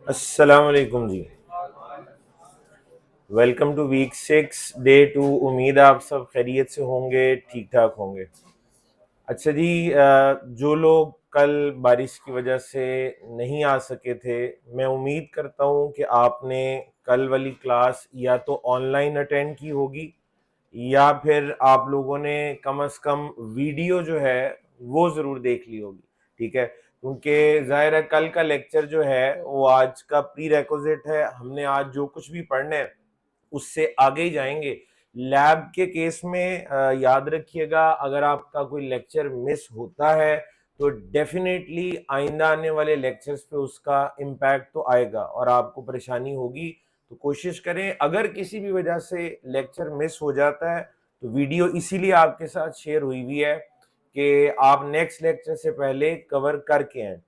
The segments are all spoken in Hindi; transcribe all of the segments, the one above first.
अस्सलाम वालेकुम जी। Welcome to week 6 day 2। उम्मीद है आप सब खैरियत से होंगे, ठीक ठाक होंगे। अच्छा जी, जो लोग कल बारिश की वजह से नहीं आ सके थे, मैं उम्मीद करता हूँ कि आपने कल वाली क्लास या तो ऑनलाइन अटेंड की होगी या फिर आप लोगों ने कम से कम वीडियो जो है वो ज़रूर देख ली होगी। ठीक है, क्योंकि जाहिर है कल का लेक्चर जो है वो आज का प्री रेकोजिट है। हमने आज जो कुछ भी पढ़ना है उससे आगे ही जाएंगे। लैब के केस में याद रखिएगा, अगर आपका कोई लेक्चर मिस होता है तो डेफिनेटली आइंदा आने वाले लेक्चर्स पे उसका इम्पैक्ट तो आएगा और आपको परेशानी होगी। तो कोशिश करें, अगर किसी भी वजह से लेक्चर मिस हो जाता है तो वीडियो इसीलिए आपके साथ शेयर हुई हुई है कि आप नेक्स्ट लेक्चर से पहले कवर करके आए।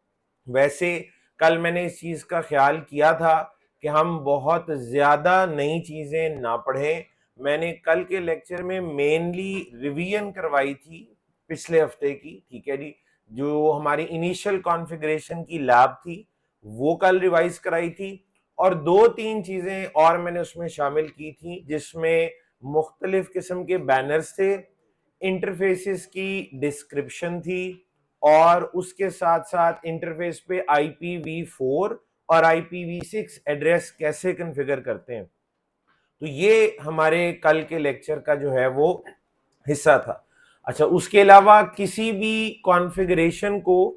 वैसे कल मैंने इस चीज़ का ख्याल किया था कि हम बहुत ज़्यादा नई चीज़ें ना पढ़ें। मैंने कल के लेक्चर में मेनली रिवीजन करवाई थी पिछले हफ्ते की। ठीक है जी, जो हमारी इनिशियल कॉन्फ़िगरेशन की लैब थी वो कल रिवाइज कराई थी और दो तीन चीज़ें और मैंने उसमें शामिल की थी, जिसमें मुख्तलिफ किस्म के बैनर्स थे, इंटरफेसेस की डिस्क्रिप्शन थी और उसके साथ साथ इंटरफेस पे IPv4 और IPv6 एड्रेस कैसे कॉन्फ़िगर करते हैं। तो ये हमारे कल के लेक्चर का जो है वो हिस्सा था। अच्छा, उसके अलावा किसी भी कॉन्फ़िगरेशन को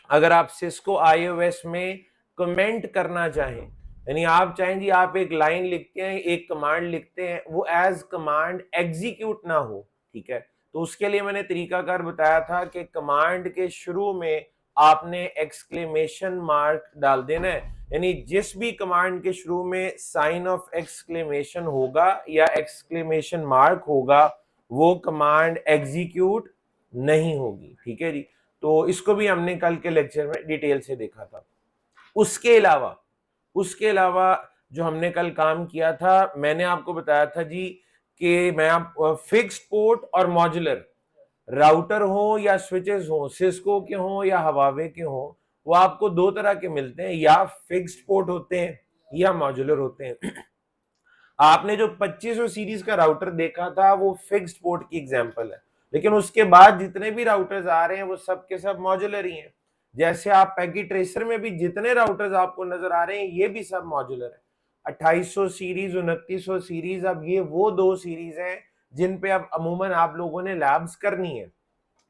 अगर आप सिस्को iOS में कमेंट करना चाहें, यानी आप चाहें जी आप एक लाइन लिखते हैं, एक कमांड लिखते हैं, वो एज कमांड एग्जीक्यूट ना हो। ठीक है, तो उसके लिए मैंने तरीकाकार बताया था कि कमांड के शुरू में आपने एक्सक्लेमेशन मार्क डाल देना है, यानी जिस भी कमांड के शुरू में साइन ऑफ एक्सक्लेमेशन होगा या एक्सक्लेमेशन मार्क होगा वो कमांड एग्जीक्यूट नहीं होगी। ठीक है जी, तो इसको भी हमने कल के लेक्चर में डिटेल से देखा था। उसके अलावा जो हमने कल काम किया था, मैंने आपको बताया था जी कि मैं आप फिक्स्ड पोर्ट और मॉड्यूलर राउटर हो या स्विचेस हो, सिस्को के हो या हवावे के हो, वो आपको दो तरह के मिलते हैं, या फिक्स्ड पोर्ट होते हैं या मॉड्यूलर होते हैं। आपने जो 2500 सीरीज का राउटर देखा था वो फिक्स्ड पोर्ट की एग्जांपल है, लेकिन उसके बाद जितने भी राउटर्स आ रहे हैं वो सब के सब मॉड्यूलर ही हैं। जैसे आप पैकेट ट्रेसर में भी जितने राउटर्स आपको नजर आ रहे हैं ये भी सब मॉड्यूलर है। 2800 सीरीज, 2900 सीरीज, अब ये वो दो सीरीज हैं जिन पे अब अमूमन आप लोगों ने लैब्स करनी है।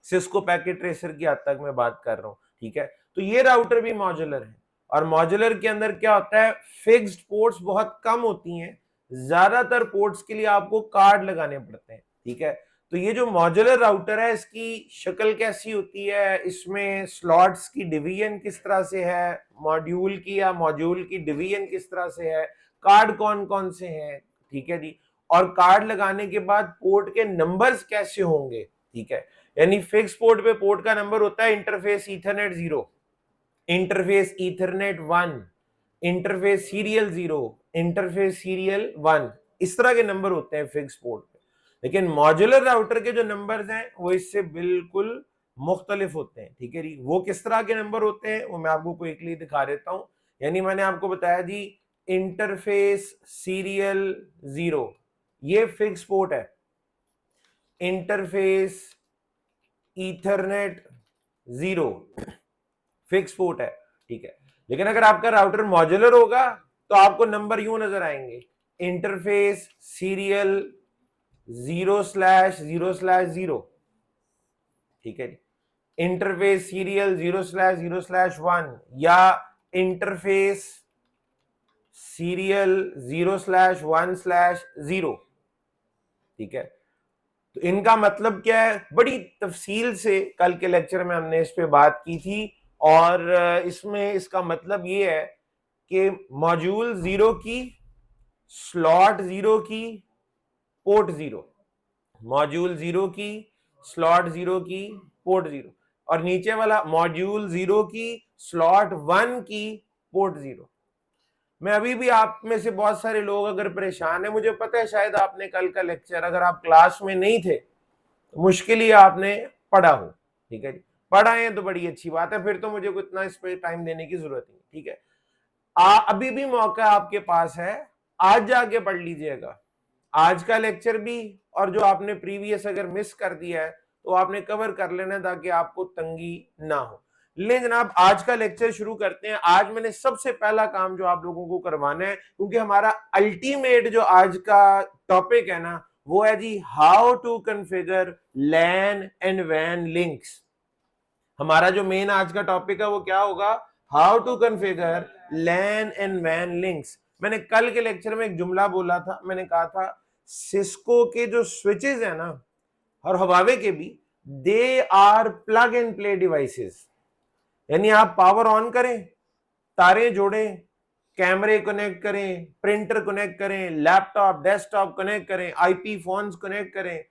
सिस्को पैकेट ट्रेसर की हद तक मैं बात कर रहा हूँ। ठीक है, तो ये राउटर भी मॉड्यूलर है और मॉड्यूलर के अंदर क्या होता है, फिक्स्ड पोर्ट्स बहुत कम होती हैं, ज्यादातर पोर्ट्स के लिए आपको कार्ड लगाने पड़ते हैं। ठीक है, तो ये जो मॉड्यूलर राउटर है इसकी शक्ल कैसी होती है, इसमें स्लॉट्स की डिवीजन किस तरह से है, मॉड्यूल की या मॉड्यूल की डिवीजन किस तरह से है, कार्ड कौन कौन से हैं। ठीक है जी, और कार्ड लगाने के बाद पोर्ट के नंबर्स कैसे होंगे। ठीक है, यानी फिक्स पोर्ट पे पोर्ट का नंबर होता है interface Ethernet 0, interface Ethernet 1, interface serial 0, interface serial 1, इस तरह के नंबर होते हैं फिक्स पोर्ट पे। लेकिन मॉड्यूलर राउटर के जो नंबर्स हैं वो इससे बिल्कुल मुख्तलिफ होते हैं। ठीक है जी, वो किस तरह के नंबर होते हैं वो मैं आपको क्विकली दिखा देता हूं। यानी मैंने आपको बताया जी इंटरफेस सीरियल 0 ये फिक्स पोर्ट है, इंटरफेस ईथरनेट 0 फिक्स पोर्ट है। ठीक है, लेकिन अगर आपका राउटर मॉड्यूलर होगा तो आपको नंबर यूं नजर आएंगे, इंटरफेस सीरियल 0/0/0। ठीक है, इंटरफेस सीरियल 0/0/1 या इंटरफेस सीरियल 0/1/0। ठीक है, तो इनका मतलब क्या है, बड़ी तफसील से कल के लेक्चर में हमने इस पे बात की थी और इसमें इसका मतलब ये है कि मॉड्यूल 0 की, स्लॉट 0 की, पोर्ट 0, मॉड्यूल 0 की, स्लॉट 0 की, पोर्ट 0, और नीचे वाला मॉड्यूल 0 की, स्लॉट 1 की, पोर्ट 0। मैं अभी भी आप में से बहुत सारे लोग अगर परेशान है, मुझे पता है शायद आपने कल का लेक्चर अगर आप क्लास में नहीं थे तो मुश्किल ही आपने पढ़ा हो। ठीक है जी, पढ़ा है तो बड़ी अच्छी बात है, फिर तो मुझे को इतना इस पे टाइम देने की जरूरत नहीं। ठीक है, अभी भी मौका आपके पास है, आज जाके पढ़ लीजिएगा आज का लेक्चर भी, और जो आपने प्रीवियस अगर मिस कर दिया है तो आपने कवर कर लेना ताकि आपको तंगी ना हो। ले जनाब, आज का लेक्चर शुरू करते हैं। आज मैंने सबसे पहला काम जो आप लोगों को करवाना है, क्योंकि हमारा अल्टीमेट जो आज का टॉपिक है ना, वो है जी how to configure LAN and वैन लिंक्स। हमारा जो मेन आज का टॉपिक है वो क्या होगा, how to configure LAN and वैन लिंक्स। मैंने कल के लेक्चर में एक जुमला बोला था, मैंने कहा था सिस्को के जो स्विचेस है ना, और हवावे के भी, they are plug and play devices. यानी आप पावर ऑन करें, तारे जोड़ें, कैमरे कनेक्ट करें, प्रिंटर कनेक्ट करें, लैपटॉप डेस्कटॉप कनेक्ट करें, आईपी फोन्स कनेक्ट करें,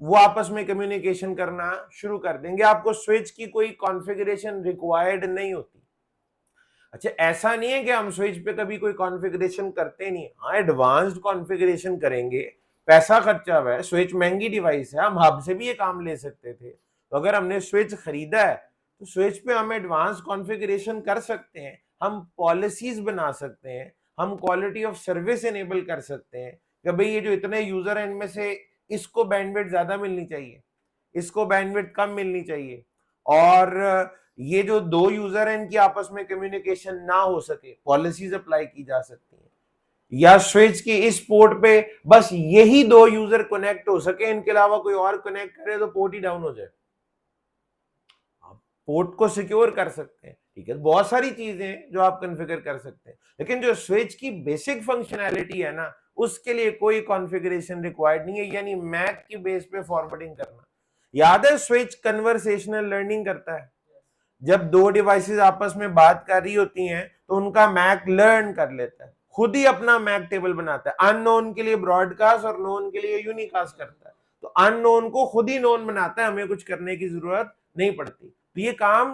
वो आपस में कम्युनिकेशन करना शुरू कर देंगे। आपको स्विच की कोई कॉन्फ़िगरेशन रिक्वायर्ड नहीं होती। अच्छा, ऐसा नहीं है कि हम स्विच पे कभी कोई कॉन्फ़िगरेशन करते नहीं, हाँ एडवांस्ड कॉन्फ़िगरेशन करेंगे, पैसा खर्चा हुआ है, स्विच महंगी डिवाइस है, हम हब से भी ये काम ले सकते थे। तो अगर हमने स्विच खरीदा है तो स्विच पे हम एडवांस कॉन्फ़िगरेशन कर सकते हैं, हम पॉलिसीज बना सकते हैं, हम क्वालिटी ऑफ सर्विस इनेबल कर सकते हैं कि भाई ये जो इतने यूजर हैं इनमें से इसको बैंडविड्थ ज्यादा मिलनी चाहिए, इसको बैंडविड्थ कम मिलनी चाहिए, और ये जो दो यूजर हैं इनकी आपस में कम्युनिकेशन ना हो सके, पॉलिसीज अप्लाई की जा सकती हैं। या स्विच की इस पोर्ट पे बस यही दो यूजर कनेक्ट हो सके, इनके अलावा कोई और कनेक्ट करे तो पोर्ट ही डाउन हो जाए। आप पोर्ट को सिक्योर कर सकते हैं, ठीक है, बहुत सारी चीजें हैं जो आप कॉन्फ़िगर कर सकते हैं, लेकिन जो स्विच की बेसिक फंक्शनैलिटी है ना, उसके लिए कोई कॉन्फ़िगरेशन रिक्वायर्ड नहीं है, यानी मैक की बेस पे फॉरवर्डिंग करना। याद है स्विच कन्वर्सेशनल लर्निंग करता है, जब दो डिवाइसेस आपस में बात कर रही होती हैं तो उनका मैक लर्न कर लेता है, खुद ही अपना मैक टेबल बनाता है, अननोन के लिए ब्रॉडकास्ट और नोन के लिए यूनिकास्ट करता है। तो अननोन को खुद ही नोन बनाता है, हमें कुछ करने की जरूरत नहीं पड़ती। तो ये काम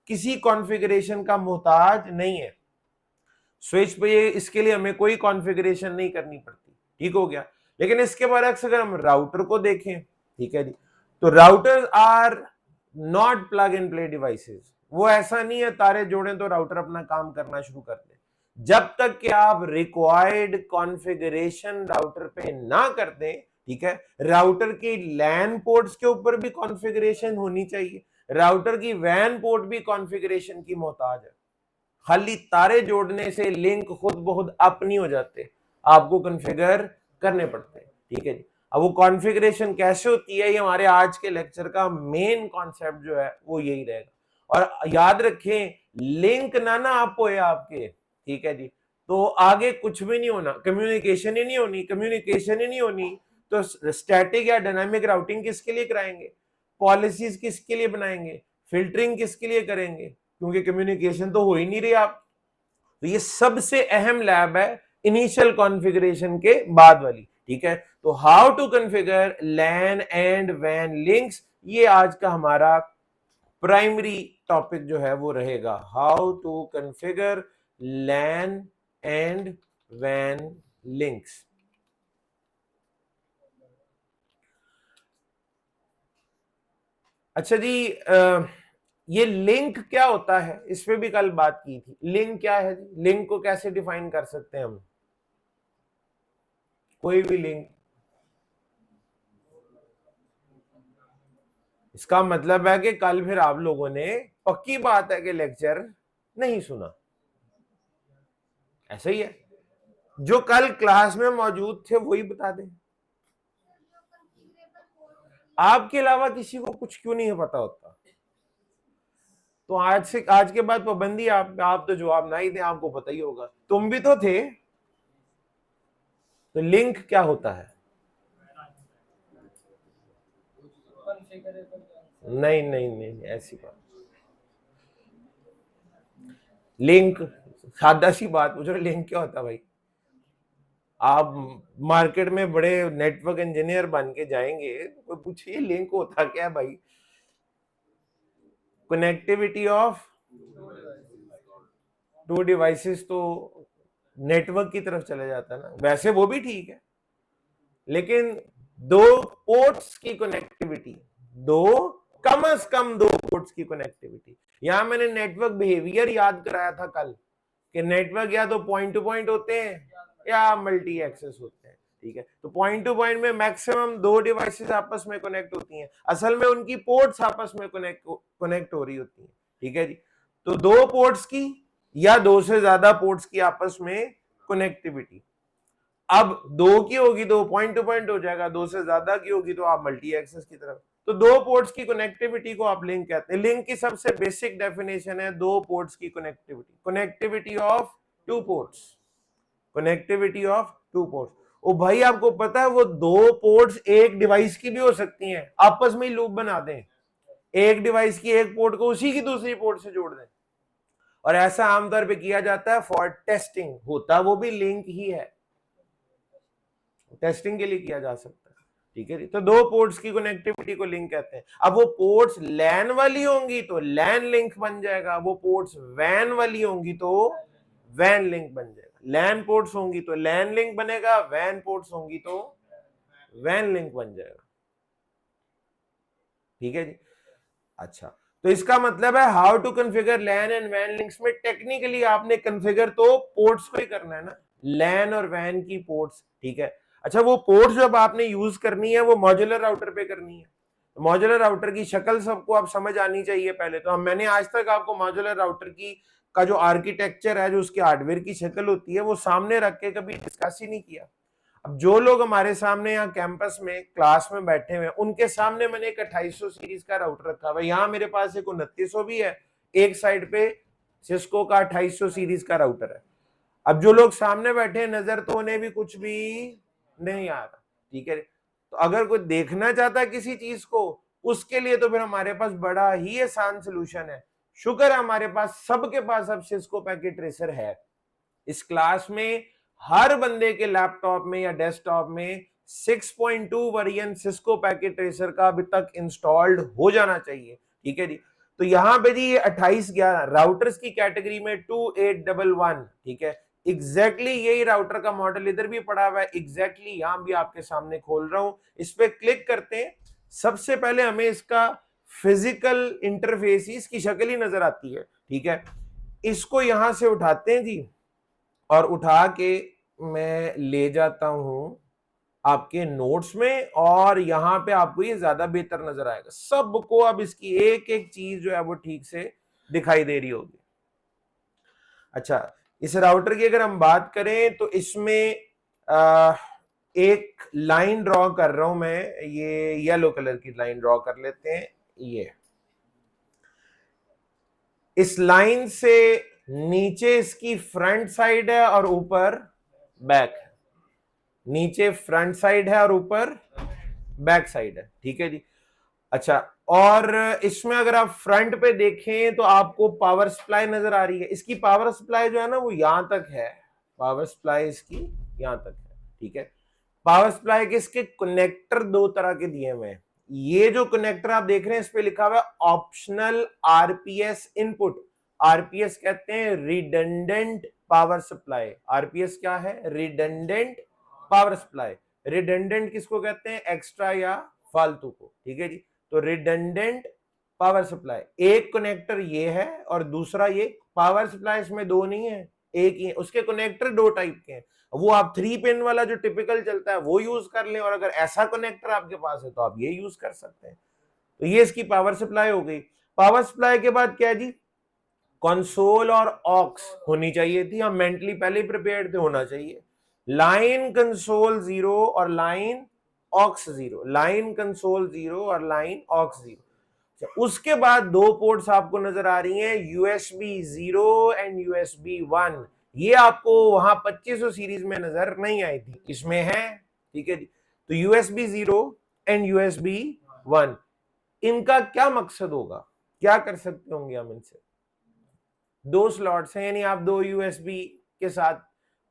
किसी कॉन्फ़िगरेशन का मोहताज नहीं है, स्विच पे ये इसके लिए हमें कोई कॉन्फ़िगरेशन नहीं करनी पड़ती, ठीक हो गया। लेकिन इसके बरक्स अगर हम राउटर को देखें, ठीक है जी, तो routers are not plug and play devices. वो ऐसा नहीं है तारे जोड़ें तो राउटर अपना काम करना शुरू कर दे। जब तक कि आप रिक्वायर्ड कॉन्फ़िगरेशन राउटर पे ना कर दें, ठीक है, राउटर की लैन पोर्ट्स के ऊपर भी कॉन्फ़िगरेशन होनी चाहिए, राउटर की वैन पोर्ट भी कॉन्फ़िगरेशन की मोहताज है। खाली तारे जोड़ने से लिंक खुद बहुत अप नहीं हो जाते, आपको कॉन्फ़िगर करने पड़ते हैं, ठीक है जी। अब वो कॉन्फ़िगरेशन कैसे होती है, ये हमारे आज के लेक्चर का मेन कॉन्सेप्ट जो है वो यही रहेगा। और याद रखें, लिंक ना अप होए आपके, ठीक है जी, तो आगे कुछ भी नहीं होना, कम्युनिकेशन ही नहीं होनी, कम्युनिकेशन ही नहीं होनी तो स्टैटिक या डायनामिक राउटिंग किसके लिए कराएंगे, पॉलिसीज किसके लिए बनाएंगे, फिल्टरिंग किसके लिए करेंगे, क्योंकि कम्युनिकेशन तो हो ही नहीं रही आप। तो ये सबसे अहम लैब है इनिशियल कॉन्फ़िगरेशन के बाद वाली, ठीक है। तो how to configure LAN and वैन लिंक्स, ये आज का हमारा प्राइमरी टॉपिक जो है वो रहेगा, how to configure LAN and वैन लिंक्स। अच्छा जी, ये लिंक क्या होता है, इस पे भी कल बात की थी। लिंक क्या है जी, लिंक को कैसे डिफाइन कर सकते हैं हम, कोई भी लिंक। इसका मतलब है कि कल फिर आप लोगों ने, पक्की बात है कि लेक्चर नहीं सुना, ऐसा ही है, जो कल क्लास में मौजूद थे वही बता दें, आपके अलावा किसी को कुछ क्यों नहीं पता होता। तो आज के बाद पाबंदी आप तो जवाब ना ही दें, आपको पता ही होगा, तुम भी तो थे। तो लिंक क्या होता है, नहीं नहीं नहीं ऐसी बात, लिंक सादा सी बात पूछ रहे, लिंक क्या होता है भाई। आप मार्केट में बड़े नेटवर्क इंजीनियर बन के जाएंगे तो पूछिए लिंक होता क्या है भाई। कनेक्टिविटी ऑफ टू डिवाइसेस तो नेटवर्क की तरफ चले जाता है ना, वैसे वो भी ठीक है, लेकिन दो पोर्ट्स की कनेक्टिविटी, दो कम से कम दो पोर्ट्स की कनेक्टिविटी। यहां मैंने नेटवर्क बिहेवियर याद कराया था कल कि नेटवर्क या तो पॉइंट टू पॉइंट होते हैं या मल्टी एक्सेस होते हैं, ठीक है। तो पॉइंट टू पॉइंट में मैक्सिमम 2 डिवाइसेस आपस में कनेक्ट होती हैं, असल में उनकी पोर्ट्स आपस में कनेक्ट हो रही होती हैं, ठीक है जी। तो 2 पोर्ट्स की या 2 से ज्यादा पोर्ट्स की आपस में कनेक्टिविटी, अब 2 की होगी तो पॉइंट टू पॉइंट हो जाएगा, 2 से ज्यादा की होगी तो आप मल्टी एक्सेस की तरफ। तो 2 पोर्ट्स की कनेक्टिविटी को आप लिंक कहते हैं। लिंक की सबसे बेसिक डेफिनेशन है 2 पोर्ट्स की connectivity, connectivity of 2 ports, connectivity of 2 ports. ओ भाई आपको पता है वो 2 पोर्ट्स एक डिवाइस की भी हो सकती हैं, आपस में ही लूप बना दें, एक डिवाइस की एक पोर्ट को उसी की दूसरी पोर्ट से जोड़ दें, और ऐसा आमतौर पे किया जाता है फॉर टेस्टिंग, होता वो भी लिंक ही है, टेस्टिंग के लिए किया जा सकता है, ठीक है। तो 2 पोर्ट्स की कनेक्टिविटी को लिंक कहते हैं। अब वो पोर्ट्स लैन वाली होंगी तो लैन लिंक बन जाएगा, वो पोर्ट्स वैन वाली होंगी तो वैन लिंक बन जाएगा। लैन पोर्ट्स होंगी तो लैन लिंक बनेगा, वैन पोर्ट्स होंगी तो वैन लिंक बन जाएगा, ठीक है जी। अच्छा, तो इसका मतलब है how to configure LAN and वैन लिंक्स में टेक्निकली आपने कॉन्फ़िगर तो पोर्ट्स को ही करना है ना, लैन और वैन की पोर्ट्स, ठीक है। अच्छा, वो पोर्ट्स जब आपने यूज करनी है वो मॉड्यूलर राउटर पे करनी है। मॉड्यूलर राउटर की शक्ल सबको आप समझ आनी चाहिए पहले तो। मैंने आज तक आपको मॉड्यूलर राउटर की का जो आर्किटेक्चर है, जो उसके हार्डवेयर की शक्ल होती है, वो सामने रख के कभी डिस्कस ही नहीं किया। अब जो लोग हमारे सामने यहाँ कैंपस में क्लास में बैठे हुए हैं, उनके सामने मैंने एक 2800 सीरीज का राउटर रखा हुआ है, यहाँ मेरे पास एक 2900 भी है, एक साइड पे सिस्को का 2800 सीरीज का राउटर है। अब जो लोग सामने बैठे हैं, नजर तो उन्हें भी कुछ भी नहीं आ रहा, ठीक है। तो अगर कोई देखना चाहता है किसी चीज को, उसके लिए तो फिर हमारे पास बड़ा ही आसान सोल्यूशन है। शुक्र है हमारे पास, सबके पास अब सिस्को पैकेट ट्रेसर है। इस क्लास में हर बंदे के लैपटॉप में या डेस्कटॉप में 6.2 वर्जन सिस्को पैकेट ट्रेसर का अभी तक इंस्टॉल्ड हो जाना चाहिए, ठीक है जी। तो यहां पे जी ये 2811 राउटर्स की कैटेगरी में 2811, ठीक है, एग्जैक्टली यही राउटर का मॉडल इधर भी पड़ा हुआ है, एग्जैक्टली यहां भी आपके सामने खोल रहा हूं। इस पे क्लिक करते हैं, सबसे पहले हमें इसका फिजिकल इंटरफेस, इसकी शक्ल ही नजर आती है, ठीक है। इसको यहां से उठाते हैं जी, और उठा के मैं ले जाता हूं आपके नोट्स में, और यहां पे आपको ये ज्यादा बेहतर नजर आएगा, सबको अब इसकी एक एक चीज जो है वो ठीक से दिखाई दे रही होगी। अच्छा, इस राउटर की अगर हम बात करें तो इसमें एक लाइन ड्रॉ कर रहा हूं मैं, ये येलो कलर की लाइन ड्रॉ कर लेते हैं। ये इस लाइन से नीचे इसकी फ्रंट साइड है और ऊपर बैक है, नीचे फ्रंट साइड है और ऊपर बैक साइड है, ठीक है जी। अच्छा, और इसमें अगर आप फ्रंट पे देखें तो आपको पावर सप्लाई नजर आ रही है। इसकी पावर सप्लाई जो है ना वो यहां तक है, पावर सप्लाई इसकी यहां तक है, ठीक है। पावर सप्लाई के इसके कनेक्टर 2 तरह के दिए हुए हैं। ये जो कनेक्टर आप देख रहे हैं इस पे लिखा हुआ है ऑप्शनल आरपीएस इनपुट। आरपीएस कहते हैं रिडंडेंट पावर सप्लाई। आरपीएस क्या है? Redundant power supply. रिडंडेंट किसको कहते हैं? एक्स्ट्रा या फालतू को, ठीक है जी। तो रिडंडेंट पावर सप्लाई, एक कनेक्टर ये है और दूसरा ये। पावर सप्लाई इसमें 2 नहीं है, एक ही है। उसके कनेक्टर 2 टाइप के हैं, वो आप 3 पिन वाला जो टिपिकल चलता है वो यूज कर लें, और अगर ऐसा कनेक्टर आपके पास है तो आप ये यूज कर सकते हैं। तो ये इसकी पावर सप्लाई हो गई। पावर सप्लाई के बाद क्या है जी? कंसोल और ऑक्स होनी चाहिए थी, हम मेंटली पहले ही प्रिपेयर्ड थे, होना चाहिए। लाइन कंसोल 0 और लाइन ऑक्स 0, लाइन कंसोल 0 और लाइन ऑक्स 0। उसके बाद 2 पोर्ट्स आपको नजर आ रही हैं, यूएसबी 0 एंड यूएसबी 1। ये आपको वहां 2500 सीरीज में नजर नहीं आई थी, इसमें है, ठीक है जी। तो यूएसबी 0 एंड यूएसबी 1, इनका क्या मकसद होगा, क्या कर सकते होंगे हम इनसे? 2 स्लॉट्स हैं, यानी आप 2 यूएसबी के साथ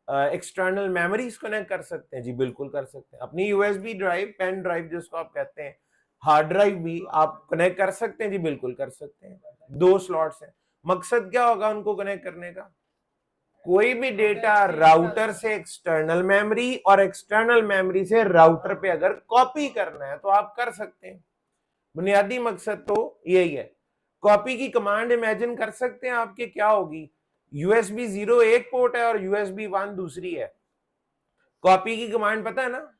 एक्सटर्नल मेमोरीज कनेक्ट कर सकते हैं। जी बिल्कुल कर सकते हैं। अपनी यूएसबी ड्राइव, पेन ड्राइव जिसको आप कहते हैं, हार्ड ड्राइव भी आप कनेक्ट कर सकते हैं। जी बिल्कुल कर सकते हैं। 2 स्लॉट्स हैं। मकसद क्या होगा उनको कनेक्ट करने का? कोई भी डेटा राउटर से एक्सटर्नल मेमोरी और एक्सटर्नल मेमोरी से राउटर पे अगर कॉपी करना है तो आप कर सकते हैं। बुनियादी मकसद तो यही है। कॉपी की कमांड इमेजिन कर सकते हैं आपके क्या होगी? USB 0 एक पोर्ट है और USB 1 दूसरी है। कॉपी की कमांड पता है ना?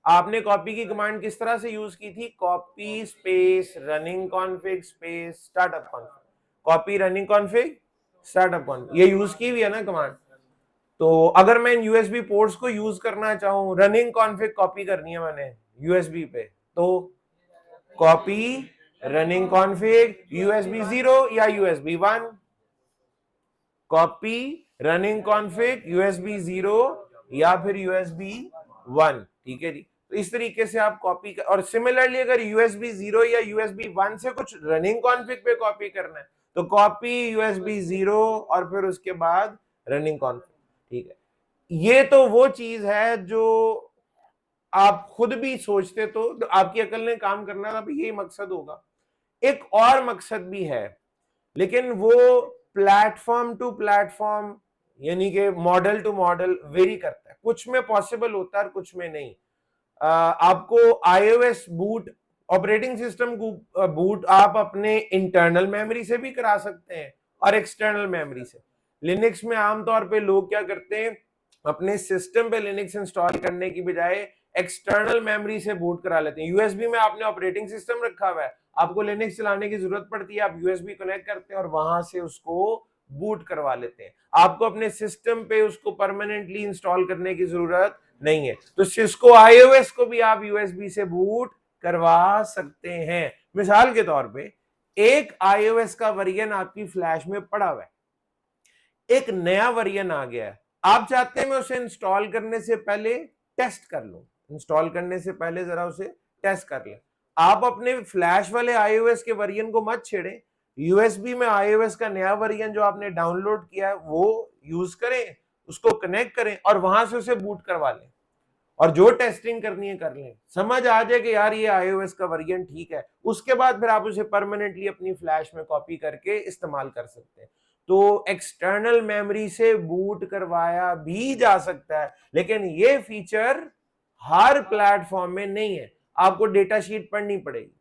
आपने कॉपी की कमांड किस तरह से यूज की थी? Copy space running config space startup config, copy running config startup config, ये यूज की हुई है ना कमांड। तो अगर मैं इन यूएसबी पोर्ट्स को यूज करना चाहूं, रनिंग कॉन्फिग कॉपी करनी है मैंने यूएसबी पे, तो कॉपी रनिंग कॉन्फिग यूएसबी 0 या USB 1, copy running config USB 0 या फिर यूएसबी 1, ठीक है जी। तो इस तरीके से आप कॉपी और सिमिलरली अगर यूएसबी 0 या यूएसबी 1 से कुछ रनिंग कॉन्फिग पे कॉपी करना है तो कॉपी यूएसबी 0 और फिर उसके बाद रनिंग कॉन्फिग, ठीक है। ये तो वो चीज है जो आप खुद भी सोचते तो आपकी अकल ने काम करना था, यही मकसद होगा। एक और मकसद भी है, लेकिन वो प्लेटफॉर्म टू प्लेटफॉर्म यानी कि मॉडल टू मॉडल वेरी करता है, कुछ में पॉसिबल होता है और कुछ में नहीं। आपको iOS बूट, ऑपरेटिंग सिस्टम को बूट आप अपने इंटरनल मेमोरी से भी करा सकते हैं और एक्सटर्नल मेमोरी से। लिनक्स में आमतौर पे लोग क्या करते हैं, अपने सिस्टम पे लिनक्स इंस्टॉल करने की बजाय एक्सटर्नल मेमोरी से बूट करा लेते हैं। यूएसबी में आपने ऑपरेटिंग सिस्टम रखा हुआ है, आपको लिनक्स चलाने की जरूरत पड़ती है, आप यूएसबी कनेक्ट करते हैं और वहां से उसको बूट करवा लेते हैं। आपको अपने सिस्टम पे उसको परमानेंटली इंस्टॉल करने की जरूरत नहीं है। तो सिस्को iOS को भी आप यूएसबी से बूट करवा सकते हैं। मिसाल के तौर पे एक iOS का वर्जन आपकी फ्लैश में पड़ा हुआ है, एक नया वर्जन आ गया है, आप चाहते हैं मैं उसे इंस्टॉल करने से पहले टेस्ट कर लूं, इंस्टॉल करने से पहले जरा उसे टेस्ट कर लें। आप अपने फ्लैश वाले iOS के वर्जन को मत छेड़ें, यूएसबी में iOS का नया वर्जन जो आपने डाउनलोड किया है वो यूज करें, उसको कनेक्ट करें और वहां से उसे बूट करवा लें और जो टेस्टिंग करनी है कर लें। समझ आ जाए कि यार ये iOS का वर्जन ठीक है, उसके बाद फिर आप उसे परमानेंटली अपनी फ्लैश में कॉपी करके इस्तेमाल कर सकते हैं। तो एक्सटर्नल मेमोरी से बूट करवाया भी जा सकता है, लेकिन ये फीचर हर प्लेटफॉर्म में नहीं है, आपको डेटा शीट पढ़नी पड़ेगी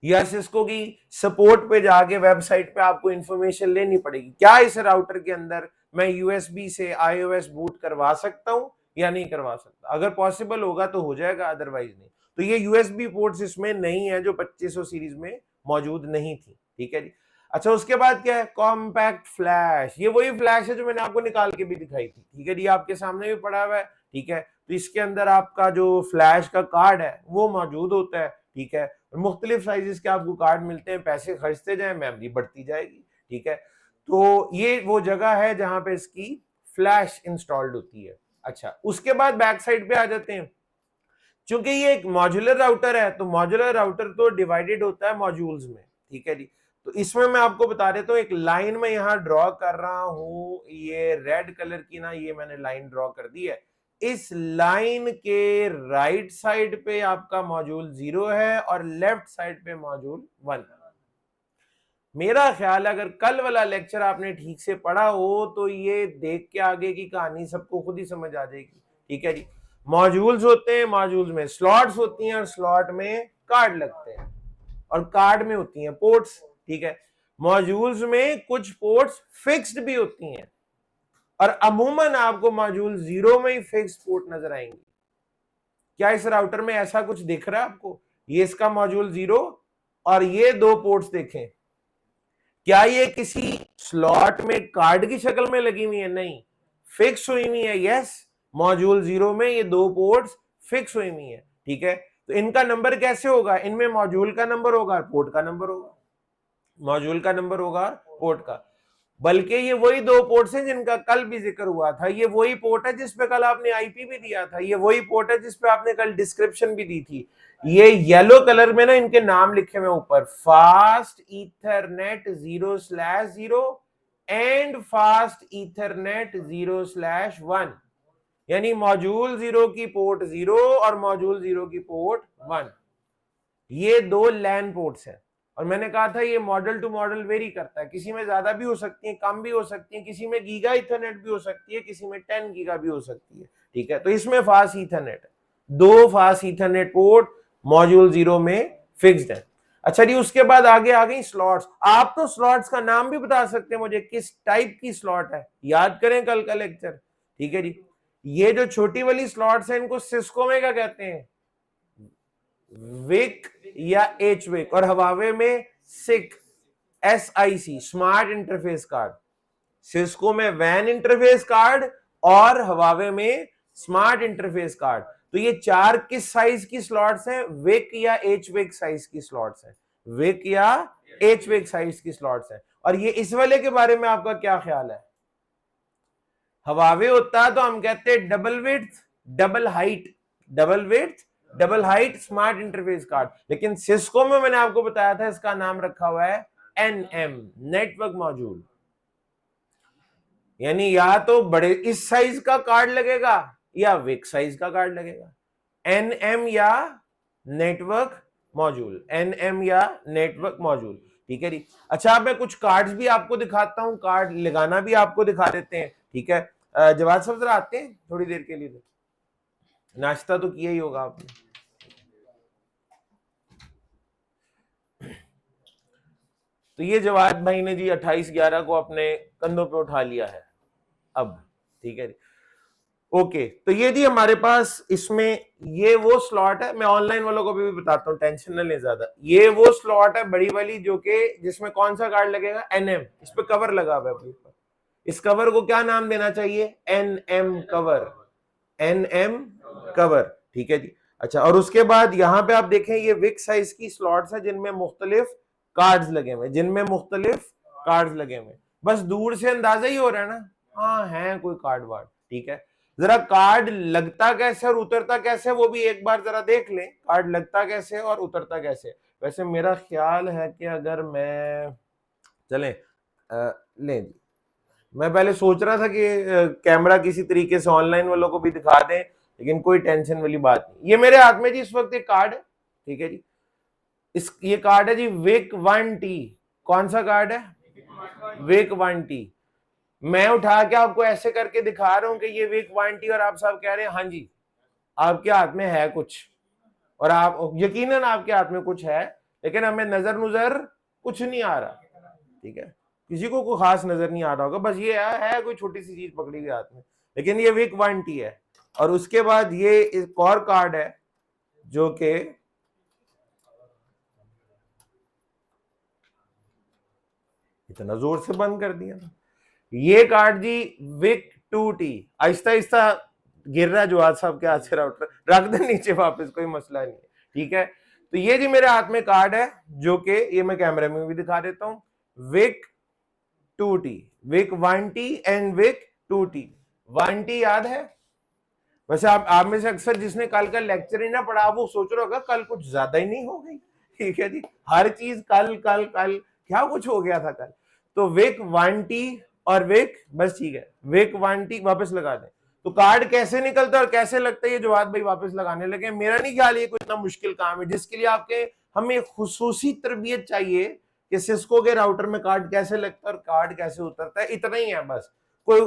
या सिस्को की सपोर्ट पे जाके वेबसाइट पे आपको इंफॉर्मेशन लेनी पड़ेगी, क्या इस राउटर के अंदर मैं यूएसबी से iOS बूट करवा सकता हूं या नहीं करवा सकता। अगर पॉसिबल होगा तो हो जाएगा, अदरवाइज नहीं। तो ये यूएसबी पोर्ट्स इसमें नहीं है जो 2500 सीरीज में मौजूद नहीं थी, ठीक है जी। अच्छा, उसके बाद क्या है, कॉम्पैक्ट फ्लैश। ये वही फ्लैश है जो मैंने आपको निकाल के भी दिखाई थी, ठीक है जी, आपके सामने भी पड़ा हुआ है, ठीक है। तो इसके अंदर आपका जो फ्लैश का कार्ड है वो मौजूद होता है, ठीक है। मुख्तलिफ साइजेस के आपको कार्ड मिलते हैं, पैसे खर्चते जाए मेमोरी बढ़ती जाएगी, ठीक है। तो ये वो जगह है जहां पे इसकी फ्लैश इंस्टॉल्ड होती है। अच्छा, उसके बाद बैक साइड पे आ जाते हैं। चूंकि ये एक मॉड्यूलर राउटर है तो मॉड्यूलर राउटर तो डिवाइडेड होता है मॉड्यूल्स में, ठीक है जी। तो इसमें मैं आपको बता देता हूँ, एक लाइन में यहाँ ड्रॉ कर रहा हूं, ये रेड कलर की ना, ये मैंने लाइन ड्रॉ कर दी है। इस लाइन के राइट साइड पे आपका मॉड्यूल 0 है और लेफ्ट साइड पे मॉड्यूल 1। मेरा ख्याल अगर कल वाला लेक्चर आपने ठीक से पढ़ा हो तो ये देख के आगे की कहानी सबको खुद ही समझ आ जाएगी, ठीक है जी। मॉड्यूल्स होते हैं, मॉड्यूल्स में स्लॉट्स होती हैं और स्लॉट में कार्ड लगते हैं और कार्ड में होती हैं पोर्ट्स, ठीक है। मॉड्यूल्स में कुछ पोर्ट्स फिक्स्ड भी होती हैं और अमूमन आपको मॉड्यूल 0 में ही फिक्स्ड पोर्ट नजर आएंगे। क्या इस राउटर में ऐसा कुछ दिख रहा है आपको? ये इसका मॉड्यूल 0 और ये दो पोर्ट्स देखें, क्या ये किसी स्लॉट में कार्ड की शक्ल में लगी हुई है? नहीं, फिक्स हुई हुई है। यस, मॉड्यूल 0 में ये दो पोर्ट्स फिक्स हुई हुई है, ठीक है। तो इनका नंबर कैसे होगा? इनमें मॉड्यूल का नंबर होगा, पोर्ट का नंबर होगा, मॉड्यूल का नंबर होगा, पोर्ट का। बल्कि ये वही दो पोर्ट्स हैं जिनका कल भी जिक्र हुआ था, ये वही पोर्ट है जिसपे कल आपने आईपी भी दिया था, ये वही पोर्ट है जिसपे आपने कल डिस्क्रिप्शन भी दी थी। ये येलो कलर में ना इनके नाम लिखे हुए ऊपर, fast Ethernet 0/0 and fast Ethernet 0/1, यानी मॉड्यूल 0 की पोर्ट 0 और मॉड्यूल 0 की पोर्ट 1, ये दो लैन पोर्ट्स हैं। और मैंने कहा था ये मॉडल टू मॉडल वेरी करता है, किसी में ज्यादा भी हो सकती है, कम भी हो सकती है, किसी में गीगा इथरनेट भी हो सकती है, किसी में 10 गीगा भी हो सकती है, ठीक है। तो इसमें फास्ट ईथरनेट है, दो फास्ट ईथरनेट पोर्ट मॉड्यूल 0 में फिक्स्ड है। अच्छा जी, उसके बाद आगे आ गई स्लॉट्स। आप तो स्लॉट्स का नाम भी बता सकते हैं मुझे, किस टाइप की स्लॉट है, याद करें कल का लेक्चर, ठीक है जी। ये जो छोटी वाली स्लॉट्स है इनको सिस्को में क्या कहते हैं, विक या एच विक, और हवावे में सिक, SIC, smart interface card. Cisco में वैन इंटरफेस कार्ड और हवावे में स्मार्ट इंटरफेस कार्ड। तो ये चार किस साइज की स्लॉट्स हैं, विक या एच विक साइज की स्लॉट्स हैं, विक या एच विक साइज की स्लॉट्स हैं। और ये इस वाले के बारे में आपका क्या ख्याल है, हवावे होता तो हम कहते हैं double width double height, double width double height smart interface card, लेकिन सिस्को में मैंने आपको बताया था इसका नाम रखा हुआ है NM, नेटवर्क मॉड्यूल। यानी या तो बड़े इस साइज का कार्ड लगेगा या विक साइज का कार्ड लगेगा, NM या नेटवर्क मॉड्यूल, NM या नेटवर्क मॉड्यूल, ठीक है जी। अच्छा, अब मैं कुछ कार्ड्स भी आपको दिखाता हूं, कार्ड लगाना भी आपको दिखा देते हैं, ठीक है। जवाब साहब जरा आते हैं थोड़ी देर के लिए, नाश्ता तो किया ही होगा आपने। तो ये जवाब भाई ने जी 28/11 को अपने कंधों पे उठा लिया है अब, ठीक है जी। ओके, तो ये जी हमारे पास इसमें ये वो स्लॉट है, मैं ऑनलाइन वालों को भी बताता हूँ, टेंशन न ले ज्यादा। ये वो स्लॉट है बड़ी वाली जो कि जिसमें कौन सा कार्ड लगेगा, NM, इस पे कवर लगा हुआ है अपने ऊपर। इस कवर को क्या नाम देना चाहिए, NM कवर, NM कवर, ठीक है जी। अच्छा, और उसके बाद यहाँ पे आप देखें ये विक साइज की स्लॉट्स है जिनमें मुख्तलिफ कार्ड्स लगे हुए, जिनमें मुख्तलिफ कार्ड्स लगे हुए, बस दूर से अंदाजा ही हो रहा है ना, हाँ है कोई कार्ड वार्ड, ठीक है। जरा कार्ड लगता कैसे और उतरता कैसे वो भी एक बार जरा देख लें, कार्ड लगता कैसे और उतरता कैसे। वैसे मेरा ख्याल है कि अगर मैं चलें लें जी, मैं पहले सोच रहा था कि कैमरा किसी तरीके से ऑनलाइन वालों को भी दिखा दें, लेकिन कोई टेंशन वाली बात नहीं। ये मेरे हाथ में जी इस वक्त एक कार्ड है, ठीक है जी। ये कार्ड है जी विक 1T, कौन सा कार्ड है, विक 1T। मैं उठा के आपको ऐसे करके दिखा रहा हूं कि ये विक 1T, और आप सब कह रहे हैं हाँ जी आपके हाथ में है कुछ, और आप यकीनन आपके हाथ में कुछ है, लेकिन हमें नजर कुछ नहीं आ रहा, ठीक है। किसी को कोई खास नजर नहीं आ रहा होगा, बस ये है कोई छोटी सी चीज पकड़ी हुई हाथ में, लेकिन ये विक 1T है। और उसके बाद ये एक और कार्ड है जो कि इतना जोर से बंद कर दिया था, ये कार्ड जी विक 2T, आहिस्ता आहिस्ता गिर रहा है जवाब साहब के हाथ से राउटर, रख दे नीचे वापस, कोई मसला नहीं है, ठीक है। तो ये जी मेरे हाथ में कार्ड है जो कि ये मैं कैमरे में भी दिखा देता हूं, Wick 2T, Wick 1T and Wick 2T। 1T याद है, वैसे आप में से अक्सर जिसने कल का लेक्चर ही ना पढ़ा वो सोच रहा होगा कल कुछ ज्यादा ही नहीं हो गई, ठीक है जी, हर चीज कल कल कल, क्या कुछ हो गया था कल। तो विक 1T और विक, बस ठीक है, विक 1T वापस लगा दें। तो कार्ड कैसे निकलता है और कैसे लगता है ये जवाब भाई वापस लगाने लगे। मेरा नहीं ख्याल ये कोई इतना मुश्किल काम है जिसके लिए आपके हमें खुसूसी तरबियत चाहिए कि सिस्को के राउटर में कार्ड कैसे लगता है और कार्ड कैसे उतरता है, इतना ही है बस। कोई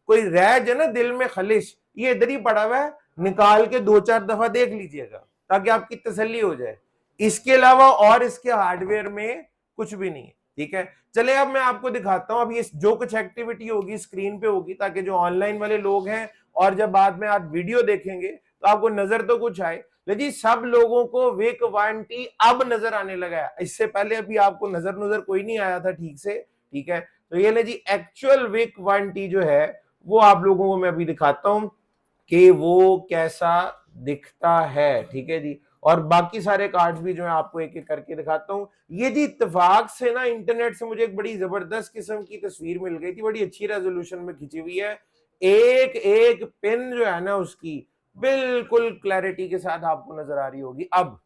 कोई रह जाए ना दिल में खलिश, ये इधर ही पड़ा हुआ है, निकाल के 2-4 दफा देख लीजिएगा ताकि आपकी तसल्ली हो जाए। इसके अलावा और इसके हार्डवेयर में कुछ भी नहीं है, ठीक है। चले अब मैं आपको दिखाता हूं, अब ये जो कुछ एक्टिविटी होगी स्क्रीन पे होगी ताकि जो ऑनलाइन वाले लोग हैं और जब बाद में आप वीडियो देखेंगे तो आपको नजर तो कुछ आए। जी सब लोगों को विक 1T अब नजर आने लगा है, इससे पहले अभी आपको नजर कोई नहीं आया था ठीक से, ठीक है। तो ये ले जी एक्चुअल विक 1T जो है वो आप लोगों को मैं अभी दिखाता हूं कि वो कैसा दिखता है, ठीक है जी। और बाकी सारे कार्ड्स भी जो है आपको एक एक करके दिखाता हूं। ये जी इत्तेफाक से ना इंटरनेट से मुझे एक बड़ी जबरदस्त किस्म की तस्वीर मिल गई थी, बड़ी अच्छी रेजोल्यूशन में खींची हुई है, एक एक पिन जो है ना उसकी बिल्कुल क्लैरिटी के साथ आपको नजर आ रही होगी। अब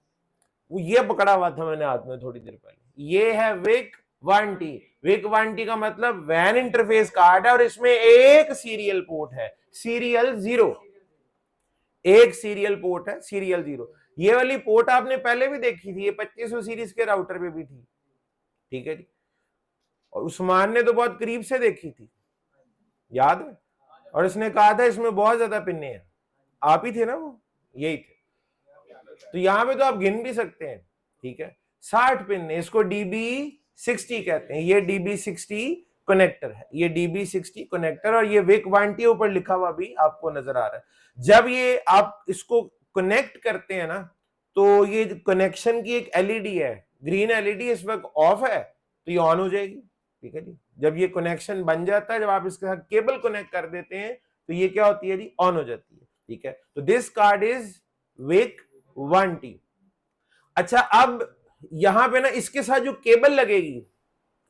वो ये पकड़ा हुआ था मैंने हाथ में थोड़ी देर पहले, ये है विक 1T। विक 1T का मतलब वैन इंटरफेस कार्ड है और इसमें एक सीरियल पोर्ट है, सीरियल 0, एक सीरियल पोर्ट है, सीरियल 0। ये वाली पोर्ट आपने पहले भी देखी थी, ये 2500 सीरीज के राउटर पे भी थी, ठीक है जी। और उस्मान ने तो बहुत करीब से देखी थी, याद है, और इसने कहा था इसमें बहुत ज्यादा पिन्ने हैं, आप ही थे ना वो, यही थे। तो यहां पे तो आप गिन भी सकते हैं, ठीक है। 60 पिन है, इसको DB60 कहते हैं। ये DB60 कनेक्टर है, ये DB60 कनेक्टर, और ये विक 1T ऊपर लिखा हुआ भी आपको नजर आ रहा है। जब ये आप इसको कनेक्ट करते हैं ना, तो ये कनेक्शन की एक एलईडी है, ग्रीन एलईडी इस वक्त ऑफ है, तो ये ऑन हो जाएगी, ठीक है जी। जब ये कनेक्शन बन जाता है, जब आप इसके साथ केबल कनेक्ट कर देते हैं, तो ये क्या होती है जी, ऑन हो जाती है, ठीक है। तो this card is Wick 1T। अच्छा, अब यहां पे ना इसके साथ जो केबल लगेगी,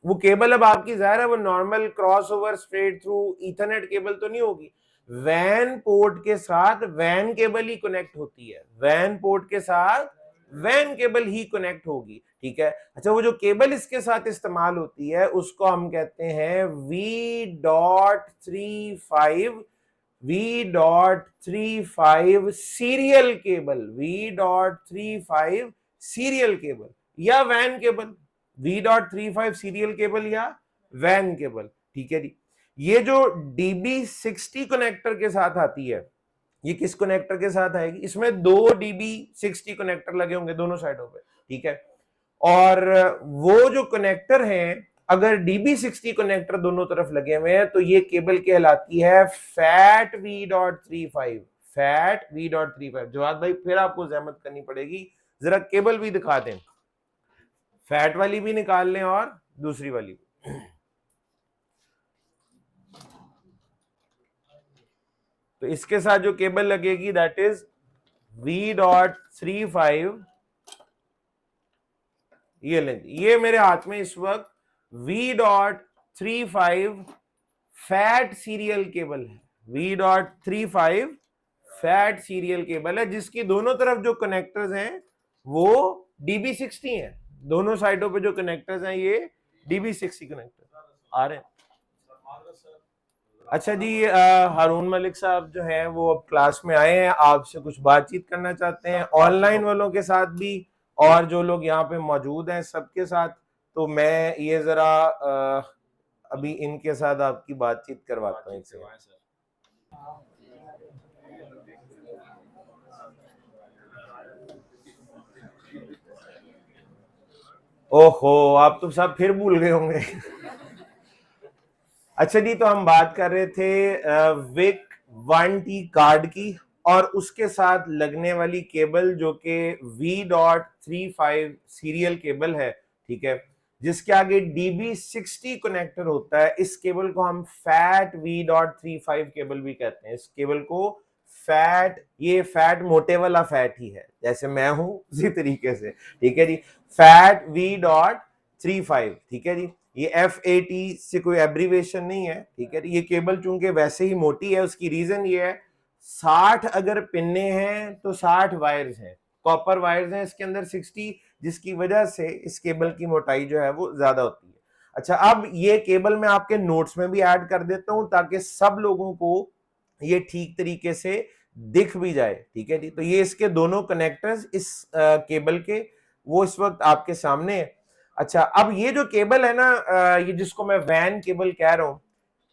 वो केबल अब आपकी जाहिर है वो normal cross over straight through Ethernet cable तो नहीं होगी, वैन पोर्ट के साथ वैन केबल ही कनेक्ट होती है, वैन पोर्ट के साथ वैन केबल ही कनेक्ट होगी, ठीक है। अच्छा, वो जो केबल इसके साथ इस्तेमाल होती है उसको हम कहते हैं V.35 serial cable, V.35 serial cable या वैन केबल, V.35 सीरियल केबल या वैन केबल, ठीक है जी। ये जो DB60 कनेक्टर के साथ आती है, ये किस कनेक्टर के साथ आएगी, इसमें दो DB60 कनेक्टर लगे होंगे दोनों साइडों पे, ठीक है। और वो जो कनेक्टर हैं, अगर DB60 कनेक्टर दोनों तरफ लगे हुए हैं, तो ये केबल कहलाती है फैट V.35, फैट V.35। जवाब भाई फिर आपको जहमत करनी पड़ेगी, जरा केबल भी दिखा दें, फैट वाली भी निकाल लें और दूसरी वाली भी। तो इसके साथ जो केबल लगेगी दैट इज V.35, ये लें, ये मेरे हाथ में इस वक्त V.35 फैट सीरियल केबल है, V.35 फैट सीरियल केबल है, जिसकी दोनों तरफ जो कनेक्टर्स हैं वो DB60 हैं, दोनों साइडों पे जो कनेक्टर्स हैं ये DB60 कनेक्टर आ रहे हैं। अच्छा जी, हारून मलिक साहब जो हैं वो अब क्लास में आए हैं, आपसे कुछ बातचीत करना चाहते हैं, ऑनलाइन वालों के साथ भी और जो लोग यहाँ पे मौजूद हैं सबके साथ। तो मैं ये जरा अभी इनके साथ आपकी बातचीत करवाता हूँ इनसे। ओहो, आप तो सब फिर भूल गए होंगे। अच्छा जी, तो हम बात कर रहे थे विक 1T कार्ड की और उसके साथ लगने वाली केबल जो कि V.35 सीरियल केबल है, ठीक है, जिसके आगे DB60 कनेक्टर होता है। इस केबल को हम फैट V.35 केबल भी कहते हैं। इस केबल को फैट, ये फैट मोटे वाला फैट ही है, जैसे मैं हूं उसी तरीके से, ठीक है जी, फैट V.35, ठीक है जी। ये FAT से कोई एब्रीवेशन नहीं है, ठीक है। ये केबल चूंकि वैसे ही मोटी है, उसकी रीजन ये है 60 अगर पिन्ने हैं तो 60 वायर्स हैं, कॉपर वायर्स हैं इसके अंदर 60, जिसकी वजह से इस केबल की मोटाई जो है वो ज्यादा होती है। अच्छा, अब ये केबल मैं आपके नोट्स में भी ऐड कर देता हूं ताकि सब लोगों को ये ठीक तरीके से दिख भी जाए, ठीक है जी। तो ये इसके दोनों कनेक्टर्स इस केबल के वो इस वक्त आपके सामने है। अच्छा, अब ये जो केबल है ना, ये जिसको मैं वैन केबल कह रहा हूं,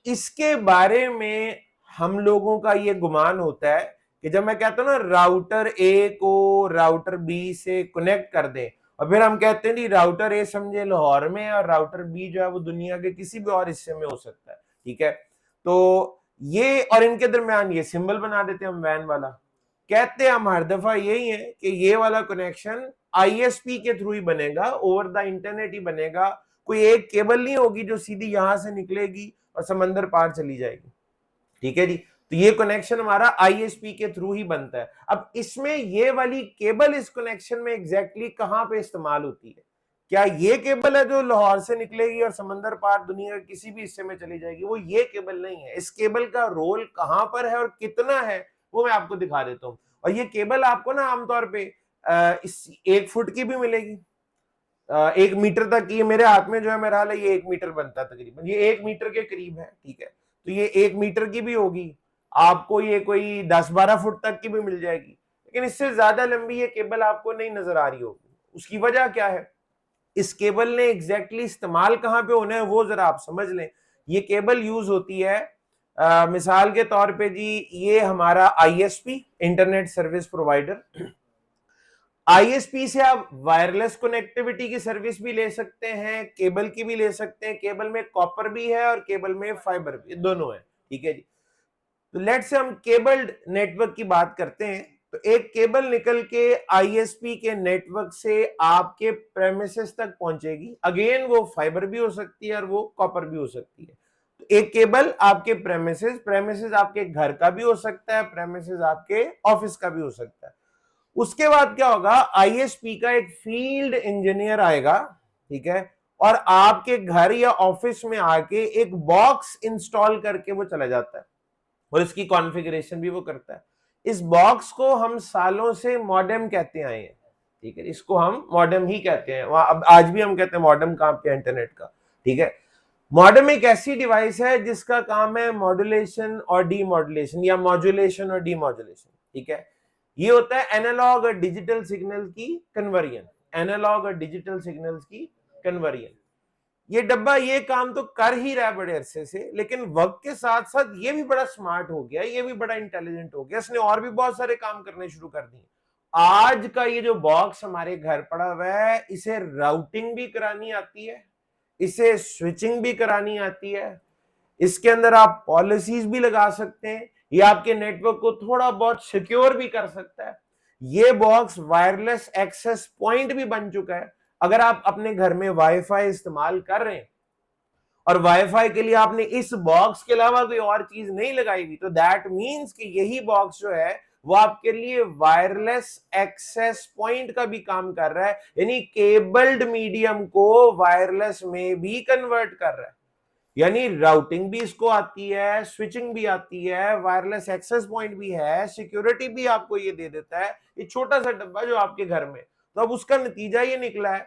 इसके बारे में हम लोगों का ये गुमान होता है कि जब मैं कहता हूं ना राउटर ए को राउटर बी से कनेक्ट कर दे, और फिर हम कहते हैं जी राउटर ए समझे लाहौर में है और राउटर बी जो है वो दुनिया के किसी भी और हिस्से में हो सकता है, ठीक है। तो ये और इनके दरमियान ये सिंबल बना देते हैं हम वैन वाला, कहते हैं हम हर दफा यही है कि ये वाला कनेक्शन ISP के थ्रू ही बनेगा, ओवर द इंटरनेट ही बनेगा, कोई एक केबल नहीं होगी जो सीधी यहां से निकलेगी और समंदर पार चली जाएगी, ठीक है जी। तो ये कनेक्शन हमारा ISP के थ्रू ही बनता है। अब इसमें ये वाली केबल इस कनेक्शन में एग्जैक्टली कहां पे इस्तेमाल होती है? क्या ये केबल है जो लाहौर से निकलेगी और समंदर पार दुनिया के किसी भी हिस्से में चली जाएगी? वो ये केबल नहीं है। इस केबल का रोल कहां पर है और कितना है वो मैं आपको दिखा देता हूं। और ये केबल आपको ना आमतौर पे इस 1 फुट की भी मिलेगी, 1 मीटर तक की। मेरे हाथ में जो है मेरा हाल है ये 1 मीटर बनता है तकरीबन, ये 1 मीटर के करीब है, ठीक है। तो ये 1 मीटर की भी होगी, आपको ये कोई 10-12 फुट तक की भी मिल जाएगी, लेकिन इससे ज्यादा लंबी ये केबल आपको नहीं नजर आ रही होगी। उसकी वजह क्या है? इस केबल ने एग्जैक्टली इस्तेमाल कहां पे होना है वो जरा आप समझ लें। ये केबल यूज होती है मिसाल के तौर पे जी, ये हमारा ISP internet service provider, ISP से आप वायरलेस कनेक्टिविटी की सर्विस भी ले सकते हैं, केबल की भी ले सकते हैं। केबल में कॉपर भी है और केबल में फाइबर भी, दोनों है, ठीक है जी। तो लेट से हम केबल्ड नेटवर्क की बात करते हैं। तो एक केबल निकल के आईएसपी के नेटवर्क से आपके प्रेमिसेस तक पहुंचेगी। अगेन वो फाइबर भी हो सकती है और वो कॉपर भी हो सकती है। तो एक केबल आपके प्रेमिसेस आपके घर का भी हो सकता है, प्रेमिसेस आपके ऑफिस का भी हो सकता है। उसके बाद क्या होगा, आईएसपी का एक फील्ड इंजीनियर आएगा, ठीक है, और आपके घर या ऑफिस में आके एक बॉक्स इंस्टॉल करके वो चला जाता है और इसकी कॉन्फ़िगरेशन भी वो करता है। इस बॉक्स को हम सालों से मॉडेम कहते आए हैं, ठीक है, इसको हम मॉडेम ही कहते हैं। अब आज भी हम कहते हैं मॉडेम काम क्या, इंटरनेट का, ठीक है। मॉडेम एक ऐसी डिवाइस है जिसका काम है मॉड्यूलेशन और डीमॉड्यूलेशन, या मॉड्यूलेशन और डीमॉड्यूलेशन, ठीक है। ये होता है एनालॉग और डिजिटल सिग्नल की कन्वर्जन, एनालॉग और डिजिटल सिग्नल्स की कन्वर्जन। ये डब्बा ये काम तो कर ही रहा है बड़े अरसे से, लेकिन वक्त के साथ साथ ये भी बड़ा स्मार्ट हो गया, ये भी बड़ा इंटेलिजेंट हो गया, इसने और भी बहुत सारे काम करने शुरू कर दिए। आज का ये जो बॉक्स हमारे घर पड़ा हुआ है, इसे राउटिंग भी करानी आती है, इसे स्विचिंग भी करानी आती है, इसके अंदर आप पॉलिसीज भी लगा सकते हैं, ये आपके नेटवर्क को थोड़ा बहुत सिक्योर भी कर सकता है। ये बॉक्स वायरलेस एक्सेस पॉइंट भी बन चुका है। अगर आप अपने घर में वाईफाई इस्तेमाल कर रहे हैं और वाईफाई के लिए आपने इस बॉक्स के अलावा कोई और चीज नहीं लगाई हुई, तो दैट मींस कि यही बॉक्स जो है वो आपके लिए वायरलेस एक्सेस पॉइंट का भी काम कर रहा है, यानी केबल्ड मीडियम को वायरलेस में भी कन्वर्ट कर रहा है। यानी राउटिंग भी इसको आती है, स्विचिंग भी आती है, वायरलेस एक्सेस पॉइंट भी है, सिक्योरिटी भी आपको ये दे देता है, ये छोटा सा डब्बा जो आपके घर में। तो अब उसका नतीजा ये निकला है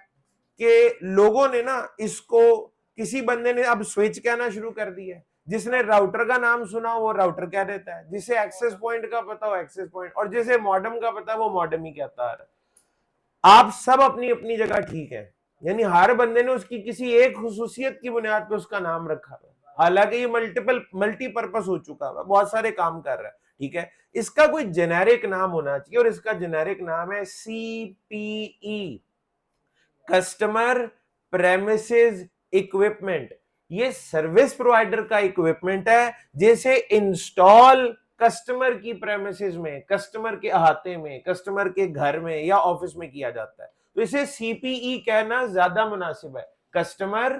कि लोगों ने ना इसको, किसी बंदे ने अब स्विच कहना शुरू कर दिया है, जिसने राउटर का नाम सुना वो राउटर कह देता है, जिसे एक्सेस पॉइंट का पता हो एक्सेस पॉइंट, और जिसे मॉडेम का पता है वो मॉडेम ही कहता है। आप सब अपनी अपनी जगह ठीक है, यानी हर बंदे ने उसकी किसी एक खुसूसियत की बुनियाद पर उसका नाम रखा है, हालांकि ये मल्टीपर्पस हो चुका है, बहुत सारे काम कर रहा है, ठीक है। इसका कोई जेनेरिक नाम होना चाहिए और इसका जेनेरिक नाम है सीपीई, कस्टमर प्रेमिसेस इक्विपमेंट। ये सर्विस प्रोवाइडर का इक्विपमेंट है, जैसे इंस्टॉल कस्टमर की प्रेमिसेस में, कस्टमर के अहाते में, कस्टमर के घर में या ऑफिस में किया जाता है। तो इसे सीपीई कहना ज्यादा मुनासिब है, customer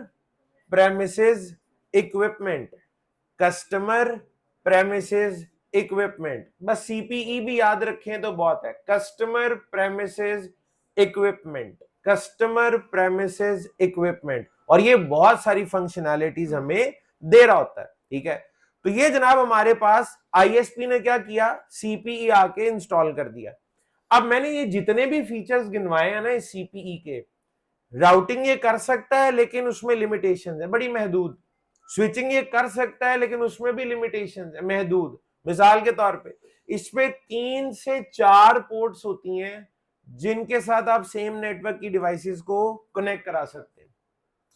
premises equipment, customer premises equipment. बस सीपीई भी याद रखें तो बहुत है, customer premises equipment, customer premises equipment. और ये बहुत सारी फंक्शनैलिटीज हमें दे रहा होता है, ठीक है। तो ये जनाब हमारे पास आईएसपी ने क्या किया, सीपीई आके इंस्टॉल कर दिया। अब मैंने ये जितने भी फीचर्स गिनवाए हैं ना इस सीपीई के, राउटिंग ये कर सकता है लेकिन उसमें लिमिटेशंस है बड़ी महदूद, स्विचिंग ये कर सकता है लेकिन उसमें भी लिमिटेशंस है महदूद। मिसाल के तौर पे इसमें 3 से 4 पोर्ट्स होती हैं जिनके साथ आप सेम नेटवर्क की डिवाइसेस को कनेक्ट करा सकते हैं।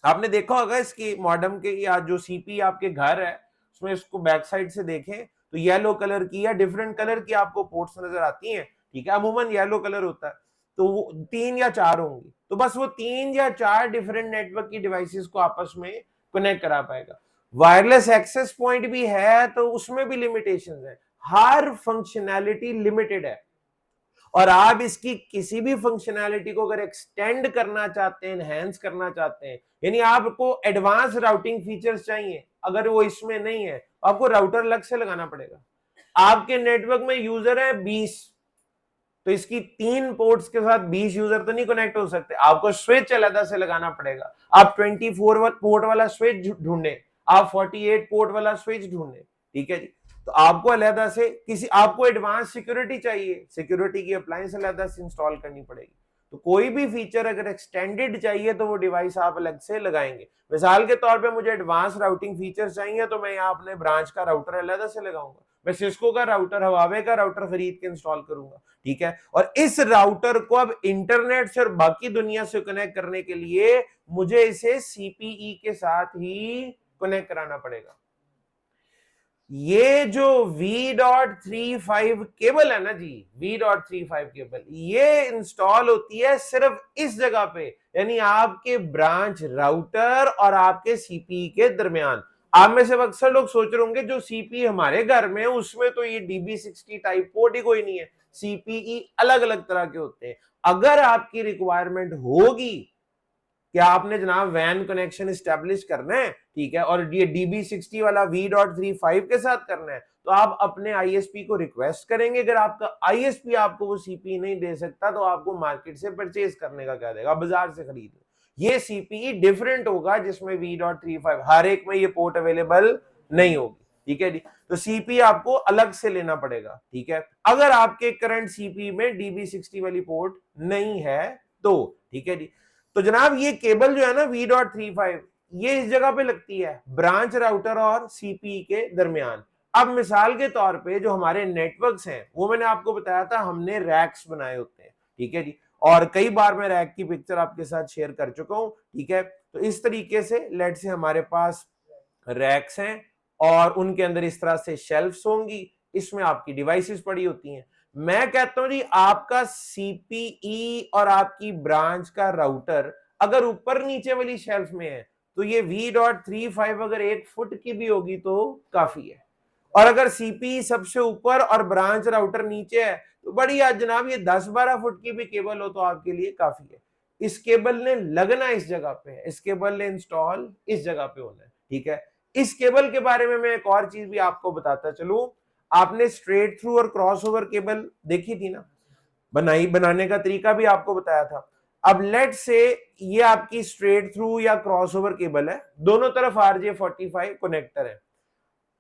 आपने देखा होगा इसकी मॉडेम के, या जो सीपी आपके घर है उसमें इसको बैक साइड से देखें तो येलो कलर की या डिफरेंट कलर की आपको पोर्ट्स नजर आती हैं, ठीक है, अमूमन येलो कलर होता है। तो वो 3 या 4 होंगी, तो बस वो 3 या 4 डिफरेंट नेटवर्क की डिवाइसेस को आपस में कनेक्ट करा पाएगा। वायरलेस एक्सेस पॉइंट भी है तो उसमें भी लिमिटेशंस है, हर फंक्शनैलिटी लिमिटेड है। और आप इसकी किसी भी फंक्शनैलिटी को अगर एक्सटेंड करना चाहते हैं, एनहेंस करना चाहते हैं, यानी आपको एडवांस राउटिंग फीचर्स चाहिए, अगर वो इसमें नहीं है आपको राउटर अलग से लगाना पड़ेगा। आपके नेटवर्क में यूजर है 20, तो इसकी 3 पोर्ट्स के साथ 20 यूजर तो नहीं कनेक्ट हो सकते, आपको स्विच अलग से लगाना पड़ेगा। आप 24 पोर्ट वाला स्विच ढूंढे, आप 48 पोर्ट वाला स्विच ढूंढे, ठीक है जी। तो आपको अलग से किसी, आपको एडवांस सिक्योरिटी चाहिए, सिक्योरिटी की अप्लायंस अलग से इंस्टॉल करनी पड़ेगी। तो कोई भी फीचर अगर एक्सटेंडेड चाहिए तो वो डिवाइस आप अलग से लगाएंगे। मिसाल के तौर पे मुझे एडवांस राउटिंग फीचर चाहिए तो मैं यहाँ अपने ब्रांच का राउटर अलग से लगाऊंगा, मैं सिस्को का राउटर, हवावे का राउटर खरीद के इंस्टॉल करूंगा, ठीक है। और इस राउटर को अब इंटरनेट से और बाकी दुनिया से कनेक्ट करने के लिए मुझे इसे सीपीई के साथ ही कनेक्ट कराना पड़ेगा। ये जो V.35 केबल है ना जी, V.35 केबल, ये इंस्टॉल होती है सिर्फ इस जगह पे, यानी आपके ब्रांच राउटर और आपके सीपीई के दरमियान। आप में से अक्सर लोग सोच रहे होंगे जो सीपीई हमारे घर में है उसमें तो ये DB60 टाइप पोर्ट ही कोई नहीं है, सीपीई अलग अलग तरह के होते हैं। अगर आपकी रिक्वायरमेंट होगी क्या आपने जनाब वैन कनेक्शन स्टैब्लिश करना है, ठीक है, और ये DB60 वाला V.35 के साथ करना है, तो आप अपने आईएसपी को रिक्वेस्ट करेंगे। अगर आपका आईएसपी आपको वो सीपीई नहीं दे सकता तो आपको मार्केट से परचेज करने का क्या देगा, बाजार से खरीद लो। ये सीपीई डिफरेंट होगा जिसमें V.35 हर एक में ये पोर्ट अवेलेबल नहीं होगी, ठीक है जी। तो सीपी आपको अलग से लेना पड़ेगा, ठीक है, अगर आपके करंट सीपी में DB60 वाली पोर्ट नहीं है तो, ठीक है जी। तो जनाब ये केबल जो है ना V.35 ये इस जगह पे लगती है ब्रांच राउटर और सीपी के दरमियान। अब मिसाल के तौर पे जो हमारे नेटवर्क्स हैं वो मैंने आपको बताया था हमने रैक्स बनाए होते हैं, ठीक है जी, और कई बार मैं रैक की पिक्चर आपके साथ शेयर कर चुका हूं, ठीक है। तो इस तरीके से लेट से हमारे पास रैक्स हैं और उनके अंदर इस तरह से शेल्फ्स होंगी, इसमें आपकी डिवाइसेस पड़ी होती हैं। मैं कहता हूं जी आपका सीपीई और आपकी ब्रांच का राउटर अगर ऊपर नीचे वाली शेल्फ में है तो ये V.35 अगर 1 फुट की भी होगी तो काफी है, और अगर सीपीई सबसे ऊपर और ब्रांच राउटर नीचे है तो बढ़िया जनाब ये 10-12 फुट की भी केबल हो तो आपके लिए काफी है। इस केबल ने लगना इस जगह पे है, इस केबल ने इंस्टॉल इस जगह पे होना है, ठीक है। इस केबल के बारे में मैं एक और चीज भी आपको बताता चलूं, आपने स्ट्रेट थ्रू और क्रॉसओवर केबल देखी थी ना, बनाने का तरीका भी आपको बताया था। अब लेट से ये आपकी स्ट्रेट थ्रू या क्रॉसओवर केबल है, दोनों तरफ RJ45 कनेक्टर है।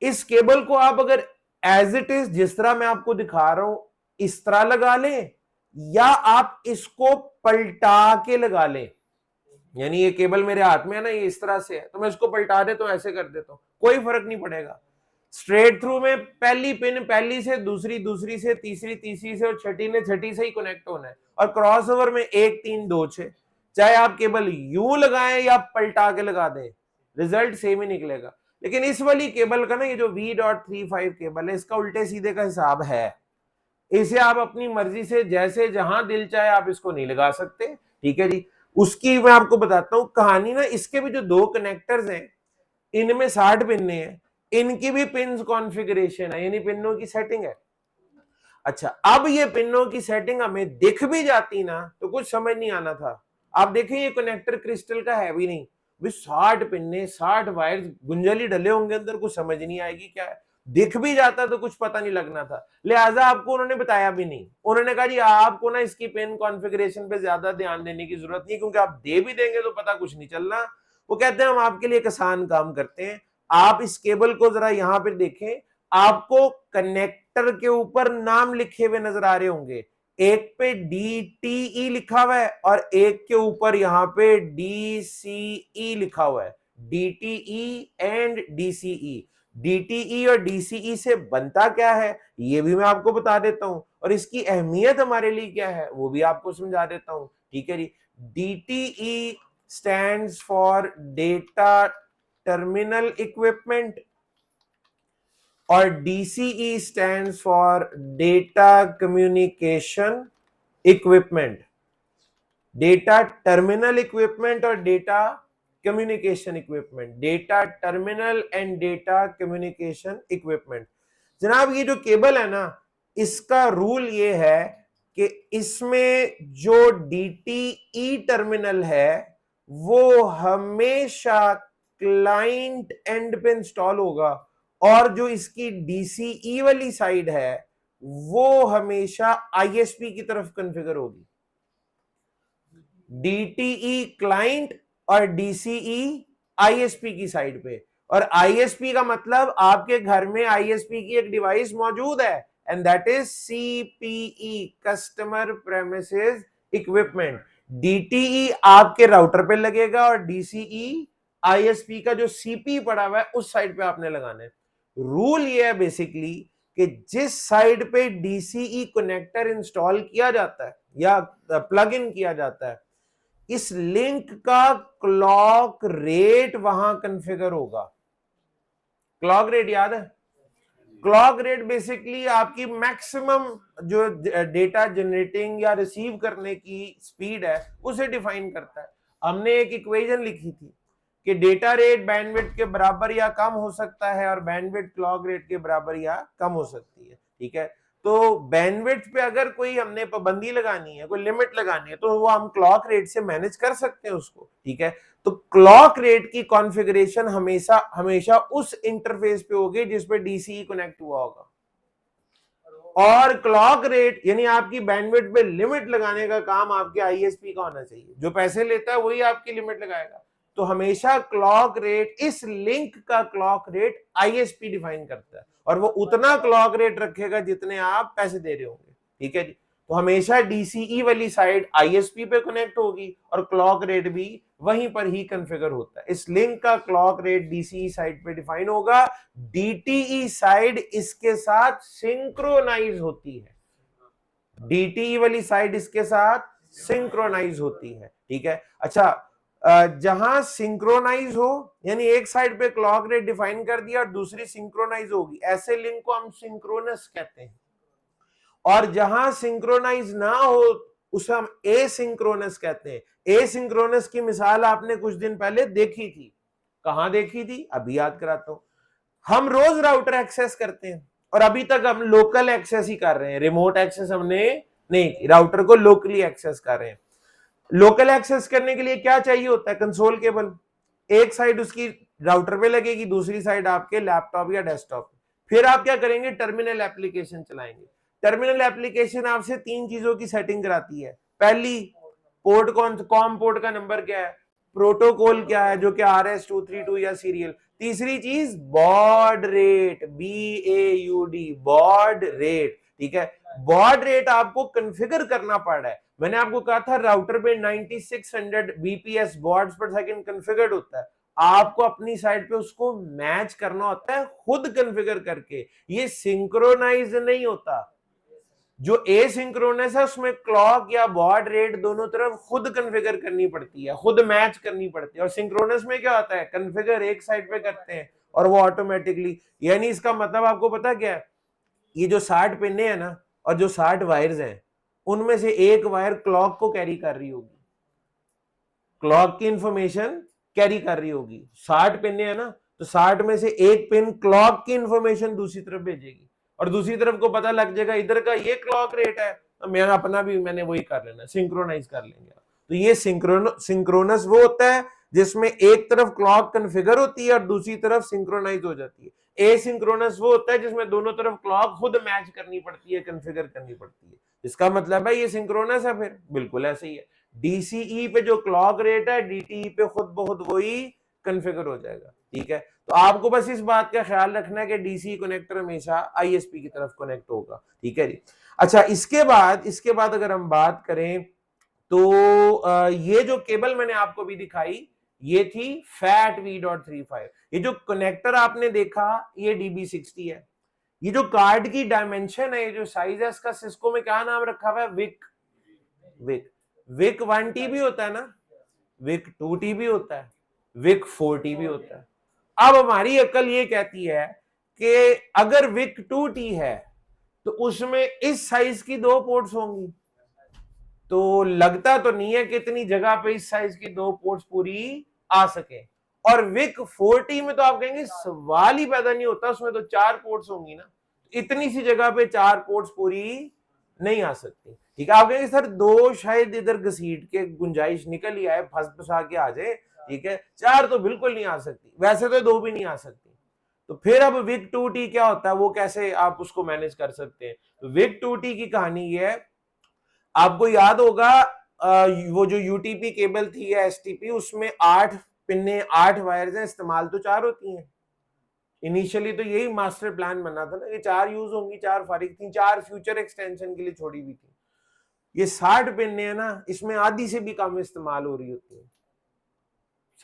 इस केबल को आप अगर एज इट इज जिस तरह मैं आपको दिखा रहा हूं इस तरह लगा लें या आप इसको पलटा के लगा लें, यानी ये केबल मेरे हाथ में है ना, ये इस तरह से है तो मैं इसको पलटा देता हूं, ऐसे कर देता हूं, कोई फर्क नहीं पड़ेगा। स्ट्रेट थ्रू में पहली पिन पहली से, दूसरी दूसरी से, तीसरी तीसरी से और छठी ने छठी से ही कनेक्ट होना है, और क्रॉस ओवर में 1 3 2 6, चाहे आप केबल यूं लगाएं या पलटा के लगा दें रिजल्ट सेम ही निकलेगा। लेकिन इस वाली केबल का ना ये जो V.35 केबल है इसका उल्टे सीधे का हिसाब है, इसे आप अपनी मर्जी से जैसे जहां दिल चाहे आप इसको नहीं लगा सकते, ठीक है जी। उसकी मैं आपको बताता हूं कहानी ना, इसके भी जो 2 कनेक्टर्स हैं इनमें 60 पिन हैं, इनकी भी पिन कॉन्फ़िगरेशन है, यानी पिनों की सेटिंग है। अच्छा अब ये पिनों की सेटिंग हमें दिख भी जाती ना तो कुछ समझ नहीं आना था। आप देखें ये कनेक्टर क्रिस्टल का है भी नहीं, 60 पिन्ने 60 वायर गुंजली डले होंगे अंदर, कुछ समझ नहीं आएगी क्या है, दिख भी जाता तो कुछ पता नहीं लगना था, लिहाजा आपको उन्होंने बताया भी नहीं। उन्होंने कहा जी आपको ना इसकी पिन कॉन्फ़िगरेशन पे ज्यादा ध्यान देने की जरूरत नहीं, क्योंकि आप दे भी देंगे तो पता कुछ नहीं चलना। वो कहते हैं हम आपके लिए एक आसान काम करते हैं, आप इस केबल को जरा यहां पर देखें, आपको कनेक्टर के ऊपर नाम लिखे हुए नजर आ रहे होंगे, एक पे DTE लिखा हुआ है और एक के ऊपर यहां पे DCE लिखा हुआ है, DTE एंड DCE। DTE और DCE से बनता क्या है ये भी मैं आपको बता देता हूं, और इसकी अहमियत हमारे लिए क्या है वो भी आपको समझा देता हूं, ठीक है जी। DTE stands for data terminal equipment और DCE stands for data communication equipment. Data terminal equipment और data communication equipment, data terminal and data communication equipment. जनाब ये जो केबल है ना इसका रूल ये है कि इसमें जो DTE टर्मिनल है वो हमेशा क्लाइंट एंड पे इंस्टॉल होगा, और जो इसकी DCE वाली साइड है वो हमेशा ISP की तरफ कॉन्फ़िगर होगी। DTE क्लाइंट और DCE ISP की साइड पे, और ISP का मतलब आपके घर में ISP की एक डिवाइस मौजूद है and that is CPE, customer premises equipment. DTE आपके राउटर पे लगेगा और DCE ISP का जो CP पड़ा हुआ है उस साइड पे आपने लगाना है। रूल ये है बेसिकली कि जिस साइड पे DCE कनेक्टर इंस्टॉल किया जाता है या प्लग इन किया जाता है इस लिंक का क्लॉक रेट वहां कॉन्फ़िगर होगा। क्लॉक रेट याद है, क्लॉक रेट बेसिकली आपकी मैक्सिमम जो डेटा जनरेटिंग या रिसीव करने की स्पीड है उसे डिफाइन करता है। हमने एक इक्वेशन लिखी थी कि डेटा रेट बैंडविड्थ के बराबर या कम हो सकता है और बैंडविड्थ क्लॉक रेट के बराबर या कम हो सकती है, ठीक है। तो बैंडविड्थ पे अगर कोई हमने पाबंदी लगानी है, कोई लिमिट लगानी है, तो वो हम क्लॉक रेट से मैनेज कर सकते हैं उसको, ठीक है। तो क्लॉक रेट की कॉन्फ़िगरेशन हमेशा हमेशा उस इंटरफेस पे होगी जिस पे डीसीई कनेक्ट हुआ होगा, और क्लॉक रेट यानी आपकी बैंडविड्थ पे लिमिट लगाने का काम आपके आईएसपी का होना चाहिए। जो पैसे लेता है वही आपकी लिमिट लगाएगा। तो हमेशा क्लॉक रेट, इस लिंक का क्लॉक रेट आईएसपी डिफाइन करता है, और वो उतना क्लॉक रेट रखेगा जितने आप पैसे दे रहे होंगे, ठीक है जी। तो हमेशा डीसीई वाली साइड आईएसपी पे कनेक्ट होगी और क्लॉक रेट भी वहीं पर ही कॉन्फ़िगर होता है। इस लिंक का क्लॉक रेट डीसीई साइड पे डिफाइन होगा, डीटीई साइड इसके साथ सिंक्रोनाइज होती है, डीटीई वाली साइड इसके साथ सिंक्रोनाइज होती है, ठीक है। अच्छा, जहां सिंक्रोनाइज हो यानी एक साइड पे क्लॉक रेट डिफाइन कर दिया और दूसरी सिंक्रोनाइज होगी, ऐसे लिंक को हम सिंक्रोनस कहते हैं। और जहां सिंक्रोनाइज ना हो उसे हम एसिंक्रोनस कहते हैं। एसिंक्रोनस की मिसाल आपने कुछ दिन पहले देखी थी। कहां देखी थी? अभी याद कराता हूं। हम रोज राउटर एक्सेस करते हैं और अभी तक हम लोकल एक्सेस ही कर रहे हैं, रिमोट एक्सेस हमने नहीं, राउटर को लोकली एक्सेस कर रहे हैं। लोकल एक्सेस करने के लिए क्या चाहिए होता है? Console cable. एक साइड उसकी राउटर पे लगेगी, दूसरी साइड आपके लैपटॉप या डेस्कटॉप। फिर आप क्या करेंगे? टर्मिनल एप्लीकेशन चलाएंगे। टर्मिनल एप्लीकेशन आपसे तीन चीजों की सेटिंग कराती है। पहली, पोर्ट कॉम पोर्ट का नंबर क्या है, प्रोटोकॉल क्या है जो कि RS-232 या सीरियल। तीसरी चीज baud rate, BAUD, baud rate, ठीक है। बॉड रेट आपको कॉन्फ़िगर करना पड़ रहा है। मैंने आपको कहा था राउटर पे 9600 बीपीएस बॉर्ड्स पर सेकंड कॉन्फ़िगर्ड होता है, आपको अपनी साइड पे उसको मैच करना होता है खुद कॉन्फ़िगर करके। ये सिंक्रोनाइज नहीं होता। जो एसिंक्रोनस है उसमें क्लॉक या बॉड रेट दोनों तरफ खुद कॉन्फ़िगर करनी पड़ती है, खुद मैच करनी पड़ती है। और सिंक्रोनस में क्या होता है? कॉन्फ़िगर एक साइड पे करते हैं और वो ऑटोमेटिकली, यानी इसका मतलब आपको पता क्या है? ये जो 60 पिने हैं ना और जो 60 वायर्स हैं, उनमें से एक वायर क्लॉक को कैरी कर रही होगी, क्लॉक की इंफॉर्मेशन कैरी कर रही होगी। 60 पिने हैं ना, तो 60 में से एक पिन क्लॉक की इंफॉर्मेशन दूसरी तरफ भेजेगी और दूसरी तरफ को पता लग जाएगा इधर का ये क्लॉक रेट है, तो मैं अपना भी मैंने वही कर लेना, सिंक्रोनाइज कर लेंगे। तो ये सिंक्रोनस वो होता है जिसमें एक तरफ क्लॉक कॉन्फ़िगर होती है और दूसरी तरफ सिंक्रोनाइज हो जाती है। एसिंक्रोनस वो होता है जिसमें दोनों तरफ क्लॉक खुद मैच करनी पड़ती है, कॉन्फ़िगर करनी पड़ती है। इसका मतलब है ये सिंक्रोनस है। फिर बिल्कुल ऐसे ही है। डीसीई पे जो क्लॉक रेट है, डीटीई पे खुद बहुत वही कॉन्फ़िगर हो जाएगा, ठीक है। तो आपको बस इस बात का ख्याल रखना है कि डीसीई कनेक्टर हमेशा आईएसपी की तरफ कनेक्ट होगा, ठीक है जी। अच्छा, इसके बाद अगर हम बात करें तो ये जो केबल मैंने आपको भी दिखाई, ये थी फैट V.35। ये जो कनेक्टर आपने देखा ये DB60 है। ये जो कार्ड की डायमेंशन है, ये जो साइज है, इसका सिस्को में क्या नाम रखा हुआ है? विक। विक विक 1T भी होता है ना, विक 2T भी होता है, विक 4T भी होता है। अब हमारी अकल ये कहती है कि अगर विक 2T है तो उसमें इस साइज की दो पोर्ट्स होंगी, तो लगता तो नहीं है कि इतनी जगह पे इस साइज की दो पोर्ट्स पूरी आ सके। और विक 4T में तो आप कहेंगे सवाल ही पैदा नहीं होता, उसमें तो 4 पोर्ट्स होंगी ना, इतनी सी जगह पे 4 पोर्ट्स पूरी नहीं आ सकती, ठीक है। आप कहेंगे सर दो शायद इधर घसीट के गुंजाइश निकल ही आए, फंस फंसा के आ जाए, ठीक है। 4 तो बिल्कुल नहीं आ सकती, वैसे तो 2 भी नहीं आ सकती। तो फिर अब विक 2T क्या होता है, वो कैसे आप उसको मैनेज कर सकते हैं? तो विक 2T की कहानी ये है, आपको याद होगा वो जो यूटीपी केबल थी या एसटीपी, उसमें 8 पिने 8 वायर्स हैं, इस्तेमाल तो 4 होती हैं। इनिशियली तो यही मास्टर प्लान बना था ना कि 4 यूज होंगी, 4 फारिग थी, 4 फ्यूचर एक्सटेंशन के लिए छोड़ी हुई थी। ये 60 पिने है ना, इसमें आधी से भी कम इस्तेमाल हो रही होती है।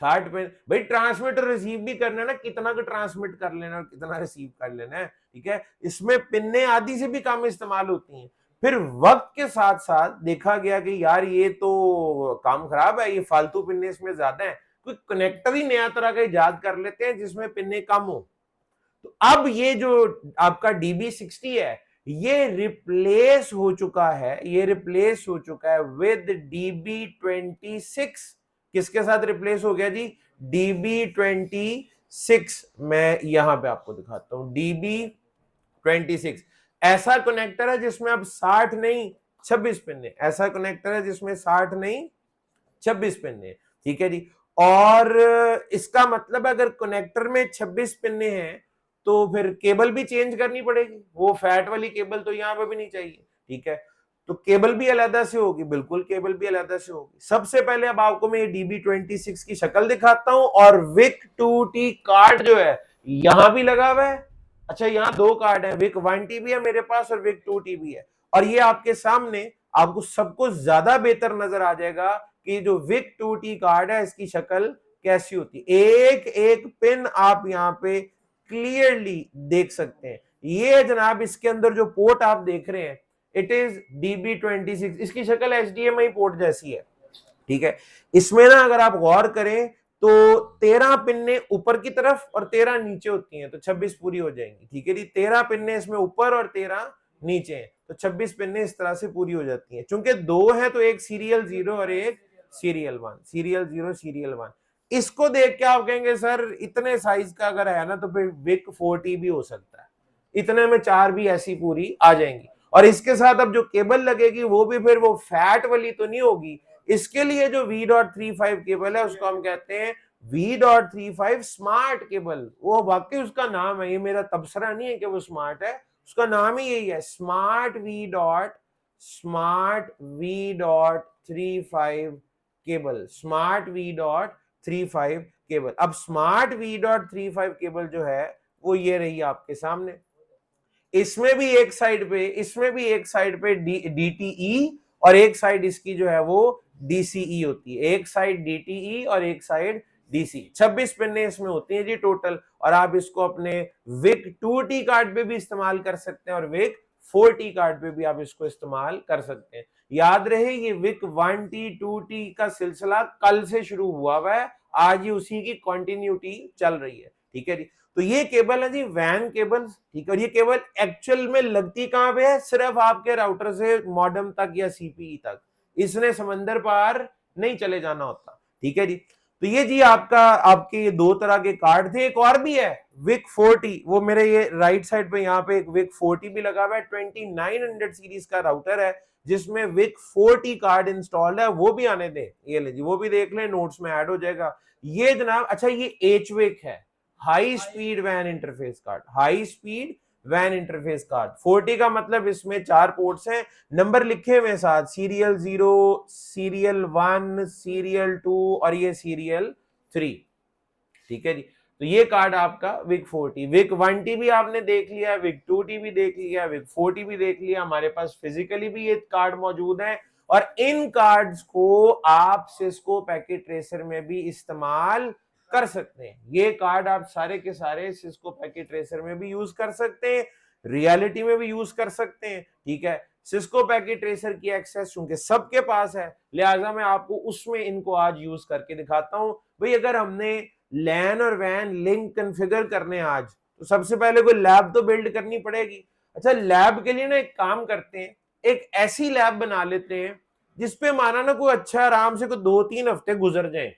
60 पिन भाई, ट्रांसमिट और रिसीव भी करना है ना, कितना का ट्रांसमिट कर लेना और कितना रिसीव कर लेना है, ठीक है। इसमें पिने आधी से भी कम इस्तेमाल होती हैं। फिर वक्त के साथ साथ देखा गया कि यार ये तो काम खराब है, ये फालतू पिन्ने इसमें ज्यादा है, कोई कनेक्टर ही नया तरह का इजाद कर लेते हैं जिसमें पिन्ने कम हो। तो अब ये जो आपका DB60 है ये रिप्लेस हो चुका है, ये रिप्लेस हो चुका है विद DB26। किसके साथ रिप्लेस हो गया जी? DB26। मैं यहां पे आपको दिखाता हूं DB26। ऐसा कनेक्टर है जिसमें अब 60 नहीं 26 पिन है। ऐसा कनेक्टर है जिसमें 60 नहीं 26 पिन है। ठीक है जी। और इसका मतलब अगर कनेक्टर में 26 पिन हैं तो फिर केबल भी चेंज करनी पड़ेगी, वो फैट वाली केबल तो यहां पे भी नहीं चाहिए। ठीक है, तो केबल भी अलग से होगी, बिल्कुल केबल भी अलग से होगी। सबसे पहले अब आपको मैं ये DB26 की शक्ल दिखाता हूं और विक 2T कार्ड जो है यहां भी लगा हुआ है। अच्छा, यहाँ दो कार्ड है, विक 1T भी है मेरे पास और विक 2T भी है। और ये आपके सामने आपको सब कुछ ज्यादा बेहतर नजर आ जाएगा कि जो विक 2T कार्ड है इसकी शक्ल कैसी होती है। एक एक पिन आप यहाँ पे क्लियरली देख सकते हैं। ये जनाब इसके अंदर जो पोर्ट आप देख रहे हैं इट इज DB26। इसकी शक्ल HDMI पोर्ट जैसी है। ठीक है, इसमें ना अगर आप गौर करें तो 13 पिन्ने ऊपर की तरफ और 13 नीचे होती हैं, तो 26 पूरी हो जाएंगी। ठीक है जी, 13 पिन्ने इसमें ऊपर और 13 नीचे हैं, तो 26 पिन्ने इस तरह से पूरी हो जाती हैं। चूंकि दो है तो एक सीरियल 0 और एक सीरियल 1, सीरियल 0 सीरियल 1। इसको देख के आप कहेंगे सर इतने साइज का अगर है ना तो फिर विक 40 भी हो सकता है, इतने में 4 भी ऐसी पूरी आ जाएंगी। और इसके साथ अब जो केबल लगेगी वो भी फिर वो फैट वाली तो नहीं होगी। इसके लिए जो V.35 केबल है उसको हम कहते हैं V.35 स्मार्ट केबल। वो वाकई उसका नाम है, ये मेरा तबसरा नहीं है कि वो स्मार्ट है, उसका नाम ही यही है, smart V.35 cable, smart V.35 cable. अब स्मार्ट V.35 केबल जो है वो ये रही आपके सामने। इसमें भी एक साइड पे DTE और एक साइड इसकी जो है वो DCE होती है। एक साइड DTE और एक साइड DC। 26 पिन्ने इसमें होती हैं जी टोटल। और आप इसको अपने विक 2T कार्ड पे भी इस्तेमाल कर सकते हैं और विक 4T कार्ड पे भी आप इसको इस्तेमाल कर सकते हैं। याद रहे ये विक 1T 2T का सिलसिला कल से शुरू हुआ है, आज ही उसी की कंटिन्यूटी चल रही है। ठीक है जी, तो ये केबल है जी वैन केबल। ठीक है, और ये केबल एक्चुअल में लगती कहां पे है? सिर्फ आपके राउटर से मॉडेम तक या CPE तक, इसने समंदर पार नहीं चले जाना होता। ठीक है जी, तो ये जी आपके ये दो तरह के कार्ड थे। एक और भी है विक 40, वो मेरे ये राइट साइड पे यहाँ पे एक विक 40 भी लगा हुआ है। 2900 सीरीज का राउटर है जिसमें विक 40 कार्ड इंस्टॉल है, वो भी आने दें, ये ले जी वो भी देख लें, नोट्स में ऐड हो जाएगा ये जनाब। अच्छा, ये HVIC है, हाई स्पीड वैन इंटरफेस कार्ड, हाई स्पीड वैन इंटरफेस कार्ड। 40 का मतलब इसमें 4 पोर्ट्स हैं, नंबर लिखे हुए साथ, सीरियल 0, सीरियल 1, सीरियल 2 और ये सीरियल 3। ठीक है जी, तो ये कार्ड आपका विक 40। विक 1T भी आपने देख लिया, विक 2T भी देख लिया, विक 40 भी देख लिया। हमारे पास फिजिकली भी ये कार्ड मौजूद है और इन कार्ड्स को आप सिस्को पैकेट ट्रेसर में भी इस्तेमाल कर सकते हैं। ये कार्ड आप सारे के सारे सिस्को पैकेट ट्रेसर में भी यूज कर सकते हैं, रियलिटी में भी यूज कर सकते हैं। ठीक है, सिस्को पैकेट ट्रेसर की एक्सेस चूंकि सबके पास है लिहाजा मैं आपको उसमें इनको आज यूज करके दिखाता हूं। भाई अगर हमने लैन और वैन लिंक कॉन्फ़िगर करने आज, तो सबसे पहले कोई लैब तो बिल्ड करनी पड़ेगी। अच्छा, लैब के लिए ना एक काम करते हैं, एक ऐसी लैब बना लेते हैं जिसपे माना ना कोई अच्छा आराम से कोई 2-3 हफ्ते गुजर जाए।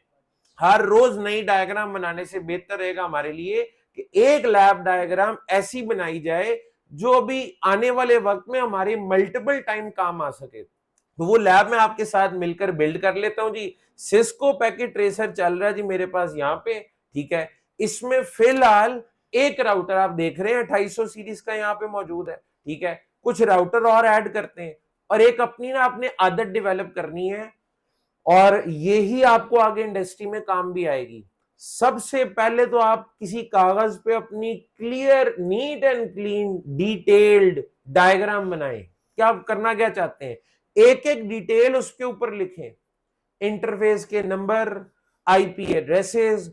हर रोज नई डायग्राम बनाने से बेहतर रहेगा हमारे लिए कि एक लैब डायग्राम ऐसी बनाई जाए जो अभी आने वाले वक्त में हमारे मल्टीपल टाइम काम आ सके। तो वो लैब में आपके साथ मिलकर बिल्ड कर लेता हूं जी। सिस्को पैकेट ट्रेसर चल रहा है जी मेरे पास यहाँ पे। ठीक है, इसमें फिलहाल एक राउटर आप देख रहे हैं 2800 सीरीज का यहाँ पे मौजूद है। ठीक है, कुछ राउटर और ऐड करते हैं और एक अपनी ना आपने आदत डेवलप करनी है और यही आपको आगे इंडस्ट्री में काम भी आएगी। सबसे पहले तो आप किसी कागज पे अपनी clear neat and clean detailed diagram बनाएं। क्या आप करना क्या चाहते हैं, एक एक डिटेल उसके ऊपर लिखें, इंटरफेस के नंबर, IP एड्रेसेस,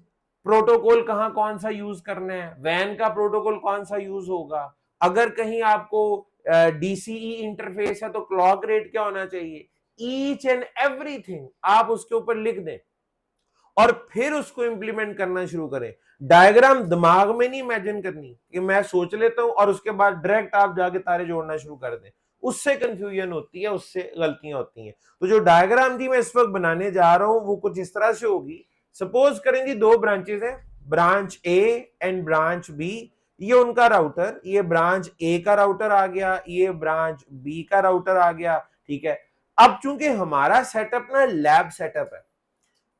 प्रोटोकॉल कहां कौन सा यूज करना है, वैन का प्रोटोकॉल कौन सा यूज होगा, अगर कहीं आपको DCE इंटरफेस है तो क्लॉक रेट क्या होना चाहिए, ईच एंड एवरीथिंग आप उसके ऊपर लिख दें। और फिर उसको इंप्लीमेंट करना शुरू करें। डायग्राम दिमाग में नहीं इमेजिन करनी कि मैं सोच लेता हूं और उसके बाद डायरेक्ट आप जाके तारे जोड़ना शुरू कर दें, उससे कंफ्यूजन होती है, उससे गलतियां होती हैं। तो जो डायग्राम थी मैं इस वक्त बनाने जा रहा हूं वो कुछ इस तरह से होगी। सपोज करें जी दो ब्रांचेस हैं, branch A and branch B, ये उनका राउटर, ये ब्रांच ए का राउटर आ गया, ये ब्रांच बी का राउटर आ गया, ठीक है। अब चूंकि हमारा सेटअप ना लैब सेटअप है,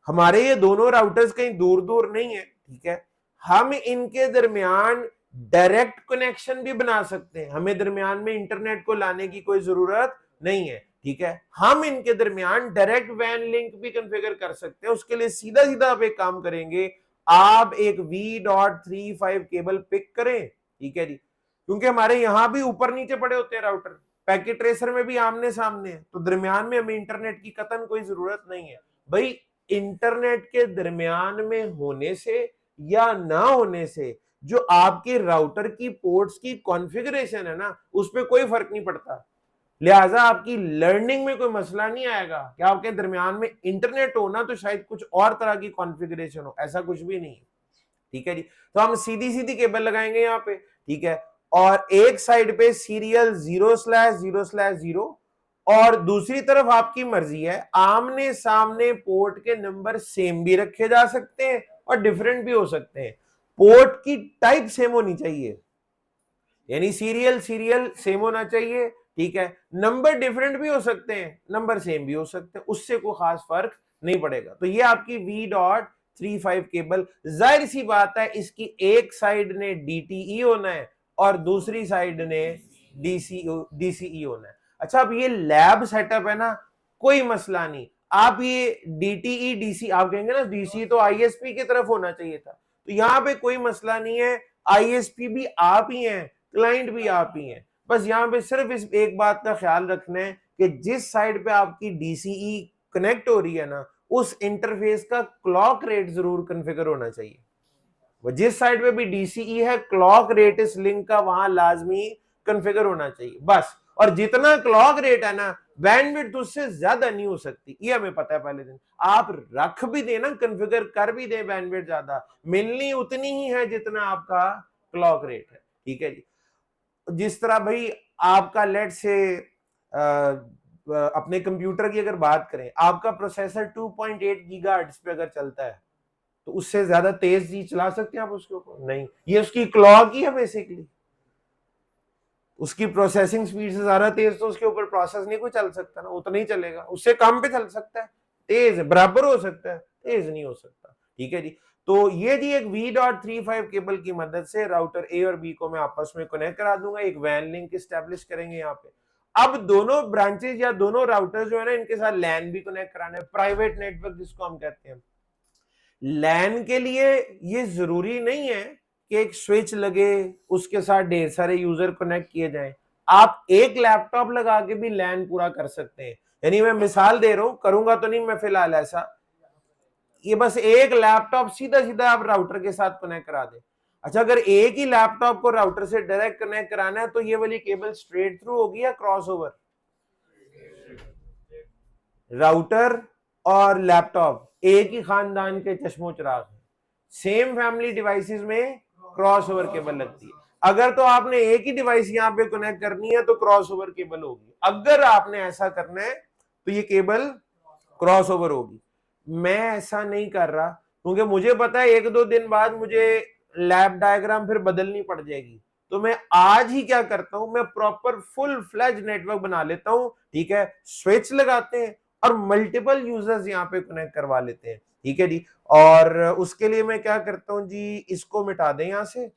हमारे ये दोनों राउटर्स कहीं दूर दूर नहीं है, ठीक है, हम इनके दरमियान डायरेक्ट कनेक्शन भी बना सकते हैं, हमें दरमियान में इंटरनेट को लाने की कोई जरूरत नहीं है, ठीक है। हम इनके दरमियान डायरेक्ट वैन लिंक भी कॉन्फ़िगर कर सकते हैं। उसके लिए सीधा सीधा आप एक काम करेंगे, आप एक V.35 केबल पिक करें, ठीक है जी, क्योंकि हमारे यहां भी ऊपर नीचे पड़े होते हैं राउटर, पैकेट ट्रेसर में भी आमने सामने है, तो दरमियान में हमें इंटरनेट की कतन कोई जरूरत नहीं है भाई। इंटरनेट के दरमियान में होने से या ना होने से जो आपके राउटर की पोर्ट्स की कॉन्फ़िगरेशन है ना, उस पर कोई फर्क नहीं पड़ता। लिहाजा आपकी लर्निंग में कोई मसला नहीं आएगा कि आपके दरमियान में इंटरनेट हो ना तो शायद कुछ और तरह की कॉन्फ़िगरेशन हो, ऐसा कुछ भी नहीं है, ठीक है जी। तो हम सीधी सीधी केबल लगाएंगे यहाँ पे, ठीक है, और एक साइड पे सीरियल 0/0/0 और दूसरी तरफ आपकी मर्जी है, आमने सामने पोर्ट के नंबर सेम भी रखे जा सकते हैं और डिफरेंट भी हो सकते हैं। पोर्ट की टाइप सेम होनी चाहिए, यानी सीरियल सीरियल सेम होना चाहिए, ठीक है। नंबर डिफरेंट भी हो सकते हैं, नंबर सेम भी हो सकते हैं, उससे कोई खास फर्क नहीं पड़ेगा। तो ये आपकी V.35 केबल, जाहिर सी बात है इसकी एक साइड ने DTE होना है और दूसरी साइड ने DCE होना है। अच्छा, अब ये लैब सेटअप है ना, कोई मसला नहीं, आप ये DTE DC आप कहेंगे ना, DC तो ISP की तरफ होना चाहिए था, तो यहां पे कोई मसला नहीं है, ISP भी आप ही हैं, क्लाइंट भी आप ही हैं। बस यहां पे सिर्फ इस एक बात का ख्याल रखना है कि जिस साइड पे आपकी DCE कनेक्ट हो रही है ना, उस इंटरफेस का क्लॉक रेट जरूर कॉन्फ़िगर होना चाहिए। वो जिस साइड पे भी DCE है, क्लॉक रेट इस लिंक का वहां लाजमी कॉन्फ़िगर होना चाहिए बस। और जितना क्लॉक रेट है ना, बैंडविड्थ उससे ज्यादा नहीं हो सकती, ये हमें पता है पहले दिन। आप रख भी देना, कॉन्फ़िगर कर भी दे बैंडविड्थ ज्यादा, मिलनी उतनी ही है जितना आपका क्लॉक रेट है, ठीक है जी। जिस तरह भाई आपका लेट से अपने कंप्यूटर की अगर बात करें, आपका प्रोसेसर 2.8 गीगाहर्ट्ज पे अगर चलता है तो उससे ज्यादा तेज जी चला सकते हैं आप उसके ऊपर? नहीं, ये उसकी क्लॉक ही है बेसिकली, उसकी प्रोसेसिंग स्पीड से ज्यादा तेज तो उसके ऊपर प्रोसेस नहीं कोई चल सकता ना, उतना ही चलेगा, उससे कम पे चल सकता है, तेज बराबर हो सकता है, तेज नहीं हो सकता, ठीक है जी। तो ये जी एक V.35 केबल की मदद से राउटर ए और बी को मैं आपस में कनेक्ट करा दूंगा, एक वैन लिंक स्टैब्लिश करेंगे यहाँ पे। अब दोनों ब्रांचेस या दोनों राउटर जो है ना, इनके साथ लैन भी कनेक्ट कराना है, प्राइवेट नेटवर्क जिसको हम कहते हैं। लैन के लिए ये जरूरी नहीं है कि एक स्विच लगे उसके साथ ढेर सारे यूजर कनेक्ट किए जाएं, आप एक लैपटॉप लगा के भी लैन पूरा कर सकते हैं। यानी मैं मिसाल दे रहा हूं, करूंगा तो नहीं मैं फिलहाल ऐसा, ये बस एक लैपटॉप सीधा सीधा आप राउटर के साथ कनेक्ट करा दें। अच्छा, अगर एक ही लैपटॉप को राउटर से डायरेक्ट कनेक्ट कराना है तो ये वाली केबल स्ट्रेट थ्रू होगी या क्रॉस ओवर? राउटर और लैपटॉप एक ही खानदान के चश्मो चिराग हैं, सेम फैमिली डिवाइसेस में क्रॉस ओवर केबल लगती है। अगर तो आपने एक ही डिवाइस यहां पे कनेक्ट करनी है तो क्रॉस ओवर केबल होगी, अगर आपने ऐसा करना है तो ये केबल क्रॉस ओवर होगी। मैं ऐसा नहीं कर रहा क्योंकि मुझे पता है एक दो दिन बाद मुझे लैब डायग्राम फिर बदलनी पड़ जाएगी, तो मैं आज ही क्या करता हूं, मैं प्रॉपर फुल फ्लैज नेटवर्क बना लेता हूं, ठीक है, स्विच लगाते हैं और मल्टीपल यूजर्स यहाँ पे कनेक्ट करवा लेते हैं, ठीक है जी। और उसके लिए मैं क्या करता हूं जी, इसको मिटा दें यहां से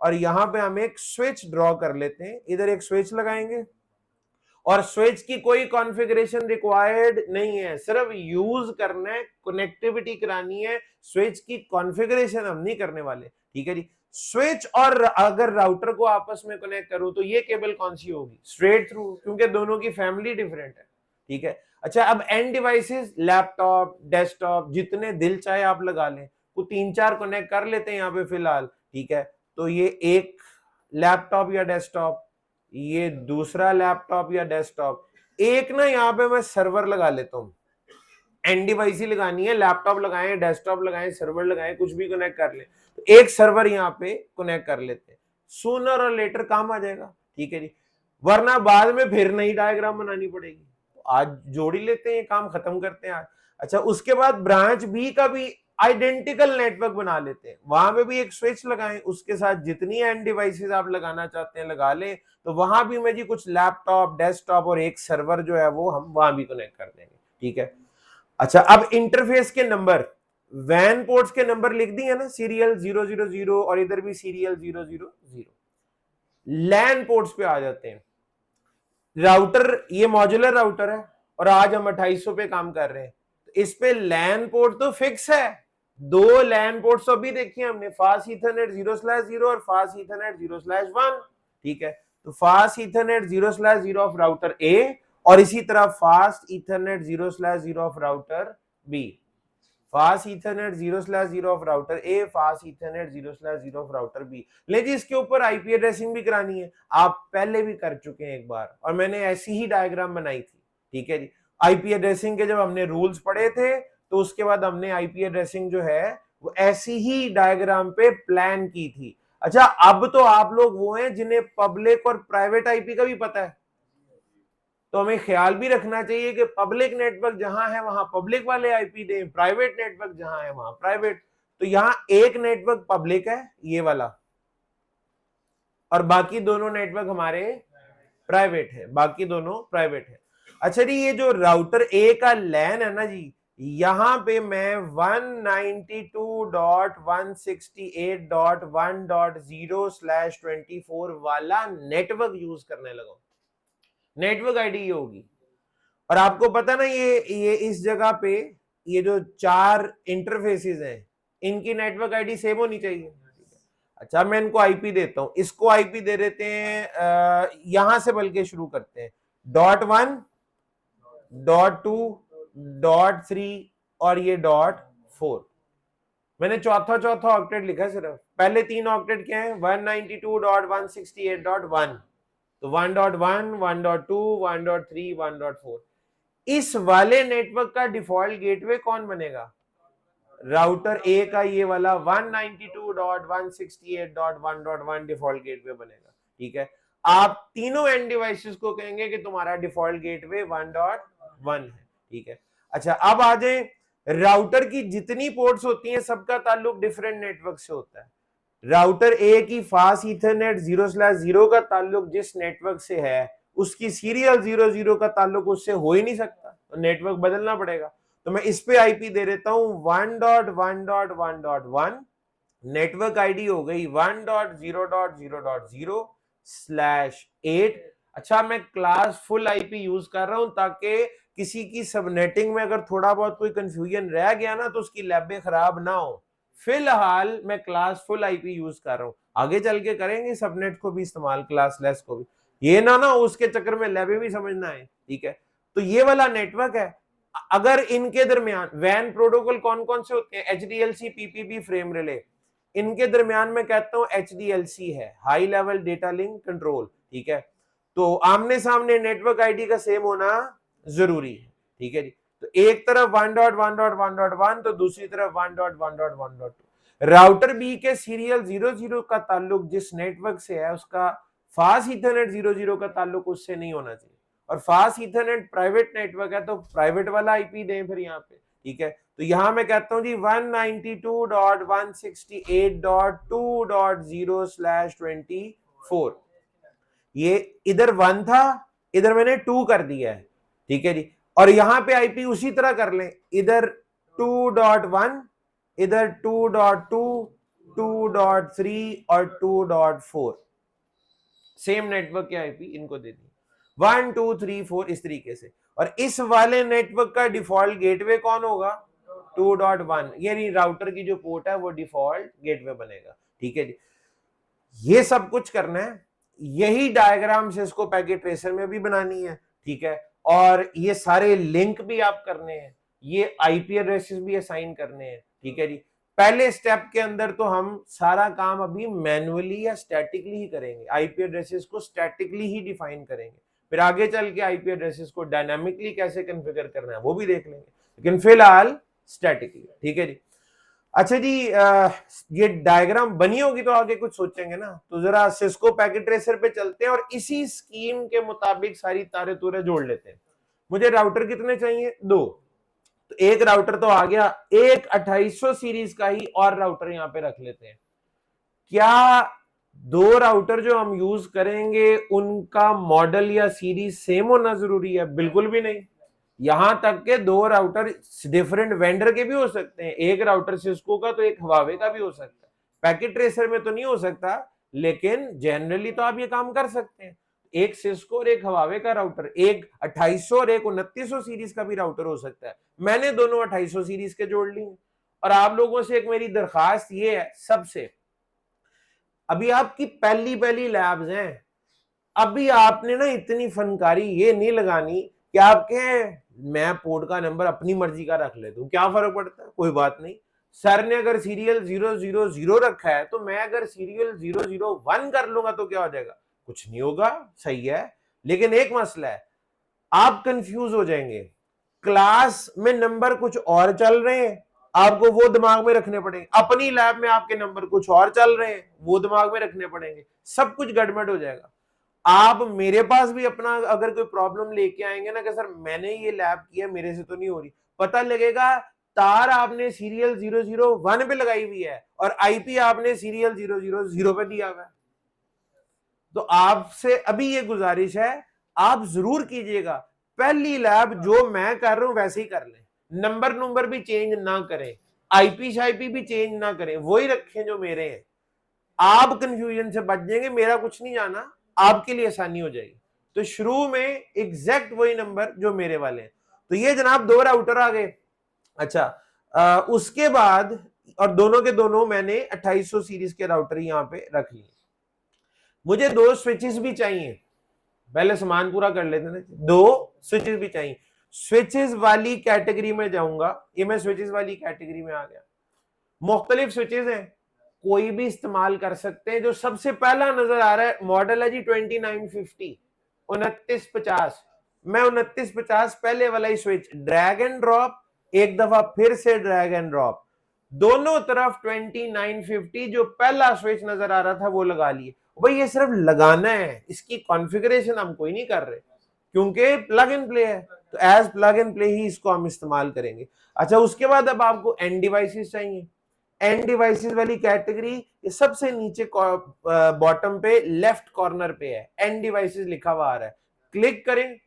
और यहाँ पे हम एक स्विच ड्रॉ कर लेते हैं, इधर एक स्विच लगाएंगे और स्विच की कोई कॉन्फ़िगरेशन रिक्वायर्ड नहीं है, सिर्फ यूज करना है, कनेक्टिविटी करानी है, स्विच की कॉन्फ़िगरेशन हम नहीं करने वाले, ठीक है जी। स्विच और अगर राउटर को आपस में कनेक्ट करूं तो ये केबल कौन सी होगी? स्ट्रेट थ्रू, क्योंकि दोनों की फैमिली डिफरेंट है, ठीक है। अच्छा, अब एंड डिवाइसेस, लैपटॉप, डेस्कटॉप, जितने दिल चाहे आप लगा लें, तो 3-4 कनेक्ट कर लेते हैं यहाँ पे फिलहाल, ठीक है। तो ये एक लैपटॉप या डेस्कटॉप, ये दूसरा लैपटॉप या डेस्कटॉप, एक ना यहाँ पे मैं सर्वर लगा लेता हूं, एंड डिवाइस ही लगानी है, लैपटॉप लगाएं, डेस्कटॉप लगाएं, सर्वर लगाएं, कुछ भी कनेक्ट कर ले, तो एक सर्वर यहाँ पे कनेक्ट कर लेते हैं, सूनर और लेटर काम आ जाएगा, ठीक है जी। वरना बाद में फिर नई डायग्राम बनानी पड़ेगी, तो आज जोड़ ही लेते हैं, काम खत्म करते हैं आज। अच्छा, उसके बाद ब्रांच बी का भी आइडेंटिकल नेटवर्क बना लेते हैं, वहां पे भी एक स्विच लगाएं, उसके साथ जितनी एंड डिवाइसेस आप लगाना चाहते हैं लगा लें, तो वहां भी मैं जी कुछ लैपटॉप, डेस्कटॉप और एक सर्वर जो है वो हम वहां भी कनेक्ट कर देंगे, ठीक है। अच्छा, अब इंटरफेस के नंबर, वैन पोर्ट्स के नंबर लिख दिए ना, सीरियल 000 और इधर भी सीरियल 000। लैन पोर्ट्स पे आ जाते हैं। राउटर, ये मॉड्यूलर राउटर है और आज हम 2800 पे काम कर रहे हैं, तो इस पे लैन पोर्ट तो फिक्स है, दो लैन पोर्ट्स अभी देखिए हमने, फास्ट ईथरनेट 0/0 और फास्ट ईथरनेट 0/1, ठीक है। तो fast Ethernet 0/0 of router A और इसी तरह fast Ethernet 0/0 of router B, fast Ethernet 0/0 of router A, fast Ethernet 0/0 of router B. ले जी, इसके ऊपर आईपी एड्रेसिंग भी करानी है, आप पहले भी कर चुके हैं एक बार और मैंने ऐसी ही डायग्राम बनाई थी, ठीक है जी। आईपी एड्रेसिंग के जब हमने रूल्स पढ़े थे तो उसके बाद हमने आईपी एड्रेसिंग जो है वो ऐसी ही डायग्राम पे प्लान की थी। अच्छा, अब तो आप लोग वो हैं जिन्हें पब्लिक और प्राइवेट आईपी का भी पता है, तो हमें ख्याल भी रखना चाहिए कि पब्लिक नेटवर्क जहां है वहां पब्लिक वाले आईपी दें, प्राइवेट नेटवर्क जहां है वहां प्राइवेट। तो यहां एक नेटवर्क पब्लिक है ये वाला और बाकी दोनों नेटवर्क हमारे प्राइवेट है, बाकी दोनों प्राइवेट है। अच्छा जी, ये जो राउटर ए का लैन है ना जी, यहां पे मैं 192.168.1.0/24 वाला नेटवर्क यूज करने लगा, नेटवर्क आईडी ये होगी। और आपको पता ना ये इस जगह पे ये जो चार इंटरफेसेस हैं इनकी नेटवर्क आईडी सेम होनी चाहिए। अच्छा, मैं इनको आईपी देता हूं, इसको आईपी दे देते हैं, यहां से बल्कि शुरू करते हैं, .1, .2, .3 और ये .4। मैंने चौथा ऑक्टेट लिखा है सिर्फ, पहले तीन ऑक्टेट क्या है, 192.168.1, तो 1.1, 1.2, 1.3, 1.4। इस वाले नेटवर्क का डिफॉल्ट गेटवे कौन बनेगा, राउटर ए का ये वाला 192.168.1.1 डिफॉल्ट गेटवे बनेगा, ठीक है। आप तीनों एंड डिवाइसेस को कहेंगे कि तुम्हारा डिफॉल्ट गेटवे 1.1 है, ठीक है। अच्छा, अब आ जाए, राउटर की जितनी पोर्ट्स होती हैं सबका ताल्लुक डिफरेंट नेटवर्क से होता है। राउटर ए की फास्ट ईथरनेट 0/0 का ताल्लुक जिस नेटवर्क से है उसकी सीरियल 0/0 का ताल्लुक उससे हो ही नहीं सकता, तो नेटवर्क बदलना पड़ेगा। तो मैं इस पे आईपी दे देता हूं 1.1.1.1, नेटवर्क आईडी हो गई 1.0.0.0/8। अच्छा, मैं क्लास फुल आईपी यूज कर रहा हूं ताकि किसी की सबनेटिंग में अगर थोड़ा बहुत कोई कंफ्यूजन रह गया ना तो उसकी लैबें खराब ना हो। फिलहाल मैं क्लास फुल आईपी यूज कर रहा हूं, आगे चल के करेंगे सबनेट को भी इस्तेमाल, क्लास लेस को भी, ये ना उसके चक्कर में लैबें भी समझना है, ठीक है। तो ये वाला नेटवर्क है। अगर इनके दरमियान वैन प्रोटोकॉल कौन कौन से होते हैं, एचडीएलसी, पीपीबी, फ्रेम रिले, इनके दरमियान मैं कहता हूं एचडीएलसी है, high level data link control, ठीक है। तो आमने सामने नेटवर्क आईडी का सेम होना जरूरी है, ठीक है जी। तो एक तरफ 1.1.1.1 तो दूसरी तरफ 1.1.1.2। राउटर बी के सीरियल 0/0 का ताल्लुक जिस नेटवर्क से है उसका फास्ट ईथरनेट 0/0 का ताल्लुक उससे नहीं होना चाहिए, और फास्ट ईथरनेट प्राइवेट नेटवर्क है तो प्राइवेट वाला आईपी दें फिर यहाँ पे, ठीक है। तो यहां मैं कहता हूं जी 192.168.2.0/24, ये इधर 1 था, इधर मैंने 2 कर दिया है, ठीक है जी। और यहां पे आईपी उसी तरह कर लें, इधर 2.1, इधर 2.2, 2.3 और 2.4, सेम नेटवर्क के आईपी इनको दे दी 1 2 3 4 इस तरीके से। और इस वाले नेटवर्क का डिफॉल्ट गेटवे कौन होगा, 2.1, यानी राउटर की जो पोर्ट है वो डिफॉल्ट गेटवे बनेगा, ठीक है जी। ये सब कुछ करना है, यही डायग्राम से इसको पैकेट ट्रेसर में भी बनानी है, ठीक है। और ये सारे लिंक भी आप करने हैं, ये आईपी एड्रेसेस भी असाइन करने हैं, ठीक है जी। पहले स्टेप के अंदर तो हम सारा काम अभी मैन्युअली या स्टैटिकली ही करेंगे, आईपी एड्रेसेस को स्टैटिकली ही डिफाइन करेंगे, फिर आगे चल के आईपी एड्रेसेस को डायनामिकली कैसे कॉन्फ़िगर करना है वो भी देख लेंगे। लेकिन फिलहाल स्टैटिकली, ठीक है जी। अच्छा जी, ये डायग्राम बनी होगी तो आगे कुछ सोचेंगे ना, तो जरा सिस्को पैकेट ट्रेसर पे चलते हैं और इसी स्कीम के मुताबिक सारी तारे तूरे जोड़ लेते हैं। मुझे राउटर कितने चाहिए? 2। तो एक राउटर तो आ गया, एक 2800 सीरीज का ही और राउटर यहां पे रख लेते हैं। क्या 2 राउटर जो हम यूज करेंगे उनका मॉडल या सीरीज सेम होना जरूरी है? बिल्कुल भी नहीं। यहां तक के 2 राउटर डिफरेंट वेंडर के भी हो सकते हैं, एक राउटर सिस्को का तो एक हवावे का भी हो सकता है। पैकेट ट्रेसर में तो नहीं हो सकता, लेकिन जनरली तो आप ये काम कर सकते हैं। एक सिस्को और एक हवावे का राउटर, एक 2800 और एक 2900 सीरीज का भी राउटर हो सकता है। मैंने दोनों 2800 सीरीज के जोड़ लिए। और आप लोगों से एक मेरी दरखास्त ये है सबसे, अभी आपकी पहली पहली लैब्स हैं, अभी आपने ना इतनी फनकारी ये नहीं लगानी कि आपके मैं पोर्ट का नंबर अपनी मर्जी का रख लेता हूं, क्या फर्क पड़ता है, कोई बात नहीं। सर ने अगर सीरियल 000 रखा है तो मैं अगर सीरियल 001 कर लूंगा तो क्या हो जाएगा? कुछ नहीं होगा, सही है। लेकिन एक मसला है, आप कंफ्यूज हो जाएंगे, क्लास में नंबर कुछ और चल रहे हैं, आपको वो दिमाग में रखने पड़ेंगे, अपनी लैब में आपके नंबर कुछ और चल रहे हैं, वो दिमाग में रखने पड़ेंगे, सब कुछ गड़बड़ हो जाएगा। आप मेरे पास भी अपना अगर कोई प्रॉब्लम लेके आएंगे ना कि सर मैंने ये लैब किया, मेरे से तो नहीं हो रही, पता लगेगा तार आपने सीरियल 001 पे लगाई हुई है और आईपी आपने सीरियल 000 पे दिया हुआ है। तो आपसे अभी ये गुजारिश है, आप जरूर कीजिएगा, पहली लैब जो मैं कर रहा हूं वैसे ही कर लें, नंबर भी चेंज ना करें, आईपी शाईपी भी चेंज ना करें, वही रखें जो मेरे हैं। आप कंफ्यूजन से बच जाएंगे, मेरा कुछ नहीं जाना, आपके लिए आसानी हो जाएगी। तो शुरू में एग्जैक्ट वही नंबर जो मेरे वाले हैं। तो ये जनाब 2 राउटर आ गए। अच्छा, उसके बाद और दोनों के दोनों मैंने 2800 सीरीज के राउटर यहां पे रख लिए। मुझे 2 स्विचेस भी चाहिए, पहले सामान पूरा कर लेते हैं। 2 स्विचेस भी चाहिए, स्विचेस वाली कैटेगरी में जाऊंगा, ये मैं स्विचेस वाली कैटेगरी में आ गया। मुख्तलिफ स्विचेस हैं, कोई भी इस्तेमाल कर सकते हैं। जो सबसे पहला नजर आ रहा है मॉडल है जी 2950 2950। मैं 2950 पहले वाला ही स्विच ड्रैग एंड ड्रॉप, एक दफा फिर से ड्रैग एंड ड्रॉप, दोनों तरफ 2950 जो पहला स्विच नजर आ रहा था वो लगा लिए। भाई ये सिर्फ लगाना है, इसकी कॉन्फ़िगरेशन हम कोई नहीं कर रहे क्योंकि प्लग एंड प्ले है, तो एज प्लग एंड प्ले ही इसको हम इस्तेमाल करेंगे। अच्छा, उसके बाद अब आपको एंड डिवाइसेस चाहिए। एंड डिवाइसेस वाली कैटेगरी ये सबसे नीचे बॉटम पे लेफ्ट कॉर्नर पे है, एंड डिवाइसेस लिखा हुआ आ रहा है, क्लिक करें।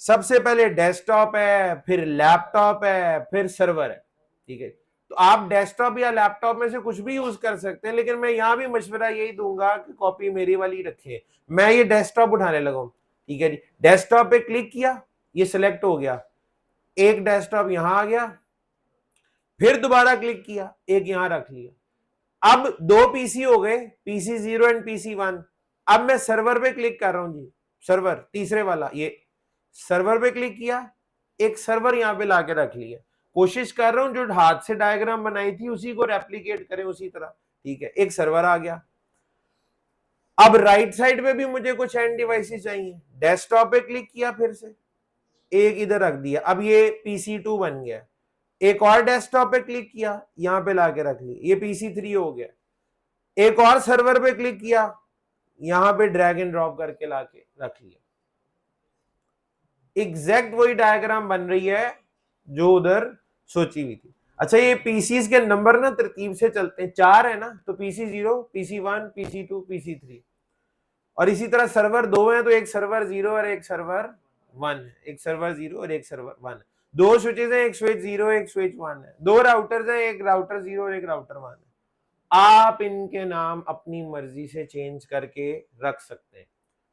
सबसे पहले डेस्कटॉप है, फिर लैपटॉप है, फिर सर्वर है, ठीक है। तो आप डेस्कटॉप या लैपटॉप में से कुछ भी यूज कर सकते हैं, लेकिन मैं यहां भी मशवरा यही दूंगा कि कॉपी मेरी वाली रखिए। मैं ये डेस्कटॉप उठाने लगा हूं, ठीक है जी। डेस्कटॉप पे क्लिक किया, ये सिलेक्ट हो गया, एक डेस्कटॉप यहां आ गया, फिर दोबारा क्लिक किया, एक यहां रख लिया। अब 2 पीसी हो गए, पीसी 0 एंड पीसी 1। अब मैं सर्वर पे क्लिक कर रहा हूं जी, सर्वर तीसरे वाला, ये सर्वर पे क्लिक किया, एक सर्वर यहां पे लाके रख लिया। कोशिश कर रहा हूं जो हाथ से डायग्राम बनाई थी उसी को रेप्लिकेट करें उसी तरह, ठीक है। एक सर्वर आ गया। अब राइट साइड पे भी मुझे कुछ एंड डिवाइसेस चाहिए, डेस्कटॉप पे क्लिक किया, फिर से एक इधर रख दिया, अब ये PC2 बन गया। एक और डेस्कटॉप पे क्लिक किया, यहां पे लाके रख लिया, ये PC3 हो गया। एक और सर्वर पे क्लिक किया, यहां पे ड्रैग एंड ड्रॉप करके लाके रख लिया। एग्जैक्ट वही डायग्राम बन रही है जो उधर सोची हुई थी। अच्छा, ये पीसीज के नंबर ना तरतीब से चलते हैं, 4 है ना, तो PC0, PC1, PC2, PC3, और इसी तरह सर्वर 2 है तो एक सर्वर 0 और एक सर्वर 1 है, एक सर्वर 0 और एक सर्वर 1 है। 2 स्विचेस हैं, एक स्विच 0 एक स्विच 1 है। 2 राउटर्स हैं, एक राउटर 0 और एक राउटर 1 है। आप इनके नाम अपनी मर्जी से चेंज करके रख सकते हैं।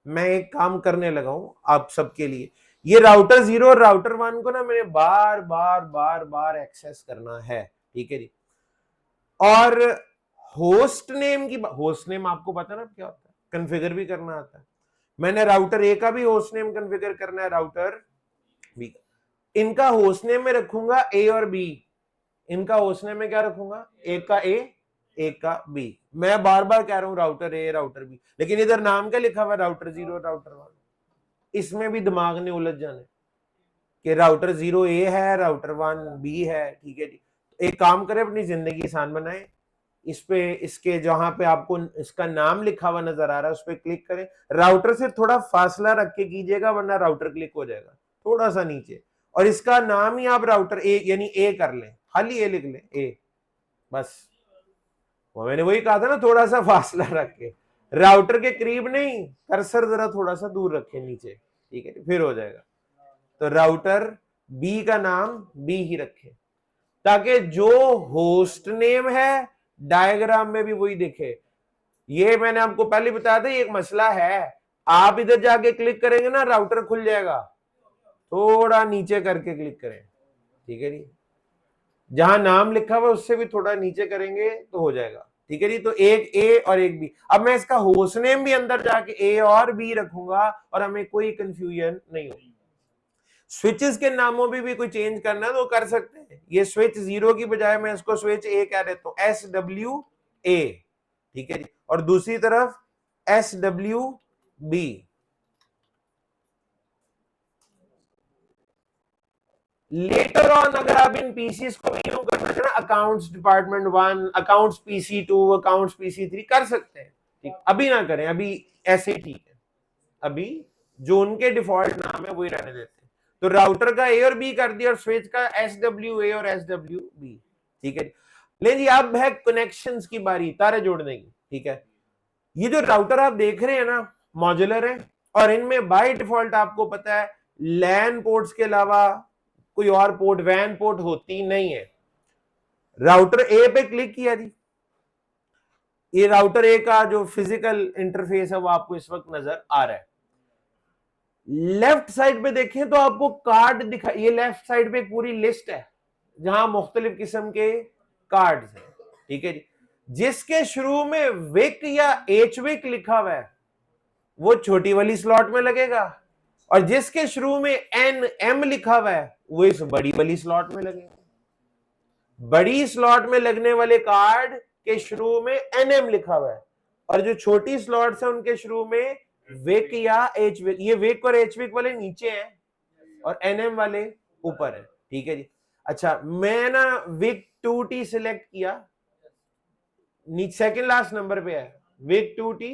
मैं एक काम करने लगा हूं आप सबके लिए, ये राउटर 0 और राउटर 1 को ना मैंने बार बार बार बार एक्सेस करना है, ठीक है जी। और होस्ट नेम होस्ट नेम आपको पता ना क्या होता है, कॉन्फ़िगर भी करना आता है। मैंने राउटर ए का भी होस्ट नेम कॉन्फ़िगर करना है, राउटर बी का। इनका होस्ट नेम में रखूंगा ए और बी, इनका होस्ट नेम में क्या रखूंगा, एक का ए एक का बी। मैं बार बार कह रहा हूं राउटर ए राउटर बी, लेकिन इधर नाम क्या लिखा हुआ, राउटर 0 राउटर 1। इसमें भी दिमाग ने उलझ जाने। कि राउटर 0A है, राउटर 1B है, ठीक है जी। एक काम करें, अपनी जिंदगी आसान बनाएं, इस पे इसके जहां पे आपको इसका नाम लिखा हुआ नजर आ रहा है उस पर क्लिक करें, राउटर से थोड़ा फासला रख के कीजिएगा वरना राउटर क्लिक हो जाएगा, थोड़ा सा नीचे, और इसका नाम ही आप राउटर ए यानी ए कर लें, खाली ए लिख लें, ए बस। वो मैंने वही कहा था ना, थोड़ा सा फासला रख के, राउटर के करीब नहीं, कर्सर जरा थोड़ा सा दूर रखें नीचे, ठीक है, फिर हो जाएगा। तो राउटर बी का नाम बी ही रखें ताकि जो होस्ट नेम है डायग्राम में भी वही दिखे। ये मैंने आपको पहले बताया था, ये एक मसला है, आप इधर जाके क्लिक करेंगे ना राउटर खुल जाएगा, थोड़ा नीचे करके क्लिक करें, ठीक है जी, जहां नाम लिखा हुआ उससे भी थोड़ा नीचे करेंगे तो हो जाएगा, ठीक है जी। तो एक ए और एक बी, अब मैं इसका होस्ट नेम भी अंदर जाके ए और बी रखूंगा और हमें कोई कंफ्यूजन नहीं होगी। स्विचेस के नामों में भी कोई चेंज करना है तो कर सकते हैं, ये स्विच 0 की बजाय मैं इसको स्विच ए कह देता हूं, SWA, ठीक है जी, और दूसरी तरफ SWB। लेटर ऑन अगर आप इन पीसीस को भी यूज करना चाहें, accounts department 1, accounts PC2, accounts PC3 कर सकते हैं, ठीक, अभी ना करें, अभी ऐसे ही ठीक है, अभी जो उनके डिफॉल्ट नाम है वही रहने देते हैं। तो राउटर का ए और बी कर दिया और स्विच का SWA और SWB, ठीक है। ले जी, अब है कनेक्शंस की बारी, तारे जोड़ने की, ठीक है। ये जो राउटर आप देख रहे हैं ना मॉड्यूलर है, और इनमें बाय डिफॉल्ट आपको पता है लैन पोर्ट्स के अलावा कोई और पोर्ट, वैन पोर्ट होती नहीं है। राउटर ए पे क्लिक किया जी, ये राउटर ए का जो फिजिकल इंटरफेस है वो आपको इस वक्त नजर आ रहा है। लेफ्ट साइड पे देखें तो आपको कार्ड दिखा, ये लेफ्ट साइड पे पूरी लिस्ट है जहां मुख्तलिफ किस्म के कार्ड्स हैं, ठीक है जी। जिसके शुरू में विक या HVIC लिखा हुआ है वो छोटी वाली स्लॉट में लगेगा, और जिसके शुरू में NM लिखा हुआ है वो इस बड़ी वाली स्लॉट में लगेगा। बड़ी स्लॉट में लगने वाले कार्ड के शुरू में NM लिखा हुआ है, और जो छोटी स्लॉट्स है उनके शुरू में विक या HVIC, ये विक और HVIC वाले नीचे हैं और NM वाले ऊपर है, ठीक है जी। अच्छा, मैं ना विक 2T सिलेक्ट किया, सेकंड लास्ट नंबर पे है विक 2T,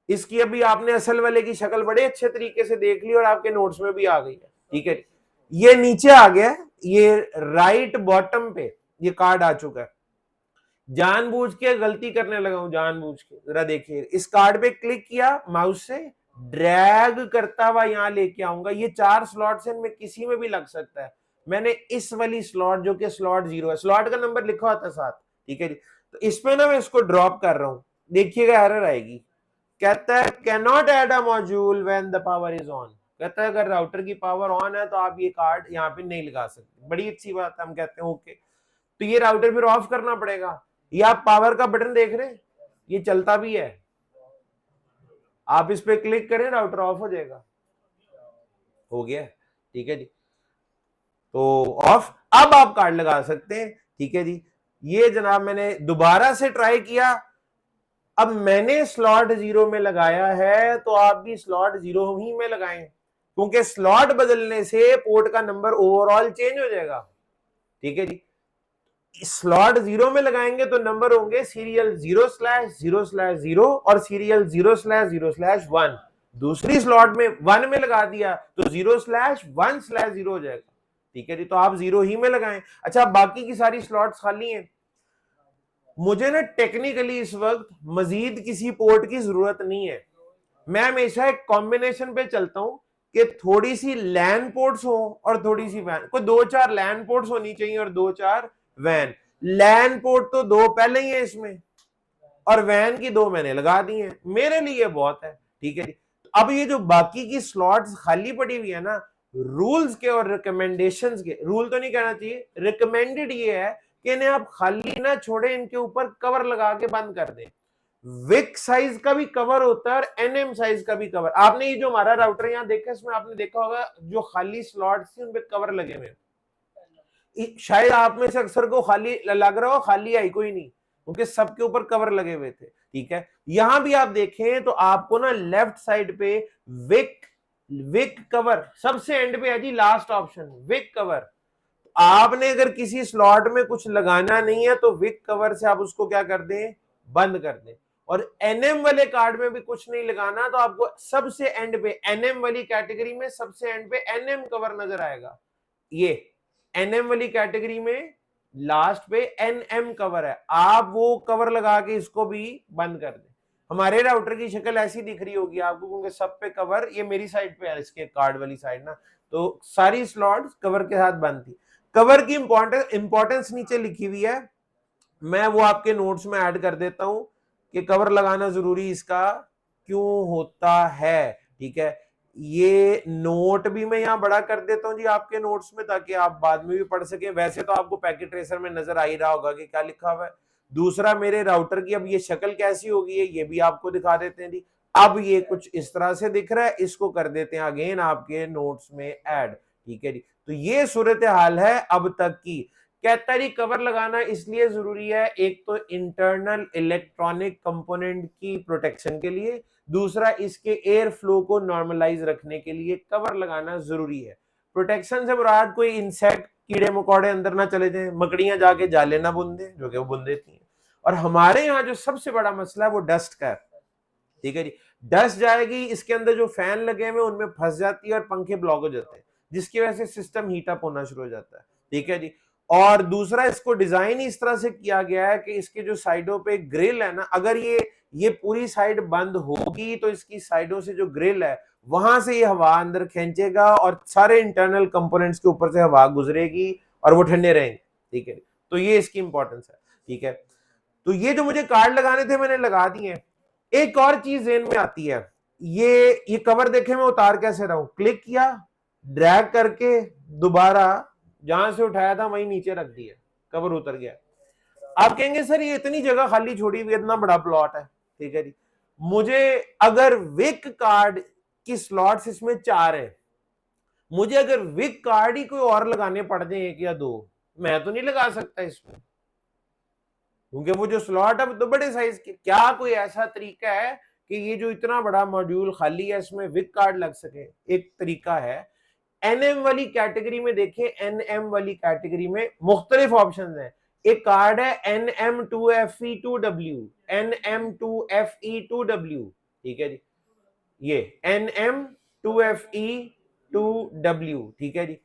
इसकी अभी आपने असल वाले की शक्ल बड़े अच्छे तरीके से देख ली और आपके नोट्स में भी आ गई है, ठीक है। ये नीचे आ गया, ये राइट बॉटम पे ये कार्ड आ चुका है, जानबूझ के गलती करने लगा हूं, जानबूझ के, जरा देखिए, इस कार्ड पे क्लिक किया, माउस से ड्रैग करता हुआ यहां लेके आऊंगा, ये 4 स्लॉट्स हैं, इनमें किसी में भी लग सकता है। मैंने इस वाली स्लॉट जो कि स्लॉट 0 है, स्लॉट का नंबर लिखा होता है साथ, ठीक है जी, तो इसमें ना मैं इसको ड्रॉप कर रहा हूं, देखिएगा एरर आएगी, कहता है can not add a module when the power is on, कहता है अगर राउटर की पावर ऑन है तो आप ये कार्ड यहाँ पे नहीं लगा सकते। बड़ी अच्छी बात है, हम कहते हैं ओके, तो ये राउटर फिर ऑफ करना पड़ेगा। ये आप पावर का बटन देख रहे हैं, ये चलता भी है, आप इस पे क्लिक करें राउटर ऑफ हो जाएगा, हो गया, ठीक है जी। तो ऑफ, अब आप कार्ड लगा सकते हैं, ठीक है जी। ये जनाब मैंने दोबारा से ट्राई किया, अब मैंने स्लॉट 0 में लगाया है तो आप भी स्लॉट 0 ही में लगाएं, क्योंकि स्लॉट बदलने से पोर्ट का नंबर ओवरऑल चेंज हो जाएगा, ठीक है जी। स्लॉट 0 में लगाएंगे तो नंबर होंगे सीरियल 0/0/0 और सीरियल 0/0/1। दूसरी स्लॉट में 1 में लगा दिया तो 0/1/0 हो जाएगा, ठीक है जी। तो आप 0 ही में लगाएं। अच्छा, बाकी की सारी स्लॉट्स खाली हैं, मुझे ना टेक्निकली इस वक्त मजीद किसी पोर्ट की जरूरत नहीं है, मैं हमेशा एक कॉम्बिनेशन पे चलता हूं कि थोड़ी सी लैन पोर्ट्स हो और थोड़ी सी वैन, कोई 2-4 लैन पोर्ट्स होनी चाहिए और 2-4 वैन। लैन पोर्ट तो 2 पहले ही है इसमें, और वैन की 2 मैंने लगा दी है, मेरे लिए बहुत है, ठीक है। अब ये जो बाकी की स्लॉट्स खाली पड़ी हुई है ना, रूल्स के और रिकमेंडेशंस के, रूल तो नहीं कहना चाहिए, रिकमेंडेड ये है कि इन्हें आप खाली ना छोड़े, इनके ऊपर कवर लगा के बंद कर दें। विक साइज का भी कवर होता है और NM साइज का भी कवर। आपने ये जो हमारा राउटर यहां देखा, इसमें आपने देखा होगा जो खाली स्लॉट्स थी उन पे कवर लगे हुए, शायद आप में से अक्सर को खाली लग रहा हो, खाली आई कोई नहीं, क्योंकि सबके ऊपर कवर लगे हुए थे, ठीक है। यहां भी आप देखें तो आपको ना लेफ्ट साइड पे विक विक कवर सबसे एंड पे है जी, लास्ट ऑप्शन विक कवर। आपने अगर किसी स्लॉट में कुछ लगाना नहीं है तो विक कवर से आप उसको क्या कर दें, बंद कर दें। और एनएम वाले कार्ड में भी कुछ नहीं लगाना, तो आपको सबसे एंड पे एनएम वाली कैटेगरी में सबसे एंड पे एनएम कवर नजर आएगा। ये एनएम वाली कैटेगरी में लास्ट पे एनएम कवर है, आप वो कवर लगा के इसको भी बंद कर दें। हमारे राउटर की शक्ल ऐसी दिख रही होगी आपको, क्योंकि सब पे कवर, ये मेरी साइड पे है, इसके कार्ड वाली साइड ना, तो सारी स्लॉट्स कवर के साथ बंद थी। कवर की इंपॉर्टेंस नीचे लिखी हुई है, मैं वो आपके नोट्स में ऐड कर देता हूं कि कवर लगाना जरूरी इसका क्यों होता है। ठीक है, ये नोट भी मैं यहां बड़ा कर देता हूं जी आपके नोट्स में, ताकि आप बाद में भी पढ़ सकें। वैसे तो आपको पैकेट ट्रेसर में नजर आ ही रहा होगा कि क्या लिखा हुआ है। दूसरा, मेरे राउटर की अब ये शक्ल कैसी होगी है ये भी आपको दिखा देते हैं जी। अब ये कुछ इस तरह से दिख रहा है, इसको कर देते हैं अगेन आपके नोट्स में ऐड। ठीक है जी, तो ये सूरत हाल है अब तक की। कहता है कवर लगाना इसलिए जरूरी है, एक तो इंटरनल इलेक्ट्रॉनिक कंपोनेंट की प्रोटेक्शन के लिए, दूसरा इसके एयर फ्लो को नॉर्मलाइज रखने के लिए कवर लगाना जरूरी है। प्रोटेक्शन से मुराद कोई इंसेक्ट, कीड़े मकोड़े अंदर ना चले जाएं, मकड़ियां जाके जाले ना बुन दें, जो कि वो बुन देती हैं। और हमारे यहाँ जो सबसे बड़ा मसला है वो डस्ट का है। ठीक है जी, डस्ट जाएगी, इसके अंदर जो फैन लगे हुए उनमें फंस जाती है और पंखे ब्लॉक हो जाते हैं, जिसकी वजह से सिस्टम हीट अप होना शुरू हो जाता है। ठीक है जी, और दूसरा, इसको डिजाइन इस तरह से किया गया है कि इसके जो साइडों पे ग्रिल है ना, अगर ये पूरी साइड बंद होगी तो इसकी साइडों से जो ग्रिल है वहां से ये हवा अंदर खींचेगा और सारे इंटरनल कंपोनेंट्स के ऊपर से हवा गुजरेगी और वो ठंडे रहेंगे। ठीक है, तो ये इसकी इंपॉर्टेंस है। ठीक है, तो ये जो मुझे कार्ड लगाने थे मैंने लगा दिए। एक और चीज ज़हन में आती है, ये कवर देखे मैं उतार कैसे रहा हूं, क्लिक किया, ड्रैग करके दोबारा जहां से उठाया था वहीं नीचे रख दिया, कवर उतर गया। आप कहेंगे सर ये इतनी जगह खाली छोड़ी हुई, इतना बड़ा प्लॉट है। ठीक है जी, मुझे अगर विक कार्ड की स्लॉट्स इसमें 4 है, मुझे अगर विक कार्ड ही कोई और लगाने पड़ जाए 1 या 2, मैं तो नहीं लगा सकता इसमें, क्योंकि वो जो स्लॉट है तो बड़े साइज के। क्या कोई ऐसा तरीका है कि ये जो इतना बड़ा मॉड्यूल खाली है इसमें विक कार्ड लग सके? एक तरीका है, एनएम वाली कैटेगरी में देखें, एनएम वाली कैटेगरी में मुख्तलिफ ऑप्शन हैं। एक कार्ड है NM2FE2W, NM2FE2W। ठीक है जी, ये NM2FE2W। ठीक है जी,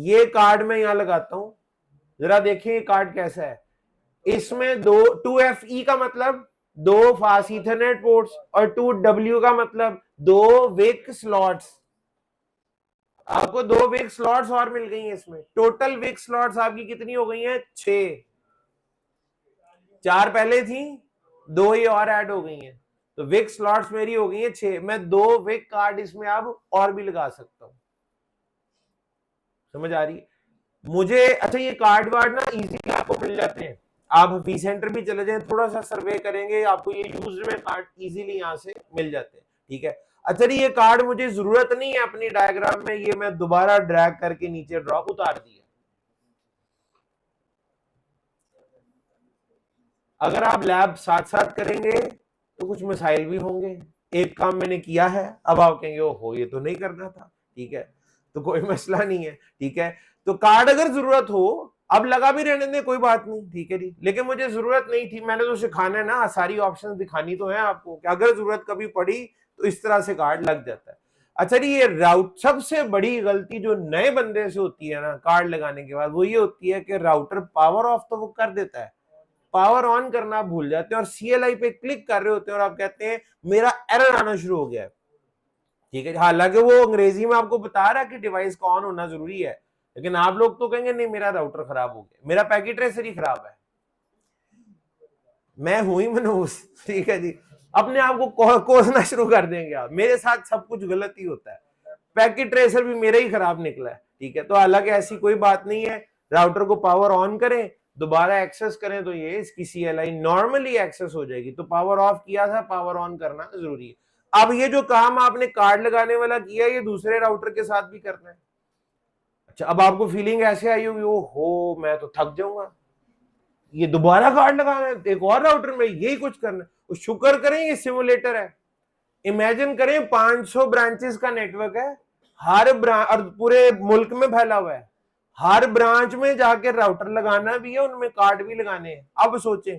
ये कार्ड मैं यहां लगाता हूं, जरा देखिए कार्ड कैसा है। इसमें 2FE का मतलब 2 फास्ट ईथरनेट पोर्ट्स और 2W का मतलब 2 विक स्लॉट्स। आपको 2 विक स्लॉट्स और मिल गई हैं इसमें। टोटल विक स्लॉट्स आपकी कितनी हो गई हैं? 6। 4 पहले थी, 2 ये और ऐड हो गई हैं, तो विक स्लॉट्स मेरी हो गई हैं 6। मैं 2 विक कार्ड इसमें अब और भी लगा सकता हूं। समझ आ रही है मुझे? अच्छा, ये कार्ड वार्ड ना इजीली आपको मिल जाते हैं, आप हफीज सेंटर भी चले जाएं, थोड़ा सा सर्वे करेंगे, आपको ये यूज्ड में कार्ड इजीली यहां से मिल जाते हैं। ठीक है, अच्छा ये कार्ड मुझे जरूरत नहीं है अपनी डायग्राम में, ये मैं दोबारा ड्रैग करके नीचे ड्रॉप उतार दिया। अगर आप लैब साथ साथ करेंगे तो कुछ मसाइल भी होंगे। एक काम मैंने किया है, अब आप कहेंगे ओहो ये तो नहीं करना था। ठीक है, तो कोई मसला नहीं है। ठीक है, तो कार्ड अगर जरूरत हो, अब लगा भी रहने दें, कोई बात नहीं। ठीक है जी, लेकिन मुझे जरूरत नहीं थी, मैंने तो सिखाना है ना, सारी ऑप्शंस दिखानी तो है आपको कि अगर जरूरत कभी पड़ी तो इस तरह से कार्ड लग जाता है। अच्छा जी, ये सबसे बड़ी गलती जो नए बंदे से होती है ना कार्ड लगाने के बाद, वो ये होती है कि राउटर पावर ऑफ तो वो कर देता है, पावर ऑन करना आप भूल जाते हैं और CLI पे क्लिक कर रहे होते हैं और आप कहते हैं मेरा एरर आना शुरू हो गया है। ठीक है, हालांकि वो अंग्रेजी में आपको बता रहा है कि डिवाइस का ऑन होना जरूरी है, लेकिन आप लोग तो कहेंगे नहीं मेरा राउटर खराब हो गया, मेरा पैकेट ट्रेसर ही खराब है, मैं हूं ही मनहूस। ठीक है जी, अपने आप को कोसना शुरू कर देंगे आप, मेरे साथ सब कुछ गलत ही होता है, पैकेट ट्रेसर भी मेरा ही खराब निकला है। ठीक है, तो हालांकि ऐसी कोई बात नहीं है, राउटर को पावर ऑन करें, दोबारा एक्सेस करें तो ये इसकी CLI नॉर्मली एक्सेस हो जाएगी। तो पावर ऑफ किया था, पावर ऑन करना जरूरी है। अब ये जो काम आपने कार्ड लगाने वाला किया, ये दूसरे राउटर के साथ भी करना है। अच्छा, अब आपको फीलिंग ऐसे आई होगी, ओ हो मैं तो थक जाऊंगा, ये दोबारा कार्ड लगाना है एक और राउटर में, यही कुछ करना है। शुक्र करें ये सिमुलेटर है, इमेजिन करें 500 ब्रांचेस का नेटवर्क है, हर ब्रांच और पूरे मुल्क में फैला हुआ है, हर ब्रांच में जाके राउटर लगाना भी है, उनमें कार्ड भी लगाने हैं। अब सोचें,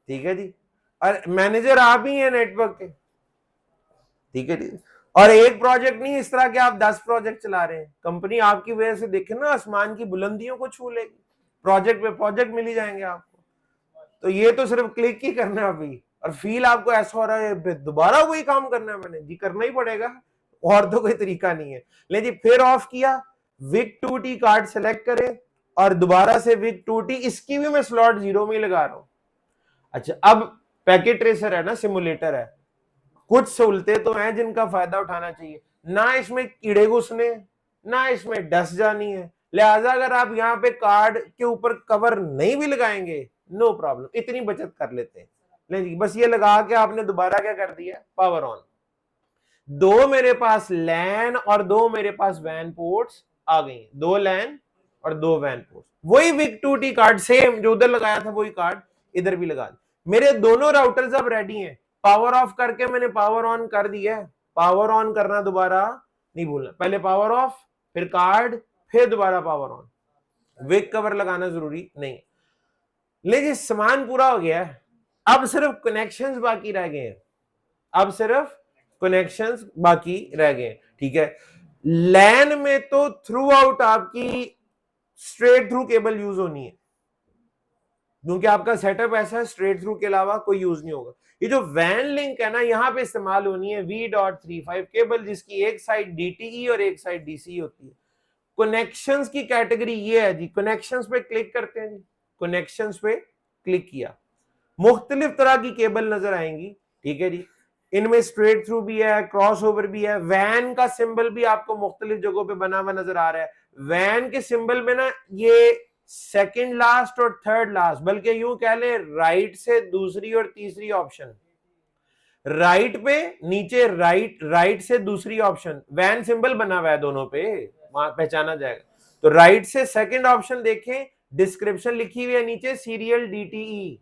ठीक है जी, और मैनेजर आप ही हैं नेटवर्क के, ठीक है जी। और एक प्रोजेक्ट नहीं, इस तरह के आप 10 प्रोजेक्ट चला रहे हैं, कंपनी आपकी वजह से देखे ना आसमान की बुलंदियों को छू लेगी, प्रोजेक्ट पे प्रोजेक्ट मिल ही जाएंगे आपको। तो ये तो सिर्फ क्लिक ही करना है अभी, और फील आपको ऐसा हो रहा है दोबारा वही काम करना है मैंने, जी करना ही पड़ेगा, और तो कोई तरीका नहीं है। ले जी, फिर ऑफ किया, विक 2T कार्ड सेलेक्ट करें और दोबारा से विक 2T, इसकी भी मैं स्लॉट 0 में ही लगा रहा हूं। अच्छा, अब पैकेट ट्रेसर है ना, सिमुलेटर है, कुछ सहूलतें तो हैं जिनका फायदा उठाना चाहिए, ना इसमें कीड़े घुसने, ना इसमें डस्ट जानी है, लिहाजा अगर आप यहाँ पे कार्ड के ऊपर कवर नहीं भी लगाएंगे नो प्रॉब्लम, इतनी बचत कर लेते हैं। नहीं, बस ये लगा के आपने दोबारा क्या कर दिया, पावर ऑन। दो मेरे पास लैन और दो मेरे पास वैन पोर्ट्स आ गई, दो लैन और दो वैन पोर्ट्स, वही विक 2T कार्ड सेम जो उधर लगाया था वही कार्ड इधर भी लगा दिया। मेरे दोनों राउटर्स अब रेडी हैं, पावर ऑफ करके मैंने पावर ऑन कर दिया है, पावर ऑन करना दोबारा नहीं भूलना, पहले पावर ऑफ फिर कार्ड फिर दोबारा पावर ऑन, विक कवर लगाना जरूरी नहीं। लेकिन सामान पूरा हो गया है, अब सिर्फ कनेक्शंस बाकी रह गए हैं, अब सिर्फ कनेक्शंस बाकी रह गए, ठीक है। लैन में तो थ्रू आउट आपकी स्ट्रेट थ्रू केबल यूज होनी है, क्योंकि आपका सेटअप ऐसा है स्ट्रेट थ्रू के अलावा कोई यूज नहीं होगा। ये जो वैन लिंक है ना, यहां पे इस्तेमाल होनी है V.35 केबल, जिसकी एक साइड DTE और एक साइड DC होती है। कनेक्शंस की कैटेगरी ये है जी, कनेक्शंस पे क्लिक करते हैं जी, कनेक्शंस पे क्लिक किया, मुख्तलिफ तरह की केबल नजर आएंगी, ठीक है जी। इनमें स्ट्रेट थ्रू भी है, क्रॉस ओवर भी है, वैन का सिंबल भी आपको मुख्तलिफ जगहों पे बना हुआ नजर आ रहा है। वैन के सिंबल में ना ये सेकंड लास्ट और थर्ड लास्ट, बल्कि यूं कह ले राइट से दूसरी और तीसरी ऑप्शन, राइट पे नीचे राइट से दूसरी ऑप्शन, वैन सिंबल बना हुआ है दोनों पे, वहां पहचाना जाएगा। तो राइट से सेकंड ऑप्शन देखें, डिस्क्रिप्शन लिखी हुई है नीचे सीरियल DTE,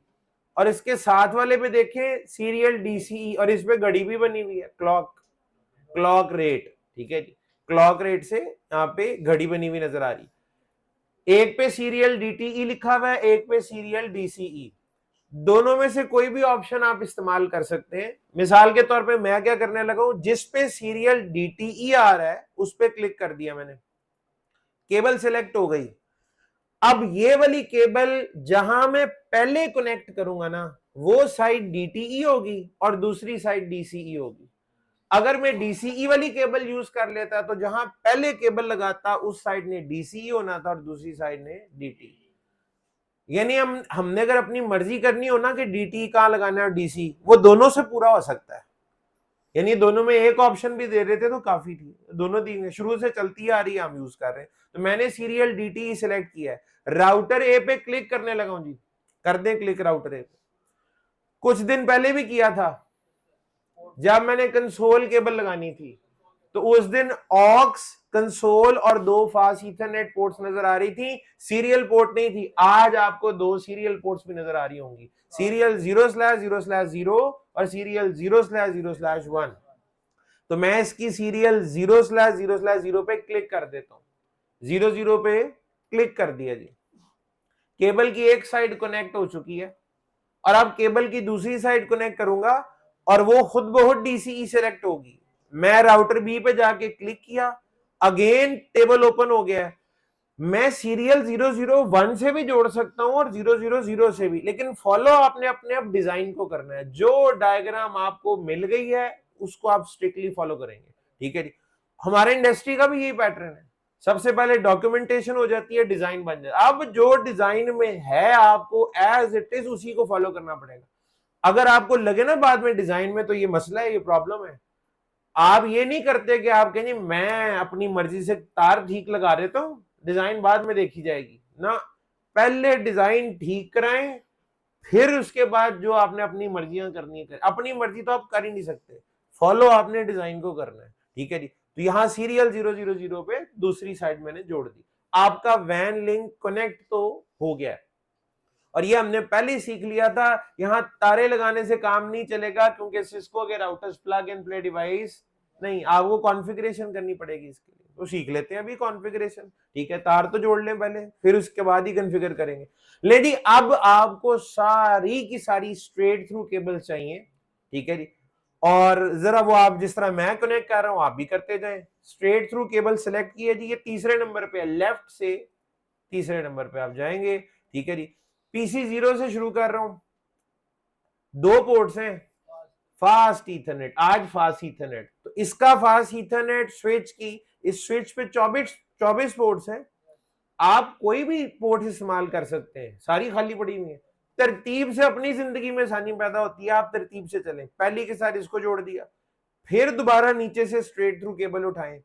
और इसके साथ वाले पे देखें सीरियल DCE, और इस पे घड़ी भी बनी हुई है, क्लॉक रेट, ठीक है जी, क्लॉक रेट से यहाँ पे घड़ी बनी हुई नजर आ रही, एक पे सीरियल DTE लिखा हुआ है, एक पे सीरियल DCE, दोनों में से कोई भी ऑप्शन आप इस्तेमाल कर सकते हैं। मिसाल के तौर पे मैं क्या करने लगा हूं, जिस पे सीरियल DTE आ रहा है उस पे क्लिक कर दिया मैंने, केबल सिलेक्ट हो गई। अब ये वाली केबल जहां मैं पहले कनेक्ट करूंगा ना, वो साइड DTE होगी और दूसरी साइड DCE होगी। अगर मैं DCE वाली केबल यूज कर लेता तो जहां पहले केबल लगाता उस साइड ने DCE होना था और दूसरी साइड ने DTE। यानी हमने अगर अपनी मर्जी करनी हो ना कि DTE कहां लगाना है और DC, वो दोनों से पूरा हो सकता है। यानी दोनों में एक ऑप्शन भी दे रहे थे तो काफी थी, दोनों दी शुरू से चलती आ रही है, हम यूज कर रहे हैं। तो मैंने सीरियल DTE सिलेक्ट किया है, राउटर ए पे क्लिक करने लगा हूं जी, कर दें क्लिक राउटर ए पे। कुछ दिन पहले भी किया था, जब मैंने कंसोल केबल लगानी थी, तो उस दिन ऑक्स, कंसोल और दो फास्ट ईथरनेट पोर्ट्स नजर आ रही थी, सीरियल पोर्ट नहीं थी। आज आपको दो सीरियल पोर्ट्स भी नजर आ रही होंगी, सीरियल 0/0/0 और सीरियल 0/0/1। तो मैं इसकी सीरियल 0/0/0 पे क्लिक कर देता हूं, 00 पे क्लिक कर दिया जी, केबल की एक साइड कनेक्ट हो चुकी है, और अब केबल की दूसरी साइड कनेक्ट करूंगा और वो खुद ब खुद DCE सेलेक्ट होगी। मैं राउटर बी पे जाके क्लिक किया, अगेन टेबल ओपन हो गया है। मैं सीरियल 001 से भी जोड़ सकता हूं और 000 से भी, लेकिन फॉलो आपने अपने आप डिजाइन को करना है, जो डायग्राम आपको मिल गई है उसको आप स्ट्रिक्टली फॉलो करेंगे, ठीक है जी। हमारे इंडस्ट्री का भी यही पैटर्न है, सबसे पहले डॉक्यूमेंटेशन हो जाती है, डिजाइन बन जाता है। अब जो डिजाइन में है आपको एज इट इज उसी को फॉलो करना पड़ेगा। अगर आपको लगे ना बाद में डिजाइन में तो ये मसला है, ये प्रॉब्लम है, आप ये नहीं करते कि आप कहेंगे मैं अपनी मर्जी से तार ठीक लगा देता हूं, डिजाइन बाद में देखी जाएगी ना, पहले डिजाइन ठीक कराएं, फिर उसके बाद जो आपने अपनी मर्जियां करनी है, अपनी मर्जी तो आप कर ही नहीं सकते, फॉलो आपने डिजाइन को करना है, ठीक है जी। तो यहां सीरियल 000 पे दूसरी साइड मैंने जोड़ दी, आपका वैन लिंक कनेक्ट तो हो गया है। और ये हमने पहले ही सीख लिया था, यहां तारे लगाने से काम नहीं चलेगा क्योंकि सिस्को के routers plug and play device नहीं, आपको कॉन्फ़िगरेशन करनी पड़ेगी इसके लिए। तो सीख लेते हैं अभी कॉन्फ़िगरेशन, ठीक है, तार तो जोड़ लें पहले, फिर उसके बाद ही कॉन्फ़िगर करेंगे। लेडी अब आपको सारी की सारी स्ट्रेट थ्रू केबल चाहिए, ठीक है जी, और जरा वो आप जिस तरह मैं कनेक्ट कर रहा हूं आप भी करते जाएं। स्ट्रेट थ्रू केबल सिलेक्ट की है जी, ये तीसरे नंबर पे है, लेफ्ट से तीसरे नंबर पे आप जाएंगे, ठीक है जी। पीसी 0 से शुरू कर रहा हूं, 2 पोर्ट्स हैं, फास्ट ईथरनेट, आज फास्ट ईथरनेट, तो इसका फास्ट ईथरनेट स्विच की, इस स्विच पे 24 पोर्ट्स हैं, आप कोई भी पोर्ट इस्तेमाल कर सकते हैं, सारी खाली पड़ी हुई है। तरतीब से अपनी जिंदगी में आसानी पैदा होती है, आप तरतीब से चलें, पहली के साथ इसको जोड़ दिया, फिर दोबारा नीचे से स्ट्रेट थ्रू केबल उठाएं,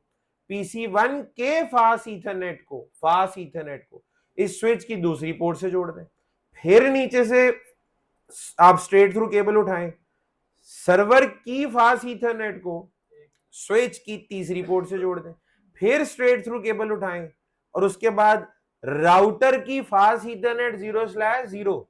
PC1 के फास्ट ईथरनेट को इस स्विच की दूसरी पोर्ट से जोड़ दें, फिर नीचे से आप स्ट्रेट थ्रू केबल उठाएं, सर्वर की फास्ट ईथरनेट को स्विच की तीसरी पोर्ट से जोड़ दें, फिर स्ट्रेट थ्रू केबल उठाएं और उसके बाद राउटर की फास्ट ईथरनेट 0/0,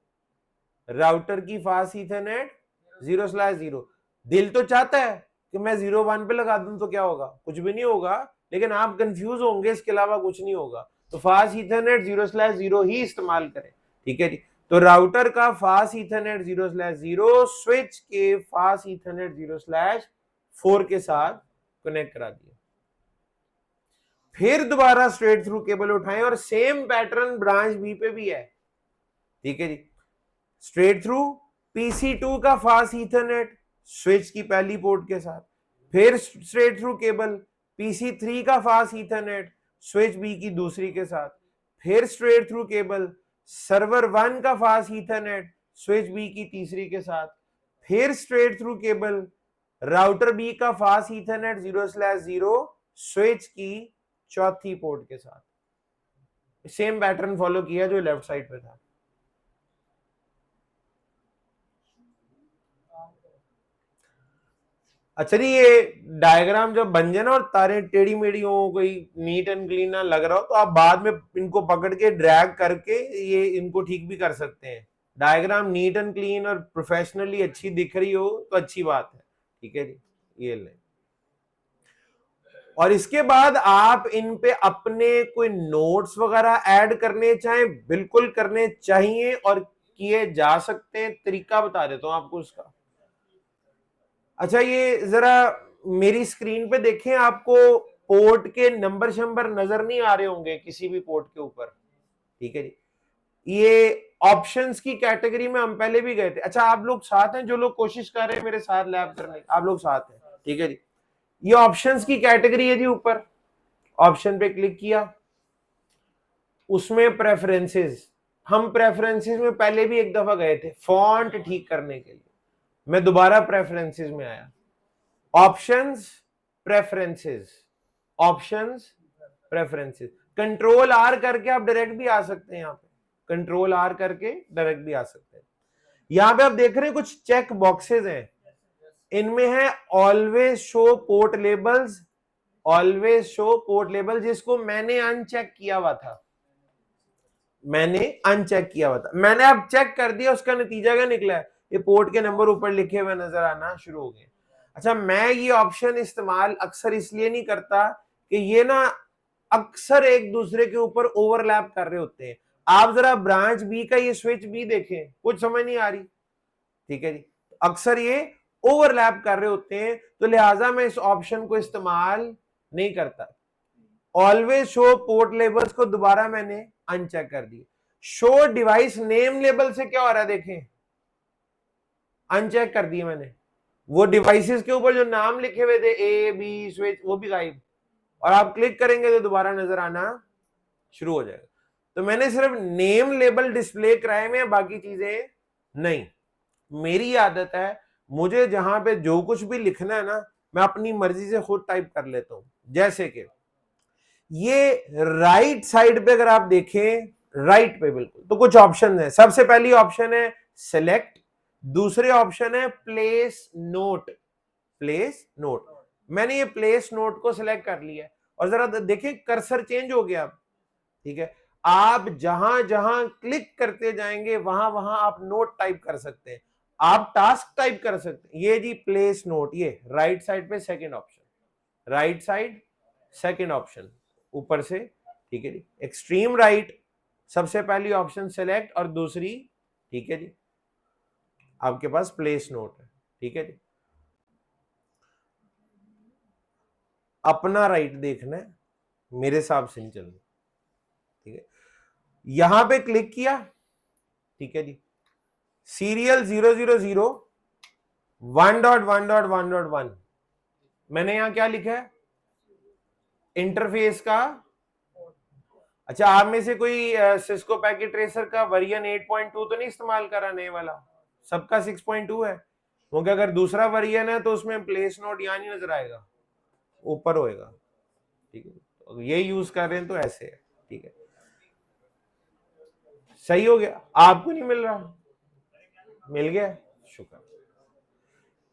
राउटर की फास्ट ईथरनेट 0/0। दिल तो चाहता है कि मैं 0/1 पे लगा दूं तो क्या होगा, कुछ भी नहीं होगा, लेकिन आप कंफ्यूज होंगे, इसके अलावा कुछ नहीं होगा। तो फास्ट ईथरनेट 0/0 ही इस्तेमाल करें, ठीक है जी। तो राउटर का फास्ट ईथरनेट 0/0 स्विच के फास्ट ईथरनेट 0/4 के साथ कनेक्ट करा दिया, फिर दोबारा स्ट्रेट थ्रू केबल उठाएं और सेम पैटर्न ब्रांच बी पे भी है, ठीक है जी। स्ट्रेट थ्रू PC2 का फास्ट ईथरनेट स्विच की पहली पोर्ट के साथ, फिर स्ट्रेट थ्रू केबल PC3 का फास्ट ईथरनेट स्विच बी की दूसरी के साथ, फिर स्ट्रेट थ्रू केबल सर्वर 1 का फास्ट ईथरनेट स्विच बी की तीसरी के साथ, फिर straight through cable router B का फास्ट ईथरनेट 0/0 स्विच की चौथी पोर्ट के साथ। सेम पैटर्न फॉलो किया जो लेफ्ट साइड पे था। अच्छा जी, ये डायग्राम जब बन जाए ना और तारे टेढ़ी मेढ़ी हो, कोई नीट एंड क्लीन ना लग रहा हो, तो आप बाद में इनको पकड़ के ड्रैग करके ये इनको ठीक भी कर सकते हैं। डायग्राम नीट एंड क्लीन और प्रोफेशनली अच्छी दिख रही हो तो अच्छी बात है, ठीक है जी, ये ले। और इसके बाद आप इन पे अपने कोई नोट्स वगैरह ऐड करने चाहें, बिल्कुल करने चाहिए और किए जा सकते हैं। तरीका बता देता हूं आपको उसका। अच्छा, ये जरा मेरी स्क्रीन पे देखें, आपको पोर्ट के नंबर शंबर नजर नहीं आ रहे होंगे किसी भी पोर्ट के ऊपर, ठीक है जी। ये ऑप्शंस की कैटेगरी में हम पहले भी गए थे। अच्छा, आप लोग साथ हैं, जो लोग कोशिश कर रहे हैं मेरे साथ लैब करने, आप लोग साथ हैं, ठीक है जी। ये ऑप्शंस की कैटेगरी है जी, ऊपर ऑप्शन पे क्लिक किया, उसमें प्रेफरेंसेस, हम प्रेफरेंसेस में पहले भी एक दफा गए थे फॉन्ट ठीक करने के लिए, मैं दोबारा प्रेफरेंसेस में आया, options preferences, options preferences, control R करके आप डायरेक्ट भी आ सकते हैं, यहां पे कंट्रोल आर करके डायरेक्ट भी आ सकते हैं। यहां पे आप देख रहे हैं कुछ चेक बॉक्सेस हैं, इनमें है always show port labels, always show port label, जिसको मैंने अनचेक किया हुआ था, मैंने अनचेक किया हुआ था, मैंने अब चेक कर दिया, उसका नतीजा क्या निकला है, ये पोर्ट के नंबर ऊपर लिखे हुए नजर आना शुरू हो गए। अच्छा, मैं ये ऑप्शन इस्तेमाल अक्सर इसलिए नहीं करता कि ये ना अक्सर एक दूसरे के ऊपर ओवरलैप कर रहे होते हैं। आप जरा ब्रांच बी का ये स्विच बी देखें, कुछ समझ नहीं आ रही, ठीक है जी, अक्सर ये ओवरलैप कर रहे होते हैं, तो लिहाजा मैं इस ऑप्शन को इस्तेमाल नहीं करता। ऑलवेज शो पोर्ट लेबल्स को दोबारा मैंने अनचेक कर दिया। शो डिवाइस नेम लेबल से क्या हो रहा है देखें, अनचेक कर दिया मैंने, वो डिवाइसेस के ऊपर जो नाम लिखे हुए थे ए बी स्विच, वो भी गायब, और आप क्लिक करेंगे तो दोबारा नजर आना शुरू हो जाएगा। तो मैंने सिर्फ नेम लेबल डिस्प्ले कराए में, बाकी चीजें नहीं। मेरी आदत है, मुझे जहां पे जो कुछ भी लिखना है ना, मैं अपनी मर्जी से खुद टाइप कर लेता हूं। जैसे कि ये राइट साइड पे अगर आप देखें, राइट पे बिल्कुल, तो कुछ ऑप्शन है। सबसे पहली ऑप्शन है सिलेक्ट, दूसरे ऑप्शन है प्लेस नोट, प्लेस नोट। मैंने ये प्लेस नोट को सिलेक्ट कर लिया और जरा देखें कर्सर चेंज हो गया अब, ठीक है। आप जहां जहां क्लिक करते जाएंगे वहां वहां आप नोट टाइप कर सकते हैं, आप टास्क टाइप कर सकते हैं। ये जी प्लेस नोट, ये राइट साइड पे second option, right side second option ऊपर से, ठीक है जी। एक्सट्रीम राइट सबसे पहली ऑप्शन सेलेक्ट और दूसरी, ठीक है जी, आपके पास प्लेस नोट है, ठीक है जी। अपना राइट देखना है, मेरे हिसाब से नहीं चलना, ठीक है। यहां पे क्लिक किया, ठीक है जी, सीरियल 000 1.1.1.1, मैंने यहां क्या लिखा है, इंटरफेस का। अच्छा, आप में से कोई सिस्को पैकेट ट्रेसर का वर्जन 8.2 तो नहीं इस्तेमाल करा नए वाला, सबका 6.2 है, क्योंकि अगर दूसरा वर्जन है तो उसमें प्लेस नोट यहां नहीं नजर आएगा, ऊपर होएगा, ठीक है। तो ये यूज कर रहे हैं तो ऐसे है, ठीक है। सही हो गया, आपको नहीं मिल रहा, मिल गया, शुक्र।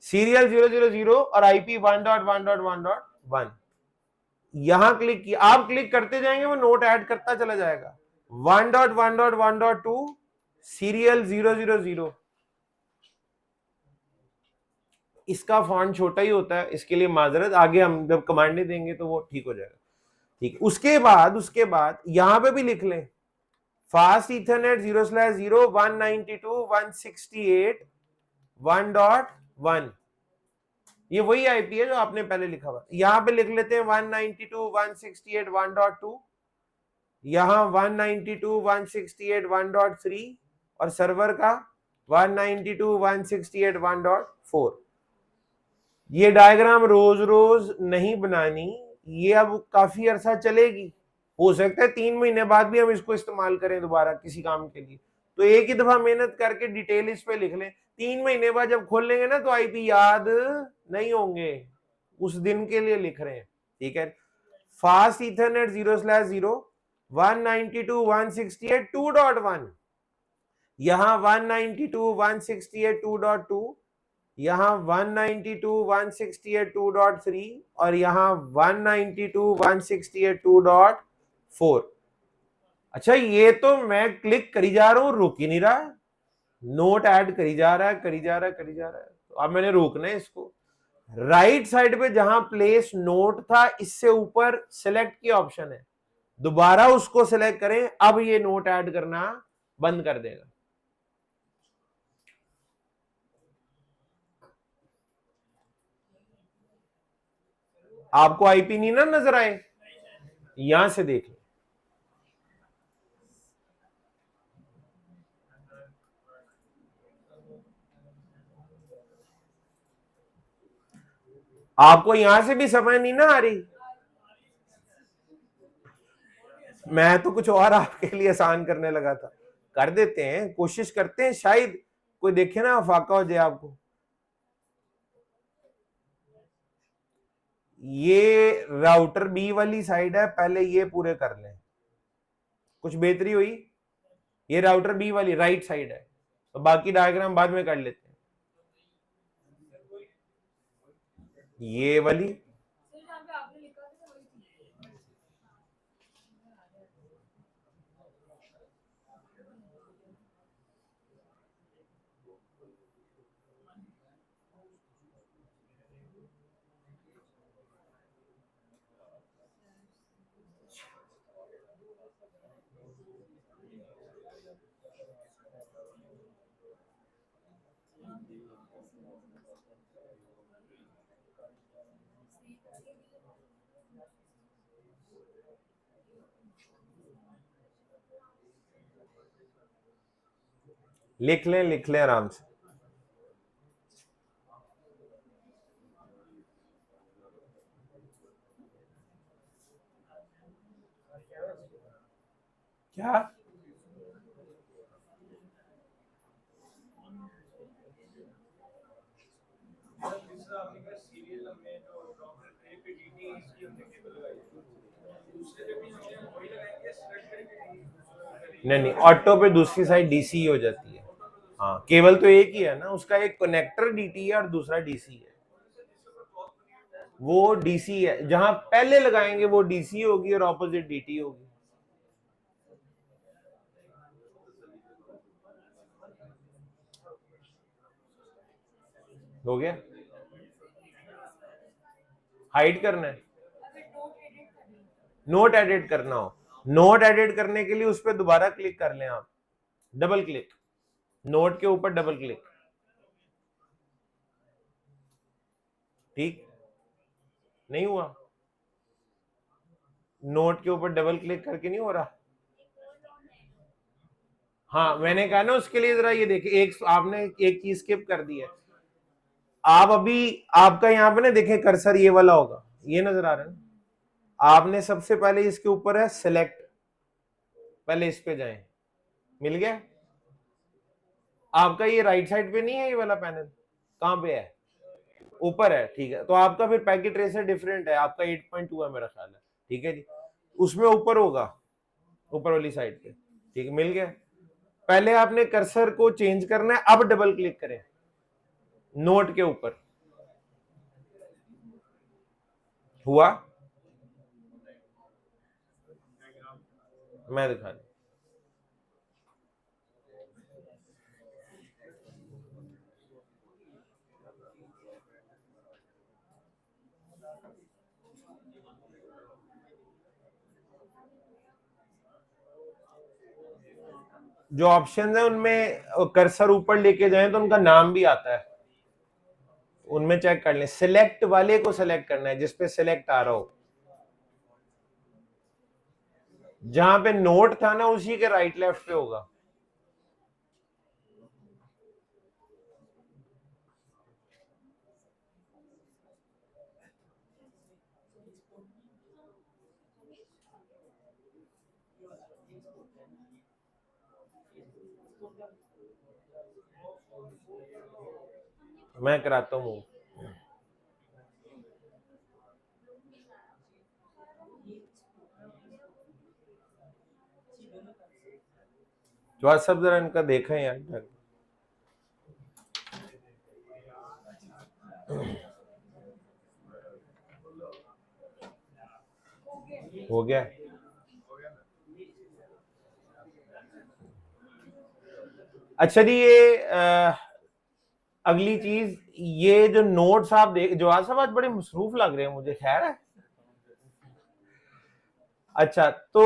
सीरियल 000 और आईपी 1.1.1.1, यहां क्लिक किया, आप क्लिक करते जाएंगे वो नोट ऐड करता चला जाएगा। 1.1.1.2 सीरियल 000, इसका फॉन्ट छोटा ही होता है, इसके लिए माजरत, आगे हम जब कमांडें देंगे तो वो ठीक हो जाएगा, ठीक। उसके बाद यहां पे भी लिख लें, फास्ट इथरनेट 0/0 192.168.1.1, ये वही आईपी है जो आपने पहले लिखा हुआ, यहां पे लिख लेते हैं 192.168.1.2, यहां 192.168.1.3 और सर्वर का 192.168.1.4। ये डायग्राम रोज रोज नहीं बनानी, ये अब काफी अरसा चलेगी, हो सकता है 3 महीने बाद भी हम इसको इस्तेमाल करें दोबारा किसी काम के लिए, तो एक ही दफा मेहनत करके डिटेल इस पे लिख लें, 3 महीने बाद जब खोल लेंगे ना तो आईपी याद नहीं होंगे, उस दिन के लिए लिख रहे हैं, ठीक है। फास्ट इथरनेट 0/0 192.168.2.1, यहां 192.168.2.2, यहां 192.168.2.3 और यहां 192.168.2.4। अच्छा, ये तो मैं क्लिक करी जा रहा हूं, रुक ही नहीं रहा, नोट ऐड करी जा रहा है, करी जा रहा है, करी जा रहा है, तो अब मैंने रोकना है इसको। राइट साइड पे जहां प्लेस नोट था, इससे ऊपर सिलेक्ट की ऑप्शन है, दोबारा उसको सिलेक्ट करें, अब ये नोट ऐड करना बंद कर देगा। आपको आईपी नहीं ना नजर आए, यहां से देख लो, आपको यहां से भी समझ नहीं ना आ रही, मैं तो कुछ और आपके लिए आसान करने लगा था, कर देते हैं, कोशिश करते हैं, शायद कोई देखे ना फाका हो जाए आपको। ये राउटर बी वाली साइड है, पहले ये पूरे कर लें, कुछ बेहतरी हुई। ये राउटर बी वाली राइट साइड है, तो बाकी डायग्राम बाद में कर लेते हैं। ये वाली लिख लें आराम से। क्या नहीं नहीं, ऑटो पे दूसरी साइड डीसी हो जाती है, हाँ, केबल तो एक ही है ना, उसका एक कनेक्टर डीटी है और दूसरा डीसी है, वो डीसी है, जहां पहले लगाएंगे वो डीसी होगी और ऑपोजिट डीटी होगी। हो गया, हाइड करना है, नोट एडिट करना हो, नोट एडिट करने के लिए उस पर दोबारा क्लिक कर लें आप, डबल क्लिक, नोट के ऊपर डबल क्लिक, ठीक नहीं हुआ, नोट के ऊपर डबल क्लिक करके नहीं हो रहा। हाँ मैंने कहा ना उसके लिए जरा ये देखिए, एक आपने एक चीज स्किप कर दी है। आप अभी आपका यहाँ पे ना देखें कर्सर ये वाला होगा, ये नजर आ रहा है ना, आपने सबसे पहले इसके ऊपर है सिलेक्ट, पहले इस पे जाएं, मिल गया आपका, ये राइट साइड पे नहीं है ये वाला पैनल, कहां पे है, ऊपर है, ठीक है। तो आपका फिर पैकेट ट्रेसर डिफरेंट है, आपका 8.2 है मेरा ख्याल है, ठीक है जी, उसमें ऊपर होगा, ऊपर वाली साइड पे, ठीक है, मिल गया। पहले आपने कर्सर को चेंज करना है, अब डबल क्लिक करें नोट के ऊपर, हुआ, मैं दिखा दूं, जो ऑप्शन है उनमें कर्सर ऊपर लेके जाएं तो उनका नाम भी आता है, उनमें चेक कर लें, सिलेक्ट वाले को सिलेक्ट करना है जिसपे सिलेक्ट आ रहा हो, जहां पे नोट था ना उसी के राइट लेफ्ट पे होगा। मैं कराता हूँ, जो आज सब जरा इनका देखा है यार, हो गया। अच्छा जी, ये अगली चीज, ये जो नोट्स आप देख, जो आज सब आज बड़े मसरूफ लग रहे हैं मुझे, खैर है। अच्छा तो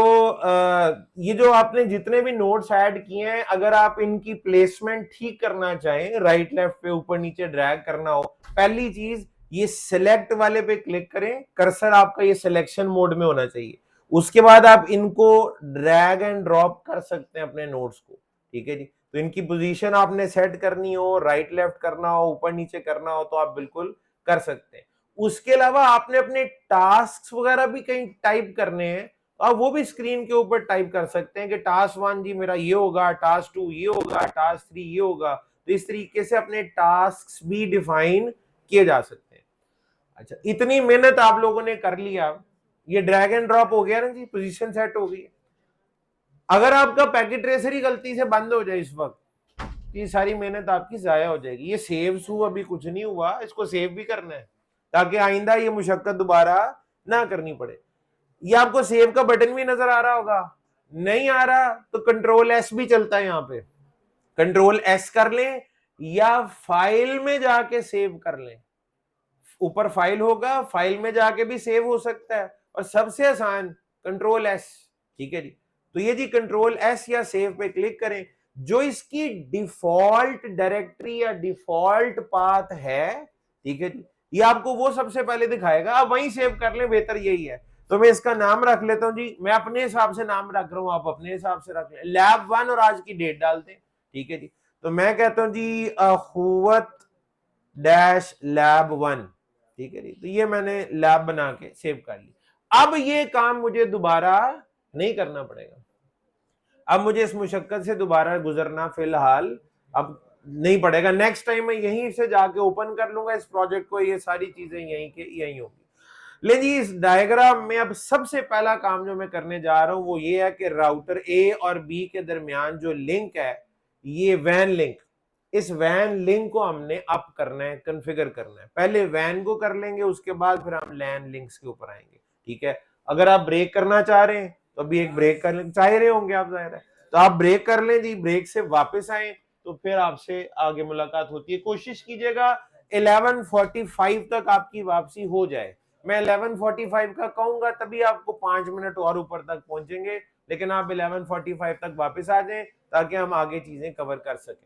ये जो आपने जितने भी नोट्स ऐड किए हैं, अगर आप इनकी प्लेसमेंट ठीक करना चाहें, राइट लेफ्ट पे ऊपर नीचे ड्रैग करना हो, पहली चीज ये सिलेक्ट वाले पे क्लिक करें, कर्सर आपका ये सिलेक्शन मोड में होना चाहिए, उसके बाद आप इनको ड्रैग एंड ड्रॉप कर सकते हैं अपने नोट्स को, ठीक है जी। तो इनकी पोजीशन आपने सेट करनी हो, राइट लेफ्ट करना हो, ऊपर नीचे करना हो, तो आप बिल्कुल कर सकते हैं। उसके अलावा आपने अपने टास्क वगैरह भी कहीं टाइप करने हैं, आप वो भी स्क्रीन के ऊपर टाइप कर सकते हैं कि टास्क 1 जी मेरा ये होगा, टास्क 2 ये होगा, टास्क 3 ये होगा, तो इस तरीके से अपने टास्क भी डिफाइन किए जा सकते हैं। अच्छा, इतनी मेहनत आप लोगों ने कर लिया, ये ड्रैग एंड ड्रॉप हो गया ना जी, पोजीशन सेट हो गई। अगर आपका पैकेट ट्रेसर ही गलती से बंद हो जाए इस वक्त, ये सारी मेहनत आपकी जाया हो जाएगी। ये सेव सू अभी कुछ नहीं हुआ, इसको सेव भी करना है ताकि आइंदा ये मुशक्कत दोबारा ना करनी पड़े। ये आपको सेव का बटन भी नजर आ रहा होगा, नहीं आ रहा तो कंट्रोल एस भी चलता है, यहाँ पे कंट्रोल एस कर लें या फाइल में जाके सेव कर लें, ऊपर फाइल होगा, फाइल में जाके भी सेव हो सकता है, और सबसे आसान कंट्रोल एस, ठीक है जी। तो ये जी कंट्रोल एस या सेव पे क्लिक करें, जो इसकी डिफॉल्ट डायरेक्टरी या डिफॉल्ट पाथ है, ठीक है जी, ये आपको वो सबसे पहले दिखाएगा, आप वहीं सेव कर लें, बेहतर यही है। तो मैं इसका नाम रख लेता हूं जी, मैं अपने हिसाब से नाम रख रहा हूं, आप अपने हिसाब से रख लें, लैब 1 और आज की डेट डाल दें, ठीक है जी। तो मैं कहता हूं जी अखुवत डैश लैब 1, ठीक है जी। तो ये मैंने लैब बना के सेव कर ली। अब ये काम मुझे दोबारा नहीं करना पड़ेगा, अब मुझे इस मुशक्कत से दोबारा गुजरना फिलहाल अब नहीं पड़ेगा। नेक्स्ट टाइम मैं यहीं से जाके ओपन कर लूंगा इस प्रोजेक्ट को, ये सारी चीजें यहीं के यहीं होगी। ले जी, इस डायग्राम में अब सबसे पहला काम जो मैं करने जा रहा हूं वो ये है कि राउटर ए और बी के दरमियान जो लिंक है, ये वैन लिंक, इस वैन लिंक को हमने अप करना है, कॉन्फ़िगर करना है। पहले वैन को कर लेंगे, उसके बाद फिर हम लैन लिंक्स के ऊपर आएंगे, ठीक है। अगर आप ब्रेक करना चाह रहे हैं तो अभी एक ब्रेक कर लें, चाह रहे होंगे आप, जाहिर है, तो आप ब्रेक कर लें जी, ब्रेक से वापस आए तो फिर आपसे आगे मुलाकात होती है। कोशिश कीजिएगा 11:45 तक आपकी वापसी हो जाए। मैं 11:45 का कहूंगा तभी आपको 5 मिनट और ऊपर तक पहुंचेंगे, लेकिन आप 11:45 तक वापस आ जाएं ताकि हम आगे चीजें कवर कर सकें।